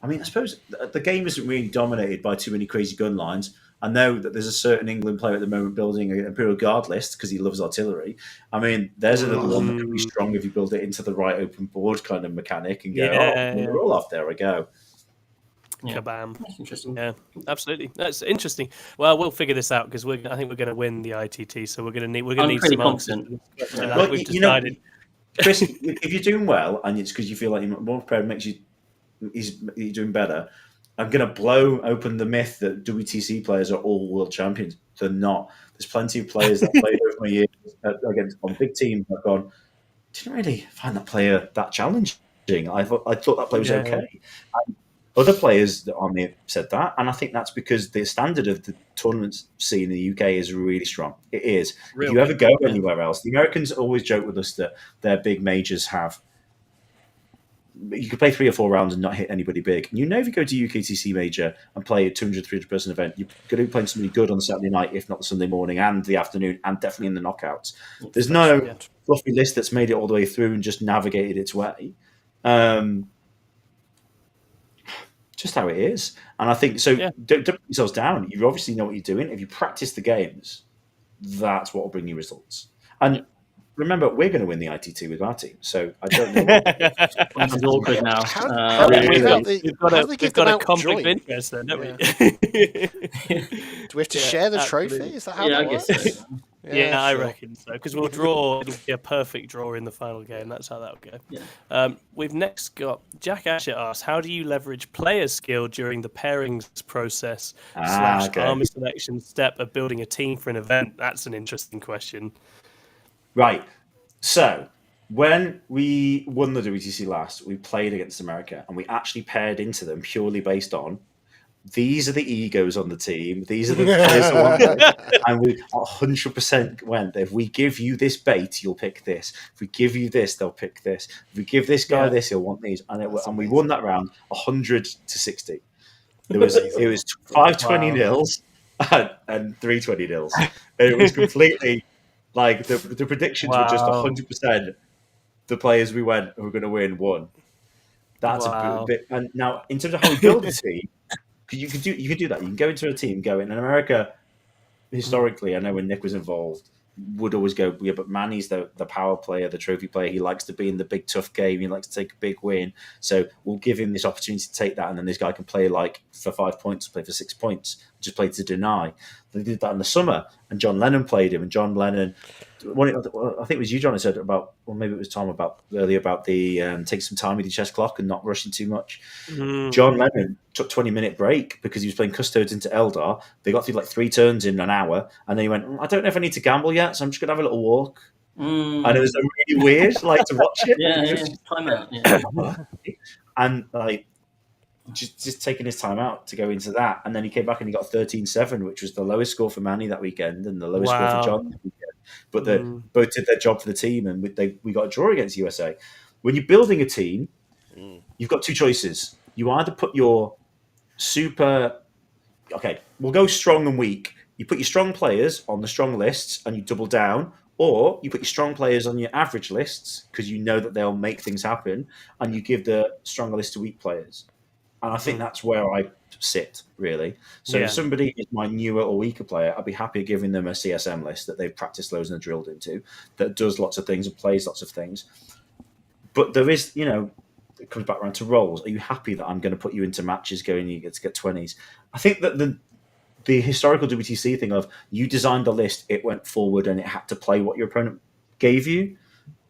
[SPEAKER 3] I mean, I suppose the game isn't really dominated by too many crazy gun lines. I know that there's a certain England player at the moment building an Imperial Guard list because he loves artillery. I mean, there's another one that could be strong if you build it into the right open board kind of mechanic and go, they're all off, there I go.
[SPEAKER 2] Yeah. Kabam.
[SPEAKER 1] That's interesting.
[SPEAKER 2] Yeah, absolutely. That's interesting. Well, we'll figure this out because I think we're going to win the ITT, so we're going to need some answers.
[SPEAKER 3] Well, we've decided. Chris, if you're doing well and it's because you feel like you're more prepared, makes you're doing better. I'm going to blow open the myth that WTC players are all world champions. They're not. There's plenty of players that played over my years on big teams. I've gone, didn't really find that player that challenging. I thought that player was okay. And other players that on me have said that, and I think that's because the standard of the tournament scene in the UK is really strong. It is. If you ever go anywhere else, the Americans always joke with us that their big majors have. You could play 3 or 4 rounds and not hit anybody big. And if you go to UKTC major and play a 200, 300 person event, you're going to be playing somebody good on the Saturday night, if not the Sunday morning and the afternoon, and definitely in the knockouts. There's no fluffy list that's made it all the way through and just navigated its way. Just how it is. And I think, don't put yourselves down. You obviously know what you're doing. If you practice the games, that's what will bring you results. And remember, we're going to win the ITT with our team, so I don't know.
[SPEAKER 1] This is awkward now.
[SPEAKER 2] We've got a conflict of interest then, don't we?
[SPEAKER 4] Do we have to share the trophy? Is that how that works?
[SPEAKER 1] I guess so.
[SPEAKER 2] Yeah, I reckon so. Because we'll draw. It'll be a perfect draw in the final game. That's how that'll go.
[SPEAKER 1] Yeah.
[SPEAKER 2] We've next got Jack Asher asks, how do you leverage player skill during the pairings process / armor selection step of building a team for an event? That's an interesting question.
[SPEAKER 3] Right. So when we won the WTC last, we played against America and we actually paired into them purely based on these are the egos on the team. These are the players that want and we 100% went, if we give you this bait, you'll pick this. If we give you this, they'll pick this. If we give this guy this, he'll want these. And we won that round 100-60. It was 520 nils and 320 nils. It was completely like the predictions were just 100%. The players we went who were going to win won. That's a bit. And now, in terms of how we build a team, you could do that. You can go into a team, go in America. Historically, I know when Nick was involved, would always go, yeah, but Manny's the power player, the trophy player. He likes to be in the big tough game. He likes to take a big win. So we'll give him this opportunity to take that, and then this guy can play like for 5 points, play for 6 points, just play to deny. They did that in the summer, and John Lennon played him, and John Lennon. I think it was you, John, who said about, or maybe it was Tom earlier about the take some time with your chess clock and not rushing too much. John Lennon took 20-minute break because he was playing Custodes into Eldar. They got through like 3 turns in an hour, and then he went, I don't know if I need to gamble yet, so I'm just going to have a little walk. And it was really weird, like to watch it.
[SPEAKER 1] Time out. Yeah.
[SPEAKER 3] And like just taking his time out to go into that, and then he came back and he got 13-7, which was the lowest score for Manny that weekend and the lowest score for John that weekend. But they both did their job for the team, and we got a draw against USA. When you're building a team, you've got 2 choices. You either put your we'll go strong and weak. You put your strong players on the strong lists and you double down, or you put your strong players on your average lists because you know that they'll make things happen, and you give the stronger list to weak players. And I think that's where I sit, really. So if somebody is my newer or weaker player, I'd be happy giving them a CSM list that they've practiced loads and drilled into, that does lots of things and plays lots of things. But there is, it comes back around to roles. Are you happy that I'm going to put you into matches going you get to get 20s? I think that the historical WTC thing of you designed the list, it went forward and it had to play what your opponent gave you,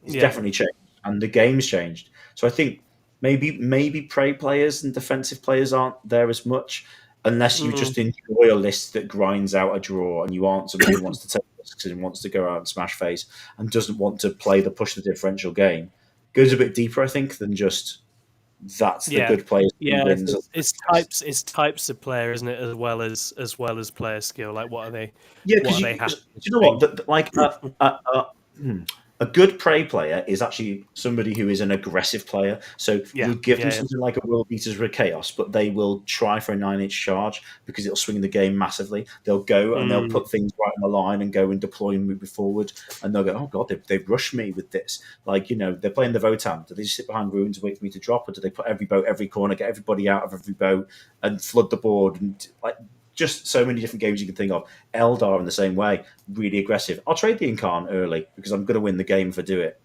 [SPEAKER 3] it's definitely changed. And the game's changed. So I think maybe prey players and defensive players aren't there as much, unless you just enjoy a list that grinds out a draw and you aren't somebody who wants to take risks and wants to go out and smash face and doesn't want to play the push the differential game. Goes a bit deeper, I think, than just that's the good players.
[SPEAKER 2] Yeah, it's types of player, isn't it, as well as player skill. Like, what are they?
[SPEAKER 3] Yeah, because you know what? a good prey player is actually somebody who is an aggressive player. So you give them something like a World Beaters with Chaos, but they will try for a 9-inch charge because it'll swing the game massively. They'll go and they'll put things right on the line and go and deploy and move it forward. And they'll go, oh God, they've rushed me with this. Like, they're playing the Votan. Do they just sit behind ruins and wait for me to drop? Or do they put every boat, every corner, get everybody out of every boat and flood the board? And like, just so many different games you can think of. Eldar in the same way, really aggressive. I'll trade the Incarn early because I'm going to win the game if I do it.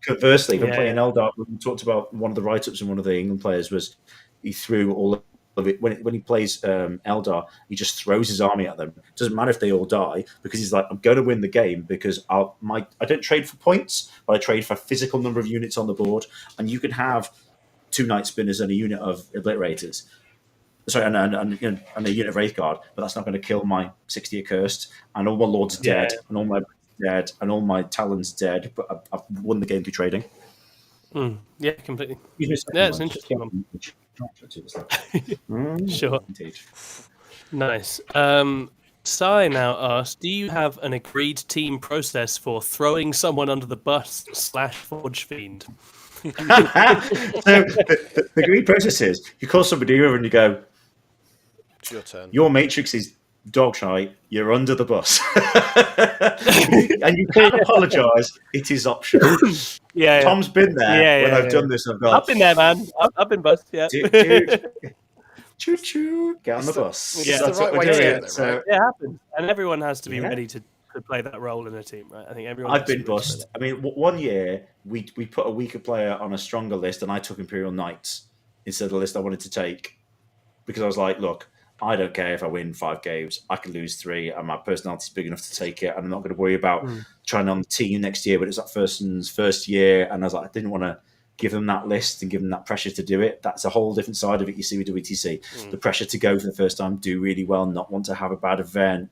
[SPEAKER 3] Conversely, if I'm playing Eldar, we talked about one of the write-ups and one of the England players was he threw all of it. When he plays Eldar, he just throws his army at them. It doesn't matter if they all die because he's like, I'm going to win the game because I don't trade for points, but I trade for a physical number of units on the board. And you can have 2 Night Spinners and a unit of Obliterators. Sorry, and a unit of Wraithguard, but that's not going to kill my 60 accursed, and all my lords dead, and all my dead, and all my talons dead. But I've won the game through trading.
[SPEAKER 2] Yeah, completely. Yeah, it's an interesting one. Sure.
[SPEAKER 3] Indeed.
[SPEAKER 2] Nice. Sai now asks, do you have an agreed team process for throwing someone under the bus / Forge Fiend?
[SPEAKER 3] So the agreed process is you call somebody over and you go,
[SPEAKER 4] it's your turn.
[SPEAKER 3] Your matrix is dog shite. You're under the bus, and you can't apologise. It is optional. Tom's been there when I've done this. I've gone.
[SPEAKER 2] I've been there, man. I've been bust. Yeah.
[SPEAKER 3] Choo choo. Get on the bus.
[SPEAKER 4] Yeah, that's the right way to do it.
[SPEAKER 3] So,
[SPEAKER 2] it happens, and everyone has to be ready to play that role in a team, right? I think everyone.
[SPEAKER 3] I've been bust. I mean, one year we put a weaker player on a stronger list, and I took Imperial Knights instead of the list I wanted to take because I was like, look. I don't care if I win 5 games. I can lose 3, and my personality is big enough to take it. And I'm not going to worry about trying on the team next year. But it's that person's first year, and I was like, I didn't want to give them that list and give them that pressure to do it. That's a whole different side of it. You see with WTC, the pressure to go for the first time, do really well, not want to have a bad event.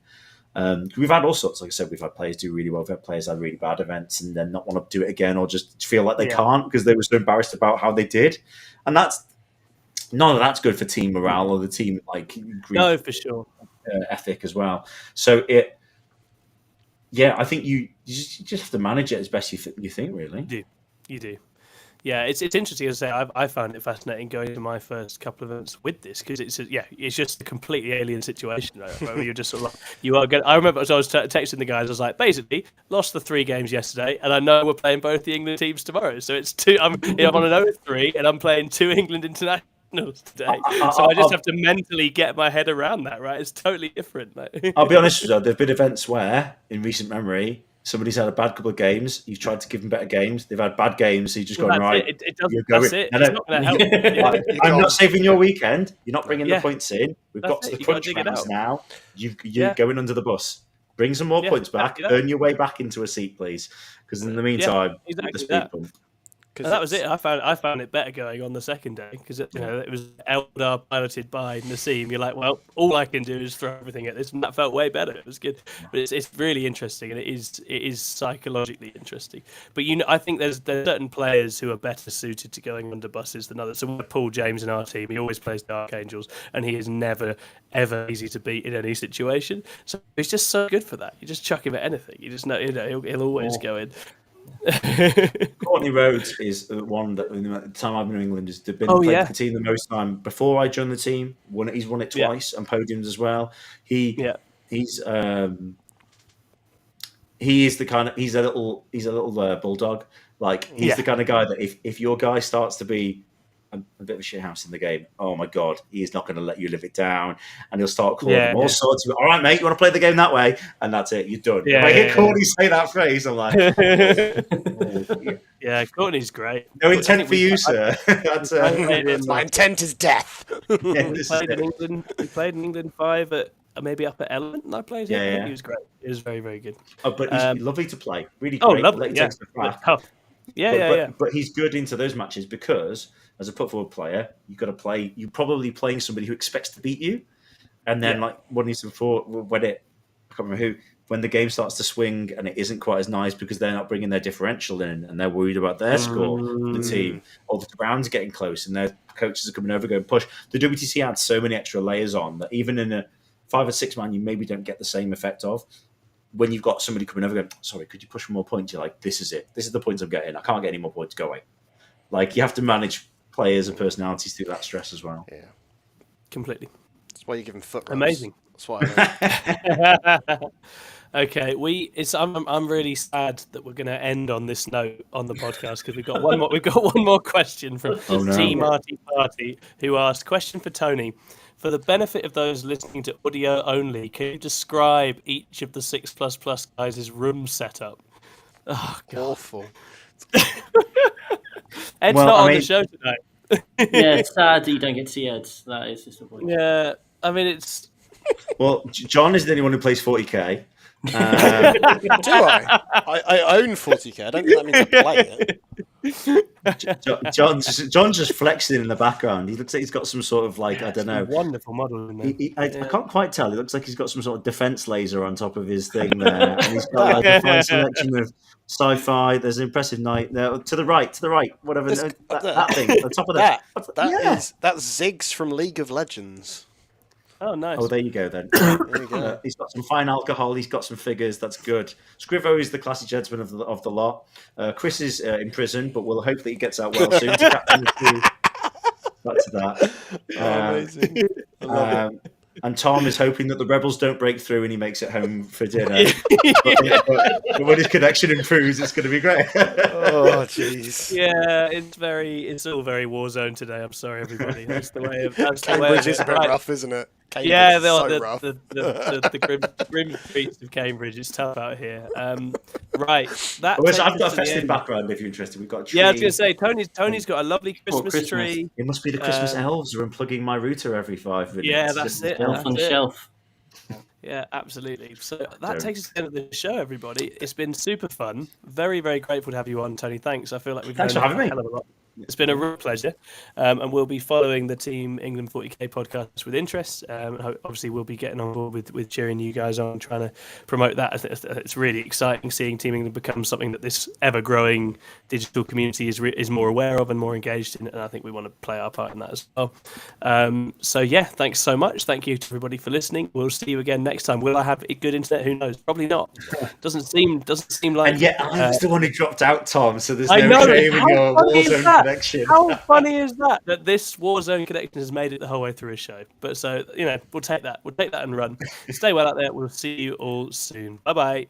[SPEAKER 3] We've had all sorts. Like I said, we've had players do really well. We've had players had really bad events and then not want to do it again, or just feel like they can't because they were so embarrassed about how they did. And that's. None of that's good for team morale or the team
[SPEAKER 2] no, for sure,
[SPEAKER 3] ethic as well. So I think you just have to manage it as best you think. Really,
[SPEAKER 2] you do. Yeah, it's interesting to say. I found it fascinating going to my first couple of events with this because it's just a completely alien situation. Right? Where you're just sort of like, I remember as I was texting the guys, I was like, basically lost the 3 games yesterday, and I know we're playing both the England teams tomorrow. So it's 2. I'm on an 0-3, and I'm playing 2 England international. Today, so I just have to mentally get my head around that. Right, it's totally different.
[SPEAKER 3] I'll be honest with you. There've been events where, in recent memory, somebody's had a bad couple of games. You've tried to give them better games. They've had bad games, so you've just gone right.
[SPEAKER 2] That's it. It's not going to help.
[SPEAKER 3] I'm not saving your weekend. You're not bringing the points in. We've got to the crunch times now. You're going under the bus. Bring some more points back. Earn your way back into a seat, please. Because in the meantime, the speed bump.
[SPEAKER 2] And that was it. I found it better going on the second day because it was Eldar piloted by Nassim. You're like, well, all I can do is throw everything at this, and that felt way better. It was good, but it's really interesting, and it is psychologically interesting. But I think there's certain players who are better suited to going under buses than others. So we have Paul James in our team. He always plays Dark Angels, and he is never ever easy to beat in any situation. So he's just so good for that. You just chuck him at anything. You just know, he'll always go in.
[SPEAKER 3] Courtney Rhodes is one that in the time I've been in England has been played for the team the most time before I joined the team. He's won it twice and podiums as well. He's he's the kind of he's a little bulldog. Like he's the kind of guy that if your guy starts to be a bit of a shithouse in the game, oh my god, he's not going to let you live it down, and he'll start calling them all sorts of. All right, mate, you want to play the game that way, and that's it. You're done. If I hear Courtney say that phrase, I'm like,
[SPEAKER 2] yeah, Courtney's great.
[SPEAKER 3] No intent for you, sir. That's
[SPEAKER 4] my intent is death.
[SPEAKER 2] We played in England 5 at maybe up at Element, and I played him. He was great. He was very, very good.
[SPEAKER 3] Oh, but he's lovely to play. Really great.
[SPEAKER 2] Lovely.
[SPEAKER 3] But he's good into those matches because as a put forward player, you're probably playing somebody who expects to beat you. And then like one needs before when I can't remember who, when the game starts to swing and it isn't quite as nice because they're not bringing their differential in and they're worried about their score, the team, or the rounds getting close and their coaches are coming over going push. The WTC adds so many extra layers on that even in a 5 or 6 man, you maybe don't get the same effect of. when you've got somebody coming over going, sorry, could you push for more points? You're like, this is it. This is the points I'm getting. I can't get any more points. Go away. Like, you have to manage players and personalities through that stress as well.
[SPEAKER 4] Yeah.
[SPEAKER 2] Completely.
[SPEAKER 4] That's why you give him foot rubs.
[SPEAKER 2] Amazing.
[SPEAKER 4] That's what I know.
[SPEAKER 2] Okay, I'm really sad that we're going to end on this note on the podcast because we've got one more question from Team Arty Party, who asked, question for Tony. For the benefit of those listening to audio only, can you describe each of the 6++ guys' room setup? Oh, God.
[SPEAKER 4] Awful.
[SPEAKER 2] Ed's not on the show tonight.
[SPEAKER 1] Yeah, it's sad that you don't get to see Ed. That is disappointing.
[SPEAKER 2] Yeah, I mean, it's...
[SPEAKER 3] Well, John is the only one who plays 40k.
[SPEAKER 4] Do I? I own 40k. I don't think that means I play it.
[SPEAKER 3] John's just flexing in the background. He looks like he's got some sort of like, I don't know.
[SPEAKER 2] Wonderful model in there.
[SPEAKER 3] I can't quite tell. It looks like he's got some sort of defense laser on top of his thing there. And he's got like a fine selection of sci-fi. There's an impressive night there. To the right, whatever. That thing, on top of that.
[SPEAKER 4] That's Ziggs from League of Legends.
[SPEAKER 2] Oh, nice.
[SPEAKER 3] Oh, there you go then.
[SPEAKER 4] There you go.
[SPEAKER 3] He's got some fine alcohol. He's got some figures. That's good. Scrivo is the classy gentleman of the lot. Chris is in prison, but we'll hope that he gets out well soon. To captain the crew. Back to that.
[SPEAKER 4] Amazing. I love it.
[SPEAKER 3] And Tom is hoping that the rebels don't break through and he makes it home for dinner. but when his connection improves, it's going to be great.
[SPEAKER 4] Oh, jeez.
[SPEAKER 2] Yeah, it's all very Warzone today. I'm sorry, everybody. That's the way of.
[SPEAKER 4] Cambridge is a bit rough, isn't it? Cambridge
[SPEAKER 2] yeah,
[SPEAKER 4] is so rough.
[SPEAKER 2] the grim streets of Cambridge. It's tough out here. Right,
[SPEAKER 3] I've got a festive background. If you're interested, we've got a tree.
[SPEAKER 2] Yeah, I was going to say Tony's got a lovely Christmas tree.
[SPEAKER 3] It must be the Christmas elves who are unplugging my router every 5 minutes.
[SPEAKER 2] Yeah, that's it.
[SPEAKER 1] Elf on the shelf.
[SPEAKER 2] Yeah, absolutely. So that takes us to the end of the show, everybody. It's been super fun. Very, very grateful to have you on, Tony. Thanks. I feel like we've
[SPEAKER 3] Thanks for having me.
[SPEAKER 2] hell of a lot. It's been a real pleasure. And we'll be following the Team England 40k podcast with interest. Obviously, we'll be getting on board with cheering you guys on, trying to promote that. It's really exciting seeing Team England become something that this ever-growing digital community is more aware of and more engaged in. And I think we want to play our part in that as well. So, yeah, thanks so much. Thank you to everybody for listening. We'll see you again next time. Will I have good internet? Who knows? Probably not. Doesn't seem like...
[SPEAKER 3] And yet, I'm the one who dropped out, Tom, so there's
[SPEAKER 2] I
[SPEAKER 3] no
[SPEAKER 2] know.
[SPEAKER 3] shame in your Warzone connection.
[SPEAKER 2] How funny is that this Warzone connection has made it the whole way through a show? But so, we'll take that. We'll take that and run. Stay well out there. We'll see you all soon. Bye-bye.